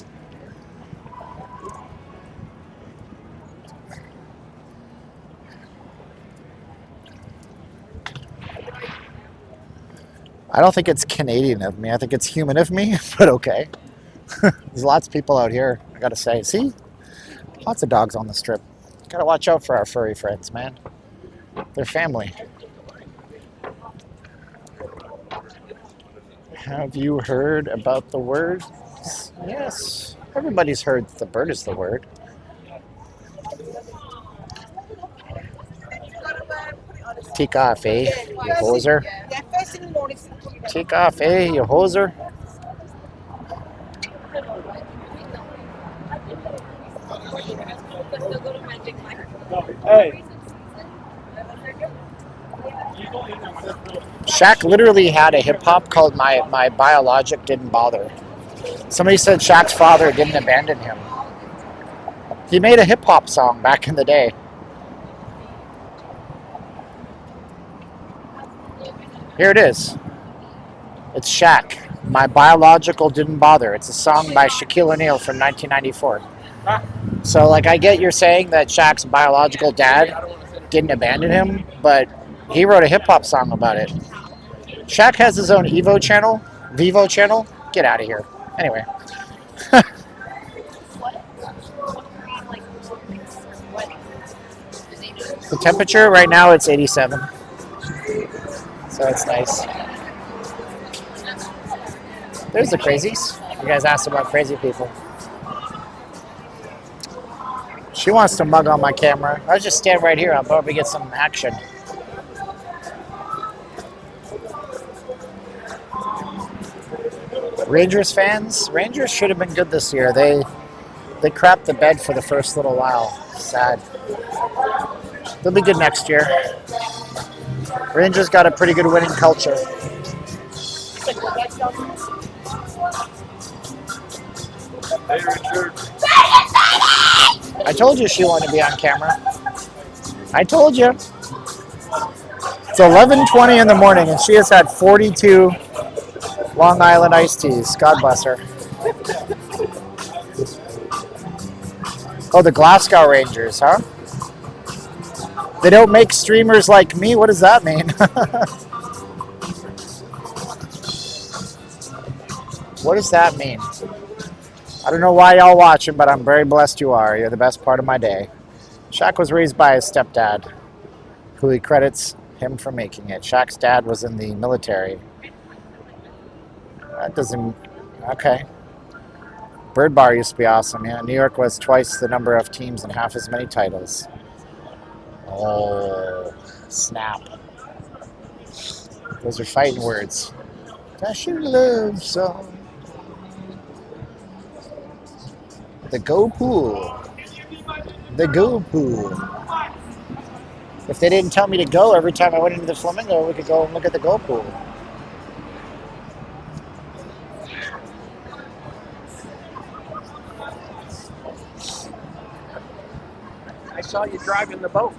I don't think it's Canadian of me. I think it's human of me, but okay. There's lots of people out here, I gotta say. See? Lots of dogs on the strip. Gotta watch out for our furry friends, man. They're family. Have you heard about the word? Yes. Everybody's heard the bird is the word. Take off, eh, you hoser? Take off, eh, you hoser? Hey. Shaq literally had a hip hop called My Biologic Didn't Bother. Somebody said Shaq's father didn't abandon him. He made a hip hop song back in the day. Here it is. It's Shaq. My biological didn't bother. It's a song by Shaquille O'Neal from 1994. So, like, I get you're saying that Shaq's biological dad didn't abandon him, but he wrote a hip hop song about it. Shaq has his own Vivo channel. Get out of here. Anyway, the temperature right now it's 87, so it's nice. There's the crazies. You guys asked about crazy people. She wants to mug on my camera. I'll just stand right here. I'll probably get some action. Rangers fans? Rangers should have been good this year. They crapped the bed for the first little while. Sad. They'll be good next year. Rangers got a pretty good winning culture. I told you she wanted to be on camera. I told you. It's 11:20 in the morning and she has had 42 Long Island iced teas. God bless her. Oh, the Glasgow Rangers, huh? They don't make streamers like me? What does that mean? What does that mean? I don't know why y'all watching, but I'm very blessed you are. You're the best part of my day. Shaq was raised by his stepdad, who he credits him for making it. Shaq's dad was in the military. That doesn't... Okay. Bird Bar used to be awesome, yeah. New York was twice the number of teams and half as many titles. Oh, snap. Those are fighting words. Dash your love song. The Go Pool. The Go Pool. If they didn't tell me to go every time I went into the Flamingo, we could go and look at the Go Pool. I saw you driving the boat.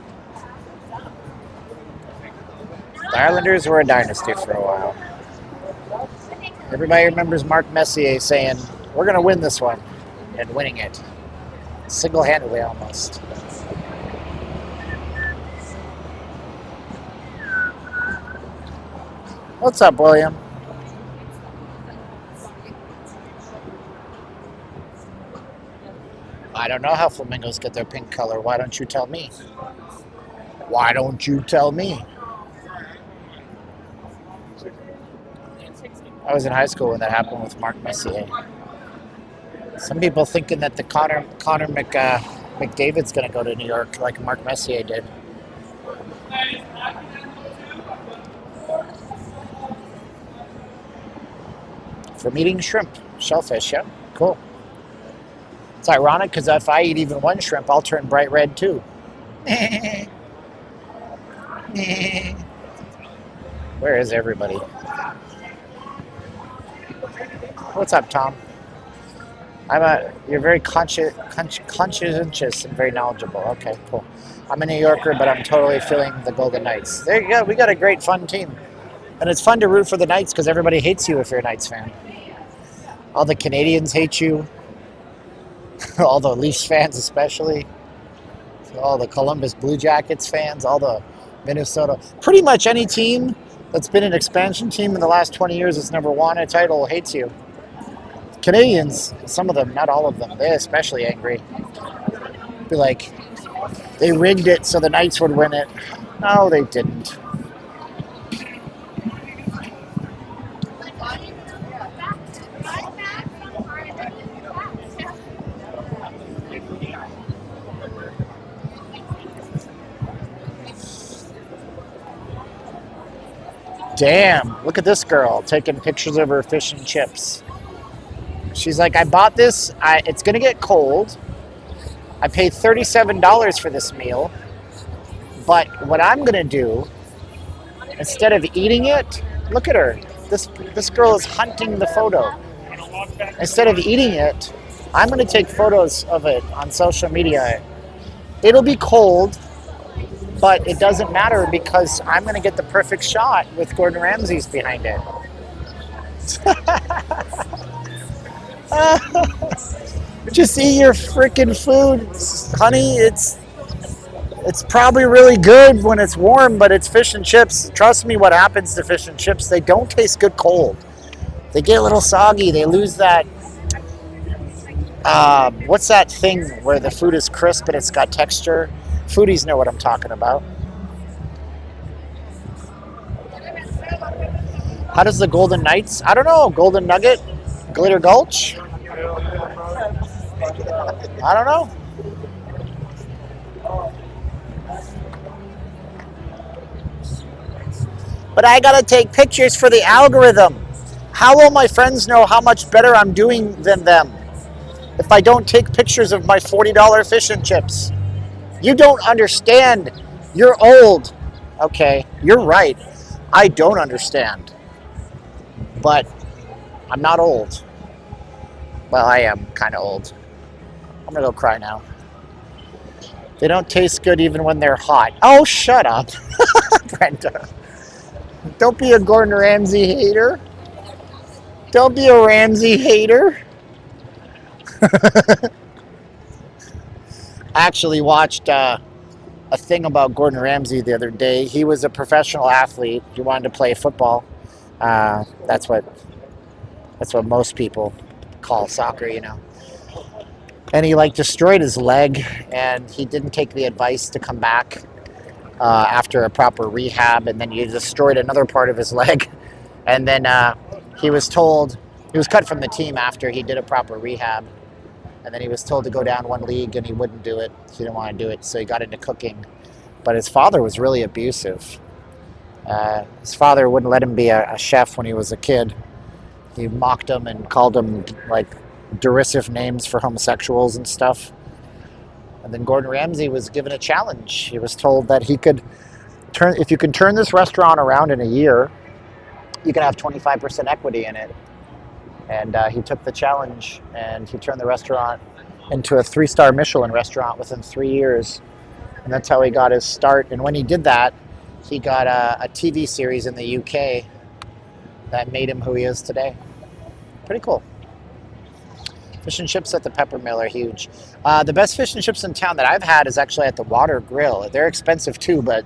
The Islanders were a dynasty for a while. Everybody remembers Mark Messier saying, "We're going to win this one," and winning it. Single-handedly almost. What's up, William? I don't know how flamingos get their pink color. Why don't you tell me? Why don't you tell me? I was in high school when that happened with Mark Messier. Some people thinking that the Connor McDavid's going to go to New York like Mark Messier did. From eating shrimp, shellfish, yeah, cool. It's ironic because if I eat even one shrimp, I'll turn bright red too. Where is everybody? What's up, Tom? You're very conscientious and very knowledgeable. Okay, cool. I'm a New Yorker, but I'm totally feeling the Golden Knights. There you go. We got a great, fun team. And it's fun to root for the Knights because everybody hates you if you're a Knights fan. All the Canadians hate you. All the Leafs fans especially. All the Columbus Blue Jackets fans. All the Minnesota. Pretty much any team that's been an expansion team in the last 20 years that's never won a title hates you. Canadians, some of them, not all of them, they're especially angry. Be like, they rigged it so the Knights would win it. No, they didn't. Damn, look at this girl taking pictures of her fish and chips. She's like, I bought this, it's gonna get cold. I paid $37 for this meal. But what I'm gonna do, instead of eating it, look at her. This girl is hunting the photo. Instead of eating it, I'm gonna take photos of it on social media. It'll be cold. But it doesn't matter because I'm going to get the perfect shot with Gordon Ramsay's behind it. Just eat your freaking food, honey. It's probably really good when it's warm, but it's fish and chips. Trust me, what happens to fish and chips, they don't taste good cold. They get a little soggy. They lose that, what's that thing where the food is crisp and it's got texture? Foodies know what I'm talking about. How does the Golden Knights? I don't know. Golden Nugget? Glitter Gulch? I don't know. But I gotta take pictures for the algorithm. How will my friends know how much better I'm doing than them if I don't take pictures of my $40 fish and chips? You don't understand. You're old. Okay, you're right. I don't understand. But I'm not old. Well, I am kind of old. I'm gonna go cry now. They don't taste good even when they're hot. Oh, shut up, Brenda. Don't be a Gordon Ramsay hater. Don't be a Ramsay hater. I actually watched a thing about Gordon Ramsay the other day. He was a professional athlete. He wanted to play football. That's what most people call soccer, you know. And he destroyed his leg, and he didn't take the advice to come back after a proper rehab, and then he destroyed another part of his leg. And then he was told, he was cut from the team after he did a proper rehab, and then he was told to go down one league, and he wouldn't do it. He didn't want to do it, so he got into cooking. But his father was really abusive. His father wouldn't let him be a chef when he was a kid. He mocked him and called him derisive names for homosexuals and stuff. And then Gordon Ramsay was given a challenge. He was told that he could if you can turn this restaurant around in a year, you can have 25% equity in it. And he took the challenge, and he turned the restaurant into a 3-star Michelin restaurant within 3 years. And that's how he got his start. And when he did that, he got a TV series in the UK that made him who he is today. Pretty cool. Fish and chips at the Peppermill are huge. The best fish and chips in town that I've had is actually at the Water Grill. They're expensive too, but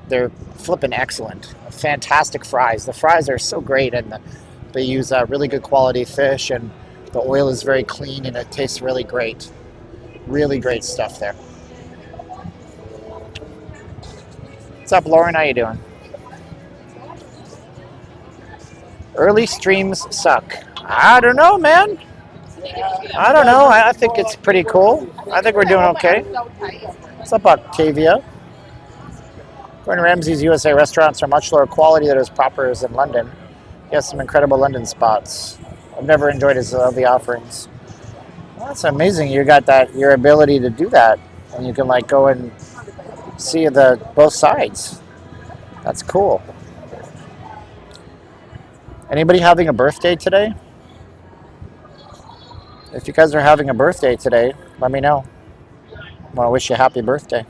they're flipping excellent. Fantastic fries. The fries are so great, and they use really good quality fish, and the oil is very clean, and it tastes really great. Really great stuff there. What's up, Lauren? How you doing? Early streams suck. I don't know, man. I don't know. I think it's pretty cool. I think we're doing okay. What's up, Octavia? Gordon Ramsay's USA restaurants are much lower quality than his propers in London. He has some incredible London spots. I've never enjoyed his the offerings. Well, that's amazing. You got your ability to do that, and you can go and see both sides. That's cool. Anybody having a birthday today? If you guys are having a birthday today, let me know. I want to wish you a happy birthday.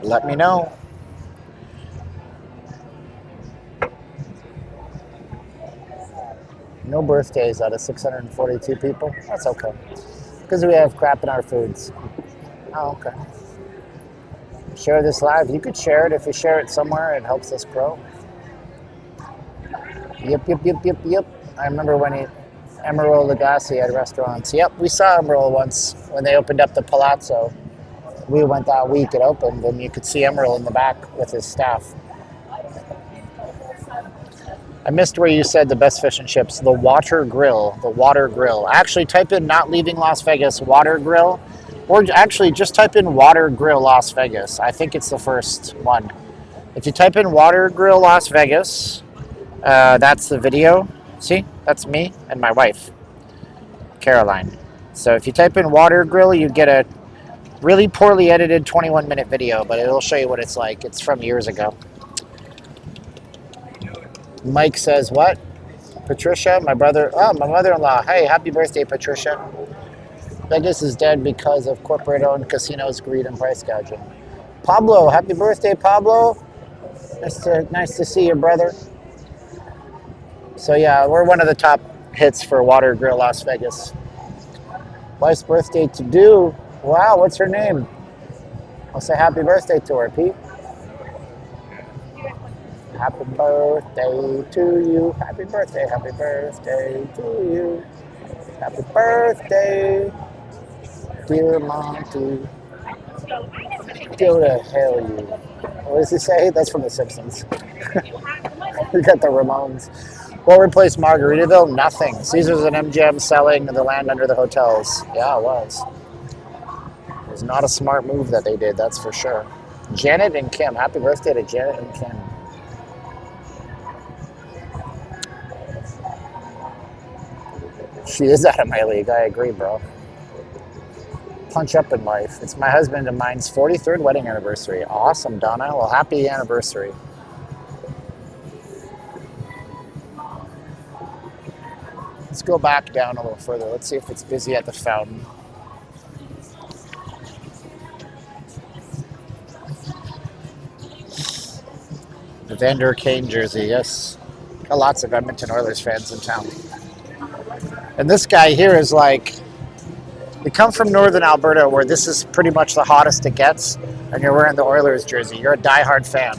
Let me know. No birthdays out of 642 people. That's okay. Because we have crap in our foods. Oh, okay. Share this live. You could share it. If you share it somewhere, it helps us grow. Yep. I remember when Emeril Lagasse had restaurants. Yep, we saw Emeril once when they opened up the Palazzo. We went that week it opened, and you could see Emeril in the back with his staff. I missed where you said the best fish and chips. The Water Grill. The Water Grill. Actually, type in not leaving Las Vegas, Water Grill. Or actually, just type in Water Grill Las Vegas. I think it's the first one. If you type in Water Grill Las Vegas, that's the video. See? That's me and my wife, Caroline. So if you type in Water Grill, you get a really poorly edited 21-minute video, but it'll show you what it's like. It's from years ago. Mike says, what? Patricia, my mother-in-law. Hey, happy birthday, Patricia. Vegas is dead because of corporate-owned casinos' greed and price gouging. Pablo, happy birthday, Pablo. Nice to see you, brother. So yeah, we're one of the top hits for Water Grill Las Vegas. Wife's birthday to do. Wow, what's her name? I'll say happy birthday to her, Pete. Happy birthday to you. Happy birthday to you. Happy birthday, dear Monty. Go to hell, you. What does he say? That's from The Simpsons. We got the Ramones. What replaced Margaritaville? Nothing. Caesars and MGM selling the land under the hotels. Yeah, it was. It was not a smart move that they did, that's for sure. Janet and Kim. Happy birthday to Janet and Kim. She is out of my league. I agree, bro. Punch up in life. It's my husband and mine's 43rd wedding anniversary. Awesome, Donna. Well, happy anniversary. Let's go back down a little further. Let's see if it's busy at the fountain. The Vander Kane jersey, yes. Got lots of Edmonton Oilers fans in town. And this guy here is like, you come from northern Alberta where this is pretty much the hottest it gets, and you're wearing the Oilers jersey. You're a diehard fan.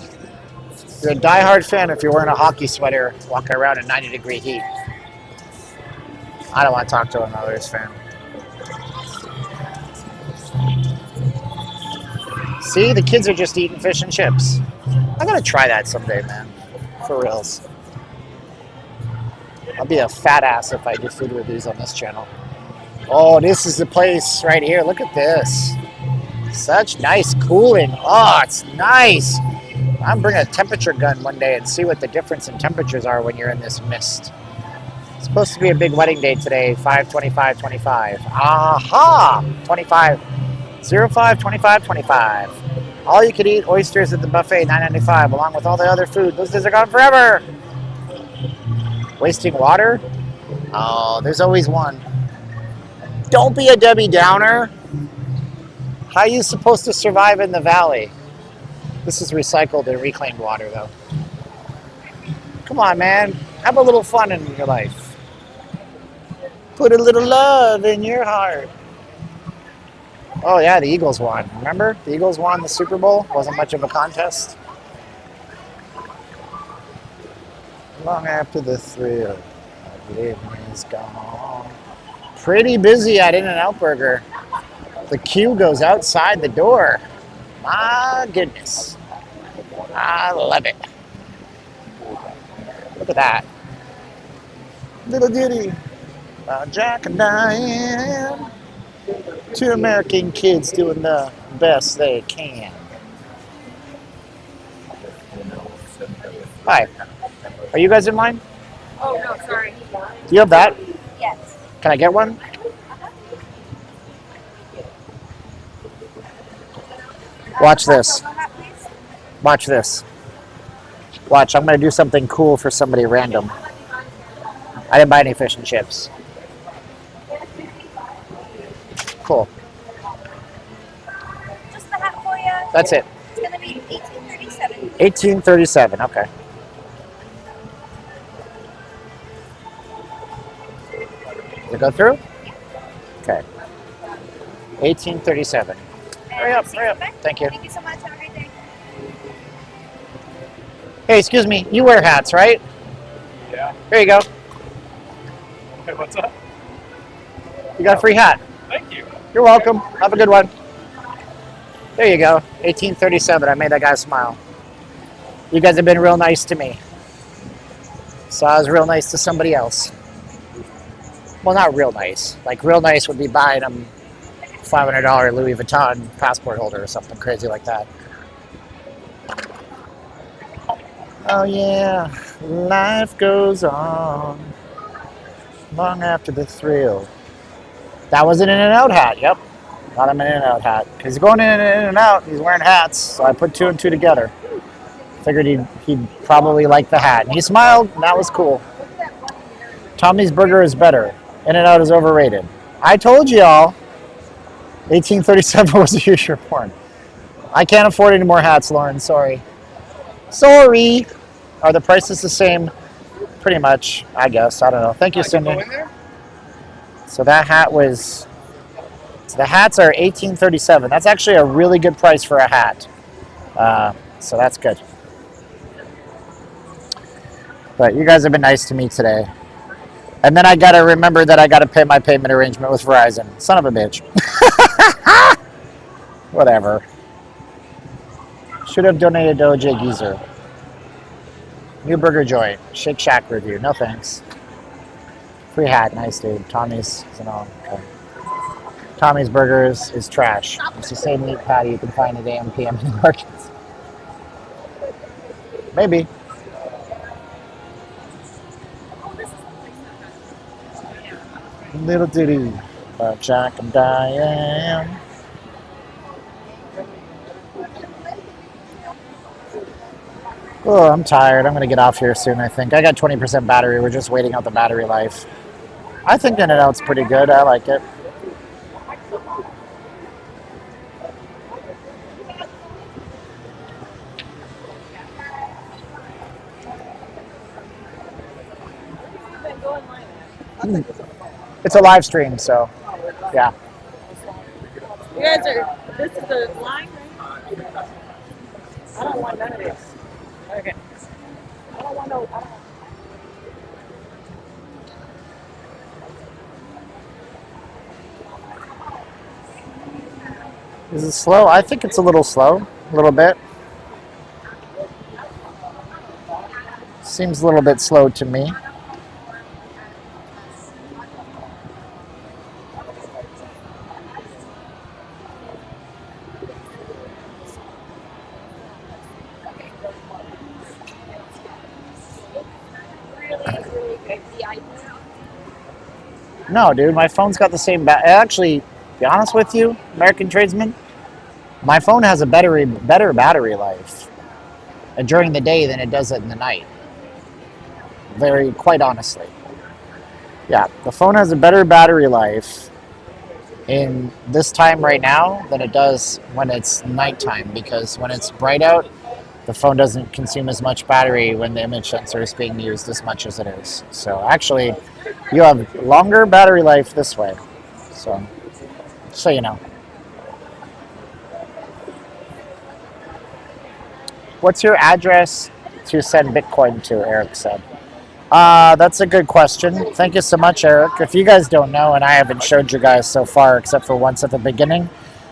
You're a diehard fan if you're wearing a hockey sweater walking around in 90-degree heat. I don't want to talk to an Oilers fan. See, the kids are just eating fish and chips. I'm going to try that someday, man. For reals. I'll be a fat ass if I do food reviews on this channel. Oh, this is the place right here. Look at this. Such nice cooling. Oh, it's nice. I'm bringing a temperature gun one day and see what the difference in temperatures are when you're in this mist. It's supposed to be a big wedding day today, 5/25/25. Aha! 25, 05, 25, 25. All you can eat oysters at the buffet, $9.95, along with all the other food. Those days are gone forever. Wasting water? Oh, there's always one. Don't be a Debbie Downer. How are you supposed to survive in the valley? This is recycled and reclaimed water, though. Come on, man. Have a little fun in your life. Put a little love in your heart. Oh, yeah, the Eagles won. Remember? The Eagles won the Super Bowl. Wasn't much of a contest. Long after the thrill of living is gone. Pretty busy at In-N-Out Burger. The queue goes outside the door. My goodness. I love it. Look at that. Little ditty about Jack and Diane. Two American kids doing the best they can. Hi. Are you guys in line? Oh, no, sorry. Do you have that? Yes. Can I get one? Watch this. Watch this. Watch, I'm going to do something cool for somebody random. I didn't buy any fish and chips. Cool. Just the hat for you. That's it. It's going to be $18.37. $18.37, okay. Did it go through? Okay. $18.37. Hurry up, hurry up. Thank you. Thank you so much. Have a great day. Hey, excuse me. You wear hats, right? Yeah. Here you go. Hey, what's up? You got a free hat. Thank you. You're welcome. Have a good one. There you go. $18.37. I made that guy smile. You guys have been real nice to me. So I was real nice to somebody else. Well, not real nice. Like, real nice would be buying them $500 Louis Vuitton passport holder or something crazy like that. Oh, yeah. Life goes on long after the thrill. That was an In-N-Out hat. Yep. Got him an In-N-Out hat. He's going in and out. He's wearing hats. So I put two and two together. Figured he'd probably like the hat. And he smiled, and that was cool. Tommy's Burger is better. In-N-Out is overrated. I told y'all. 1837 was a huge porn. I can't afford any more hats, Lauren. Sorry. Sorry. Are the prices the same? Pretty much, I guess. I don't know. Thank you, Cindy. So that hat was. So the hats are 1837. That's actually a really good price for a hat. So that's good. But you guys have been nice to me today. And then I got to remember that I got to pay my payment arrangement with Verizon. Son of a bitch. Whatever. Should have donated to OJ Geezer. New burger joint. Shake Shack review. No thanks. Free hat. Nice, dude. Tommy's. Okay. Tommy's Burgers is trash. It's the same meat patty you can find at AM/PM in the markets. Maybe. Little ditty about Jack and Diane. Oh, I'm tired. I'm going to get off here soon, I think. I got 20% battery. We're just waiting out the battery life. I think In-N-Out's pretty good. I like it. It's a live stream, so yeah. You guys are, this is the line, right? I don't want none of this. Okay. I don't want no, I don't want. Is it slow? I think it's a little slow, a little bit. Seems a little bit slow to me. No, dude, my phone's got the same actually, to be honest with you, American tradesman, my phone has a better battery life during the day than it does in the night. Quite honestly. Yeah, the phone has a better battery life in this time right now than it does when it's nighttime, because when it's bright out, the phone doesn't consume as much battery when the image sensor is being used as much as it is. So actually, you have longer battery life this way. So you know. What's your address to send Bitcoin to, Eric said. That's a good question. Thank you so much, Eric. If you guys don't know, and I haven't showed you guys so far except for once at the beginning,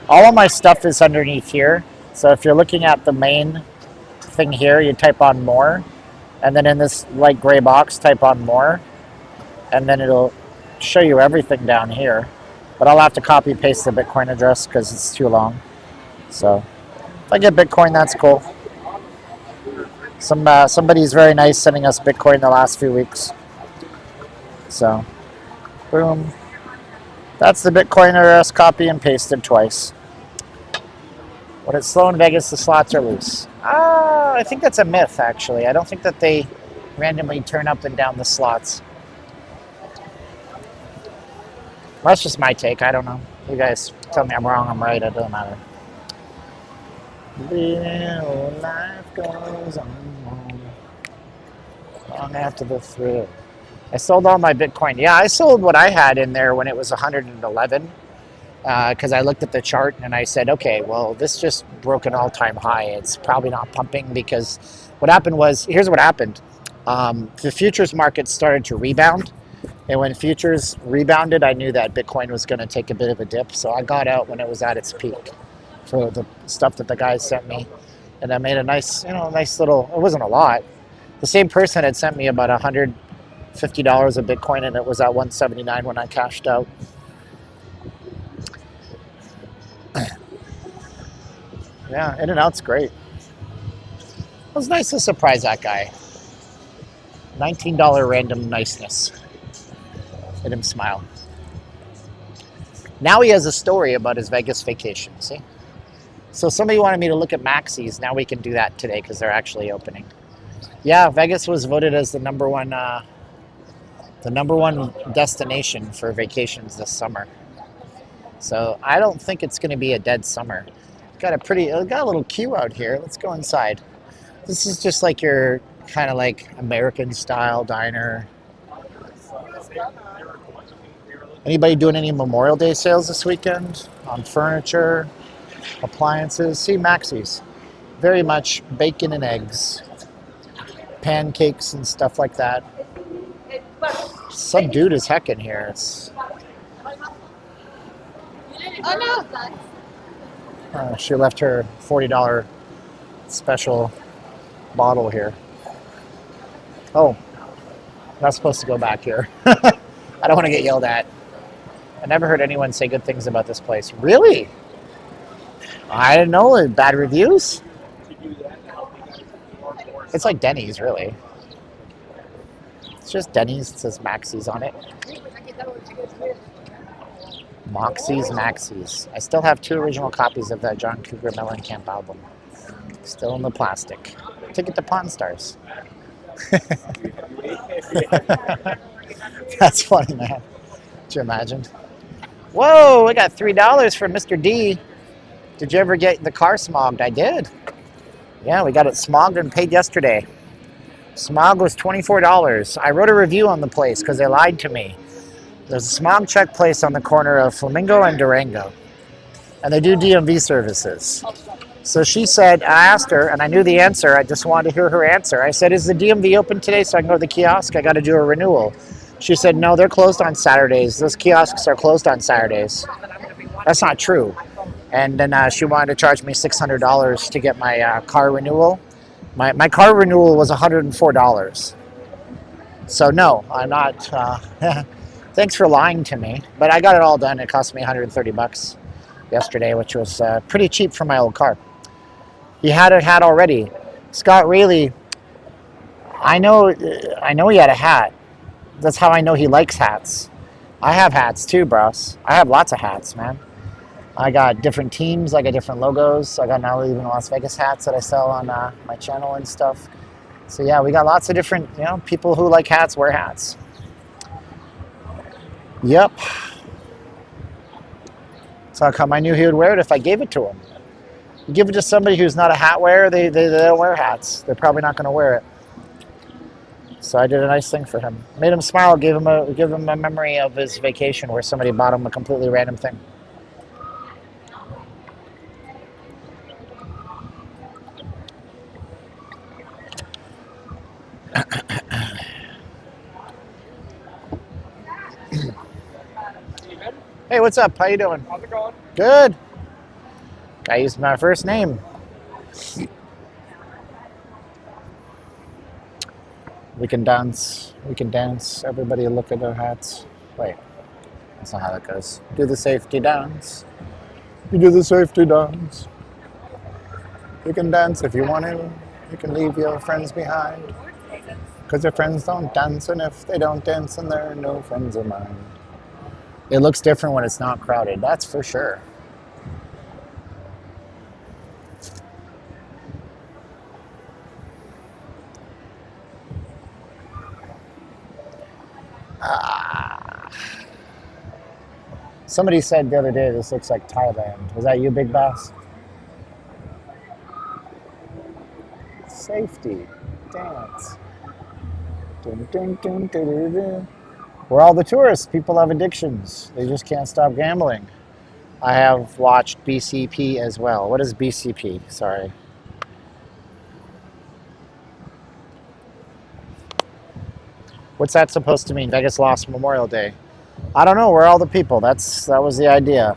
all of my stuff is underneath here. So if you're looking at the main thing here, you type on more, and then in this light gray box, type on more, and then it'll show you everything down here. But I'll have to copy paste the Bitcoin address because it's too long. So if I get Bitcoin, that's cool. Somebody's very nice sending us Bitcoin the last few weeks. So, boom. That's the Bitcoin address, copy and pasted twice. When it's slow in Vegas, the slots are loose. I think that's a myth, actually. I don't think that they randomly turn up and down the slots. That's just my take. I don't know. You guys tell me I'm wrong, I'm right. It doesn't matter. Little life goes on long after the thrill. I sold all my Bitcoin. Yeah, I sold what I had in there when it was 111 because I looked at the chart and I said, okay, well, this just broke an all-time high. It's probably not pumping because what happened was, here's what happened. The futures market started to rebound. And when futures rebounded, I knew that Bitcoin was going to take a bit of a dip. So I got out when it was at its peak for the stuff that the guys sent me. And I made a nice, nice little, it wasn't a lot. The same person had sent me about $150 of Bitcoin, and it was at 179 when I cashed out. Yeah, In-N-Out's great. It was nice to surprise that guy. $19 random niceness. Made him smile. Now he has a story about his Vegas vacation, see? So somebody wanted me to look at Maxis. Now we can do that today because they're actually opening. Yeah, Vegas was voted as the number one destination for vacations this summer. So I don't think it's going to be a dead summer. Got a little queue out here. Let's go inside. This is just like your kind of like American style diner. Anybody doing any Memorial Day sales this weekend on furniture, appliances? See, Maxie's. Very much bacon and eggs, pancakes and stuff like that. Subdued as heck in here. She left her $40 special bottle here. Oh, not supposed to go back here. I don't want to get yelled at. I never heard anyone say good things about this place. Really? I didn't know. Bad reviews? It's like Denny's, really. It's just Denny's. It says Maxie's on it. Maxie's. I still have 2 original copies of that John Cougar Mellencamp album. Still in the plastic. Ticket to Pawn Stars. That's funny, man. Could you imagine? Whoa, we got $3 for Mr. D. Did you ever get the car smogged? I did. Yeah, we got it smogged and paid yesterday. Smog was $24. I wrote a review on the place because they lied to me. There's a smog check place on the corner of Flamingo and Durango. And they do DMV services. So she said, I asked her, and I knew the answer. I just wanted to hear her answer. I said, is the DMV open today so I can go to the kiosk? I got to do a renewal. She said, no, they're closed on Saturdays. Those kiosks are closed on Saturdays. That's not true. And then she wanted to charge me $600 to get my car renewal. My car renewal was $104. So no, I'm not. Thanks for lying to me. But I got it all done. It cost me $130 yesterday, which was pretty cheap for my old car. He had a hat already. Scott Rayleigh, I know he had a hat. That's how I know he likes hats. I have hats too, bros. I have lots of hats, man. I got different teams. I got different logos. I got now even Las Vegas hats that I sell on my channel and stuff. So yeah, we got lots of different, people who like hats wear hats. Yep. So how come I knew he would wear it if I gave it to him? You give it to somebody who's not a hat wearer, they don't wear hats. They're probably not going to wear it. So I did a nice thing for him. Made him smile, gave him a memory of his vacation where somebody bought him a completely random thing. Hey, what's up? How you doing? How's it going? Good. I used my first name. We can dance. We can dance. Everybody look at our hats. Wait. That's not how that goes. Do the safety dance. You do the safety dance. You can dance if you want to. You can leave your friends behind. Because your friends don't dance, and if they don't dance, then they're no friends of mine. It looks different when it's not crowded. That's for sure. Somebody said the other day, this looks like Thailand. Was that you, Big Boss? Safety. Dance. Dun, dun, dun, dun, dun, dun. We're all the tourists. People have addictions. They just can't stop gambling. I have watched BCP as well. What is BCP? Sorry. What's that supposed to mean? Vegas lost Memorial Day. I don't know. Where are all the people? That was the idea.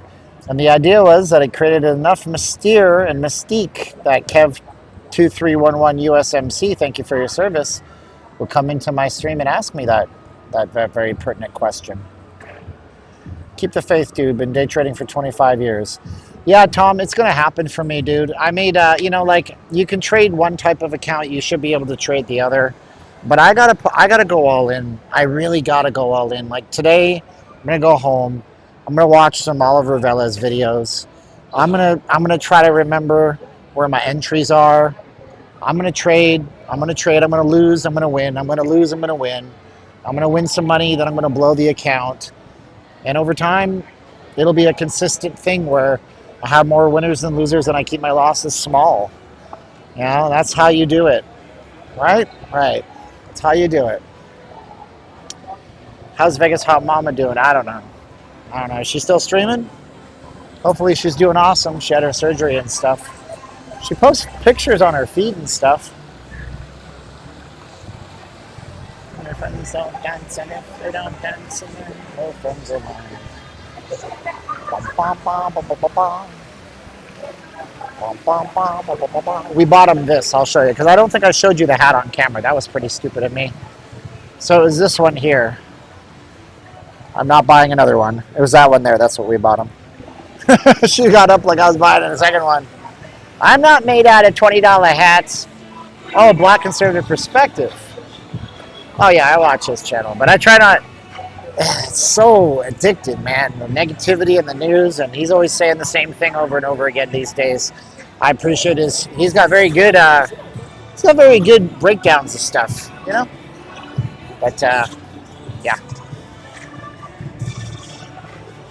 And the idea was that it created enough mystere and mystique that Kev2311 USMC, thank you for your service, will come into my stream and ask me that very pertinent question. Keep the faith, dude. Been day trading for 25 years. Yeah, Tom, it's going to happen for me, dude. I made, you can trade one type of account. You should be able to trade the other. But I gotta go all in. I really gotta go all in. Like today, I'm gonna go home. I'm gonna watch some Oliver Velez videos. I'm gonna try to remember where my entries are. I'm gonna trade. I'm gonna lose. I'm gonna win. I'm gonna lose. I'm gonna win. I'm gonna win some money. Then I'm gonna blow the account. And over time, it'll be a consistent thing where I have more winners than losers and I keep my losses small. You know, that's how you do it. Right? Right. That's how you do it. How's Vegas Hot Mama doing? I don't know. I don't know. Is she still streaming? Hopefully she's doing awesome. She had her surgery and stuff. She posts pictures on her feed and stuff. My friends don't dance, and if they don't dance, then no friends of mine. Bum, bum, bum, bum, bum, bum, bum. Bum, bum, bum, bum, bum, bum, bum. We bought him this. I'll show you because I don't think I showed you the hat on camera. That was pretty stupid of me. So it was this one here. I'm not buying another one. It was that one there. That's what we bought him. She got up like I was buying a second one. I'm not made out of $20 hats. Oh, Black Conservative Perspective. Oh yeah, I watch his channel, but I try not. It's so addicted, man. The negativity in the news, and he's always saying the same thing over and over again these days. I appreciate his. He's got very good. He's got very good breakdowns of stuff, you know. But yeah.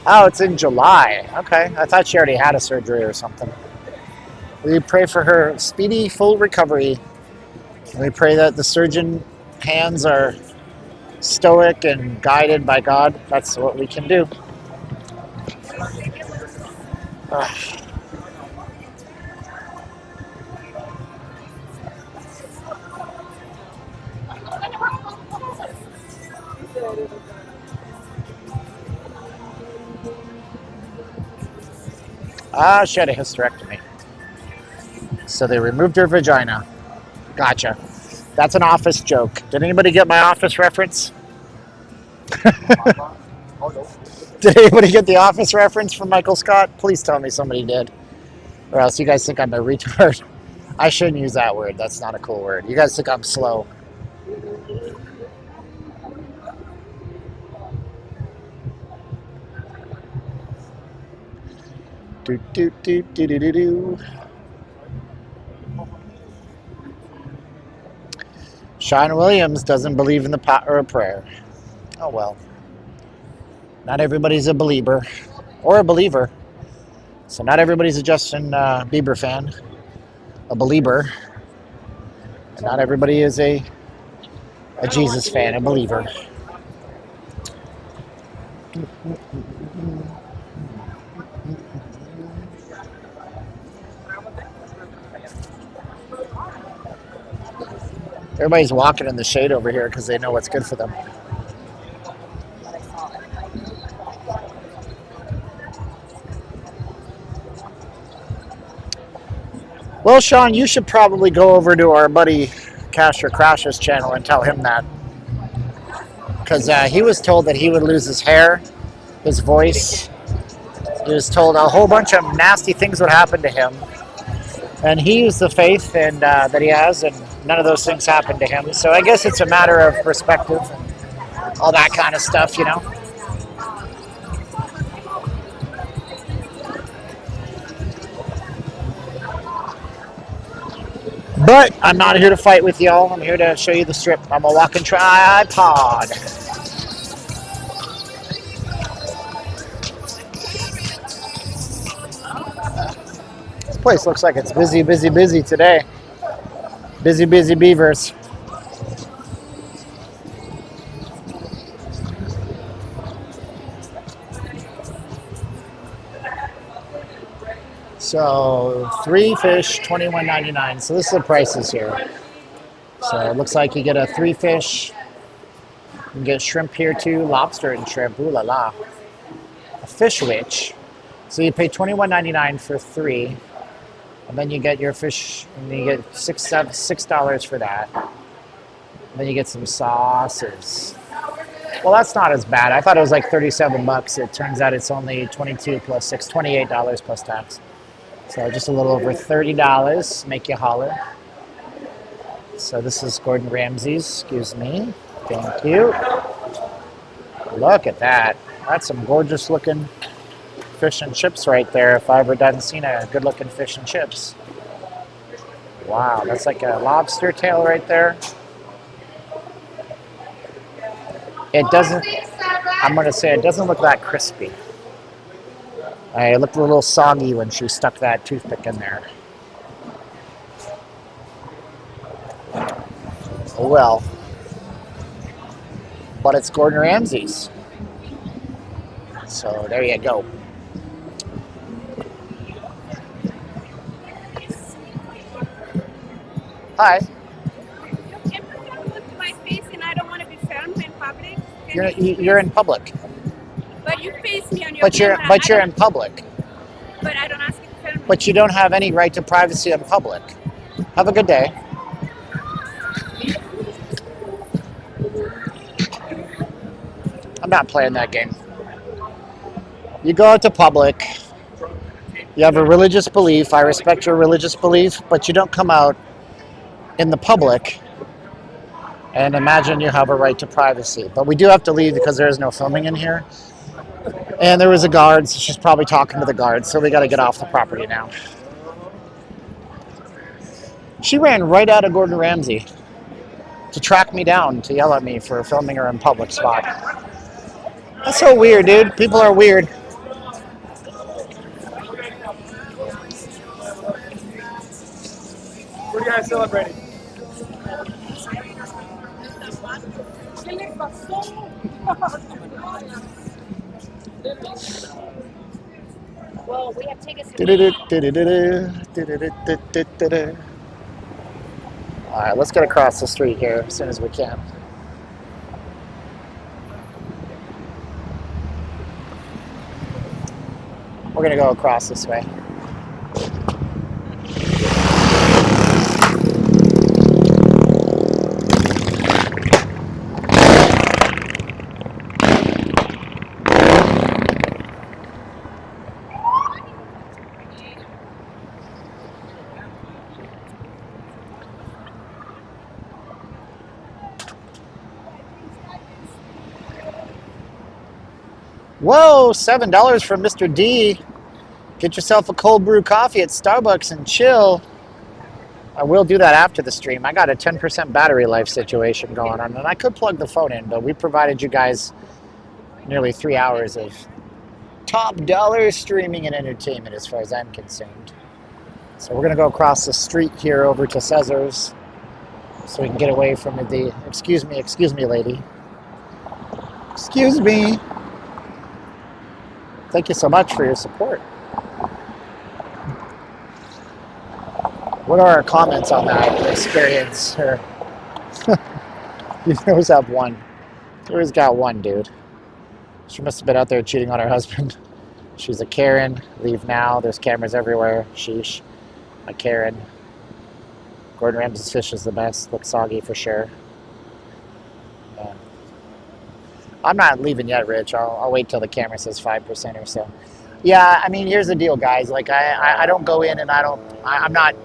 Oh, it's in July. Okay, I thought she already had a surgery or something. We pray for her speedy, full recovery. We pray that the surgeon hands are stoic and guided by God. That's what we can do. She had a hysterectomy. So they removed her vagina. Gotcha. That's an Office joke. Did anybody get my Office reference? Did anybody get the Office reference from Michael Scott? Please tell me somebody did. Or else you guys think I'm a retard. I shouldn't use that word. That's not a cool word. You guys think I'm slow. Do, do, do, do, do, do, do. Sean Williams doesn't believe in the power of prayer. Oh well. Not everybody's a believer or a believer. So not everybody's a Justin Bieber fan, a believer. And not everybody is a Jesus fan, a believer. Everybody's walking in the shade over here because they know what's good for them. Well, Sean, you should probably go over to our buddy Cash or Crash's channel and tell him that. Because he was told that he would lose his hair, his voice. He was told a whole bunch of nasty things would happen to him. And he used the faith and that he has, and none of those things happened to him. So I guess it's a matter of perspective and all that kind of stuff, you know. But I'm not here to fight with y'all. I'm here to show you the strip. I'm a walking tripod. This place looks like it's busy, busy, busy today. Busy, busy beavers. So 3 fish, $21.99. So this is the prices here. So it looks like you get a 3 fish. You can get shrimp here too, lobster and shrimp. Ooh la la. A fish witch. So you pay $21.99 for 3. And then you get your fish, and you get $6 for that. And then you get some sauces. Well, that's not as bad. I thought it was like 37 bucks. It turns out it's only 22 plus 6, $28 plus tax. So just a little over $30. Make you holler. So this is Gordon Ramsay's. Excuse me. Thank you. Look at that. That's some gorgeous looking fish and chips right there, if I ever done seen a good looking fish and chips. Wow, that's like a lobster tail right there. It doesn't, I'm going to say it doesn't look that crispy. It looked a little soggy when she stuck that toothpick in there. Oh well. But it's Gordon Ramsay's. So there you go. Hi. If you don't look at my face and I don't want to be found in public, You're in public. but you face me on your But you're camera. in public. But I don't ask you to film me. But you don't have any right to privacy in public. Have a good day. I'm not playing that game. You go out to public. You have a religious belief. I respect your religious belief, but you don't come out in the public and imagine you have a right to privacy. But we do have to leave because there is no filming in here. And there was a guard, so she's probably talking to the guard, so we got to get off the property now. She ran right out of Gordon Ramsay to track me down, to yell at me for filming her in public spot. That's so weird, dude. People are weird. What are you guys celebrating? Well, we have tickets to All right, let's get across the street here as soon as we can. We're gonna go across this way. Whoa, $7 from Mr. D. Get yourself a cold brew coffee at Starbucks and chill. I will do that after the stream. I got a 10% battery life situation going on, and I could plug the phone in, but we provided you guys nearly 3 hours of top dollar streaming and entertainment as far as I'm concerned. So we're going to go across the street here over to Cesar's so we can get away from the... Excuse me, lady. Excuse me. Thank you so much for your support. What are our comments on that experience? You always have one. You always got one, dude. She must have been out there cheating on her husband. She's a Karen. Leave now. There's cameras everywhere. Sheesh. A Karen. Gordon Ramsay's fish is the best. Looks soggy for sure. Yeah. I'm not leaving yet, Rich. I'll wait till the camera says 5% or so. Yeah, I mean, here's the deal, guys. Like, I don't go in and I'm not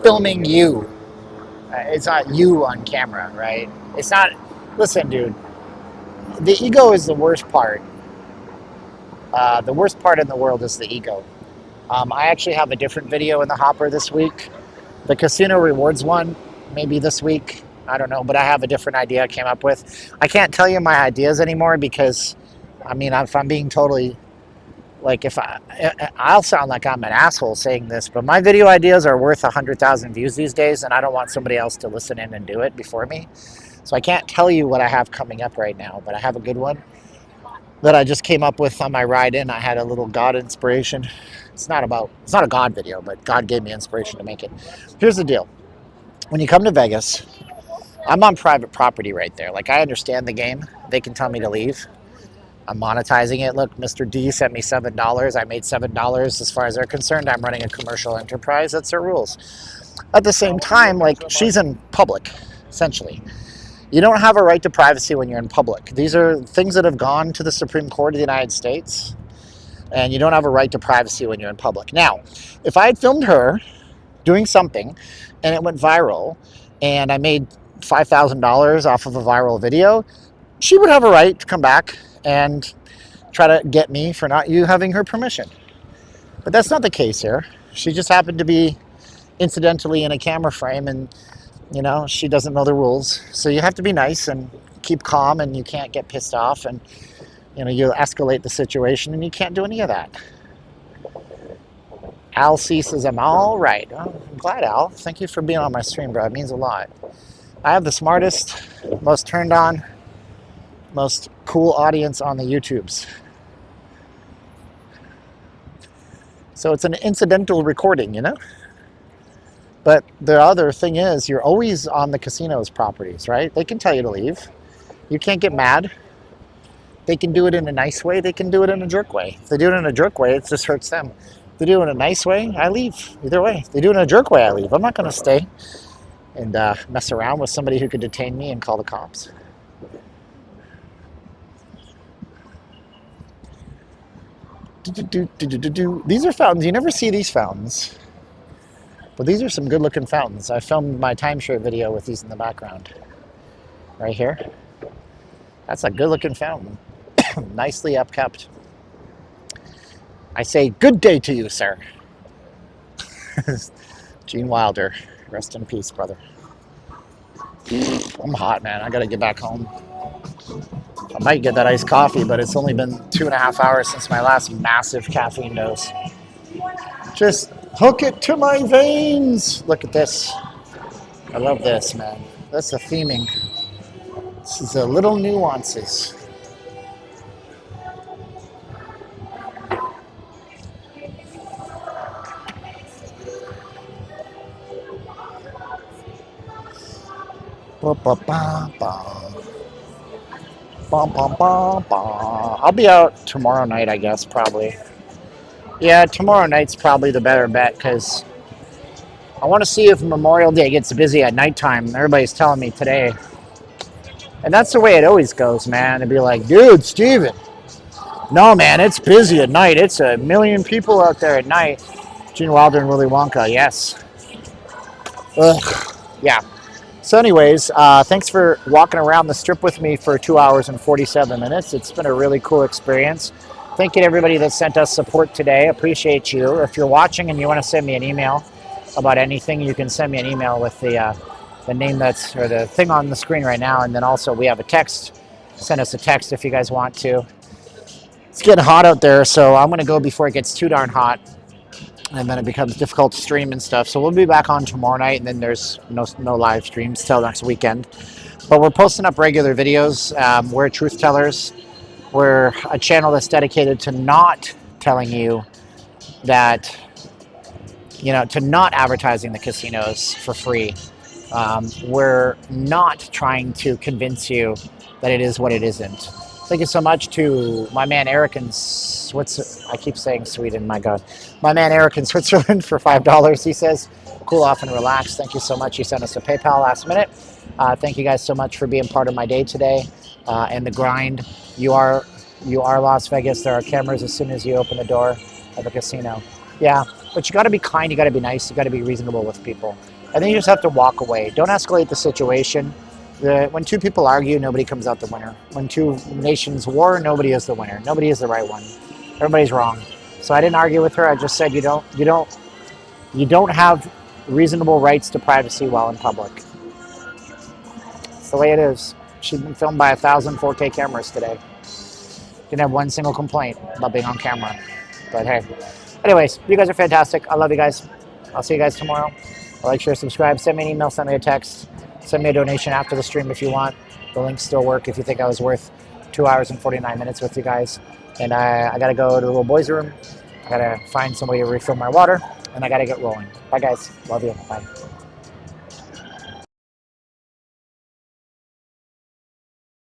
filming you. It's not you on camera, right? It's not, listen, dude. The ego is the worst part. The worst part in the world is the ego. I actually have a different video in the hopper this week. The casino rewards one, maybe this week. I don't know, but I have a different idea I came up with. I can't tell you my ideas anymore because, I mean, if I'm being totally, like, I'll sound like I'm an asshole saying this, but my video ideas are worth 100,000 views these days, and I don't want somebody else to listen in and do it before me. So I can't tell you what I have coming up right now, but I have a good one that I just came up with on my ride in. I had a little God inspiration. It's not a God video, but God gave me inspiration to make it. Here's the deal. When you come to Vegas, I'm on private property right there. Like, I understand the game. They can tell me to leave. I'm monetizing it. Look, Mr. D sent me $7. I made $7. As far as they're concerned, I'm running a commercial enterprise. That's their rules. At the same time, like, she's in public, essentially. You don't have a right to privacy when you're in public. These are things that have gone to the Supreme Court of the United States, and you don't have a right to privacy when you're in public. Now, if I had filmed her doing something and it went viral and I made $5,000 off of a viral video, she would have a right to come back and try to get me for not having her permission. But that's not the case here. She just happened to be incidentally in a camera frame, and you know, she doesn't know the rules. So you have to be nice and keep calm, and you can't get pissed off, and you know, you escalate the situation, and you can't do any of that. Al C says, I'm all right. Oh, I'm glad, Al. Thank you for being on my stream, bro. It means a lot. I have the smartest, most turned on, most cool audience on the YouTubes. So it's an incidental recording, you know? But the other thing is, you're always on the casino's properties, right? They can tell you to leave. You can't get mad. They can do it in a nice way. They can do it in a jerk way. If they do it in a jerk way, it just hurts them. If they do it in a nice way, I leave. Either way. If they do it in a jerk way, I leave. I'm not going to stay and mess around with somebody who could detain me and call the cops. These are fountains. You never see these fountains. But these are some good looking fountains. I filmed my timeshare video with these in the background. Right here. That's a good looking fountain. Nicely upkept. I say good day to you, sir. Gene Wilder. Rest in peace, brother. I'm hot, man. I gotta get back home. I might get that iced coffee, but it's only been 2.5 hours since my last massive caffeine dose. Just hook it to my veins. Look at this. I love this, man. That's the theming. This is the little nuances. Ba, ba, ba, ba. Ba, ba, ba, ba. I'll be out tomorrow night, I guess, probably. Yeah, tomorrow night's probably the better bet because I want to see if Memorial Day gets busy at nighttime. Everybody's telling me today. And that's the way it always goes, man. It'd be like, dude, Steven. No, man, it's busy at night. It's 1 million people out there at night. Gene Wilder and Willy Wonka, yes. Ugh. Yeah. So anyways, thanks for walking around the strip with me for 2 hours and 47 minutes. It's been a really cool experience. Thank you to everybody that sent us support today. Appreciate you. If you're watching and you want to send me an email about anything, you can send me an email with the name that's, or the thing on the screen right now. And then also we have a text. Send us a text if you guys want to. It's getting hot out there, so I'm going to go before it gets too darn hot. And then it becomes difficult to stream and stuff. So we'll be back on tomorrow night, and then there's no live streams till next weekend. But we're posting up regular videos. We're truth tellers. We're a channel that's dedicated to not telling you that, to not advertising the casinos for free. We're not trying to convince you that it is what it isn't. Thank you so much to my man Eric in I keep saying Sweden, my God. My man Eric in Switzerland for $5. He says, cool off and relax. Thank you so much. He sent us a PayPal last minute. Thank you guys so much for being part of my day today and the grind. You are Las Vegas. There are cameras as soon as you open the door of a casino. Yeah, but you got to be kind. You got to be nice. You got to be reasonable with people. And then you just have to walk away. Don't escalate the situation. When two people argue, nobody comes out the winner. When two nations war, nobody is the winner. Nobody is the right one. Everybody's wrong. So I didn't argue with her. I just said you don't have reasonable rights to privacy while in public. It's the way it is. She's been filmed by 1,000 4K cameras today. Didn't have one single complaint about being on camera. But hey. Anyways, you guys are fantastic. I love you guys. I'll see you guys tomorrow. Like, share, subscribe. Send me an email. Send me a text. Send me a donation after the stream if you want. The links still work if you think I was worth 2 hours and 49 minutes with you guys. And I got to go to the little boys' room. I got to find somebody to refill my water. And I got to get rolling. Bye, guys. Love you. Bye.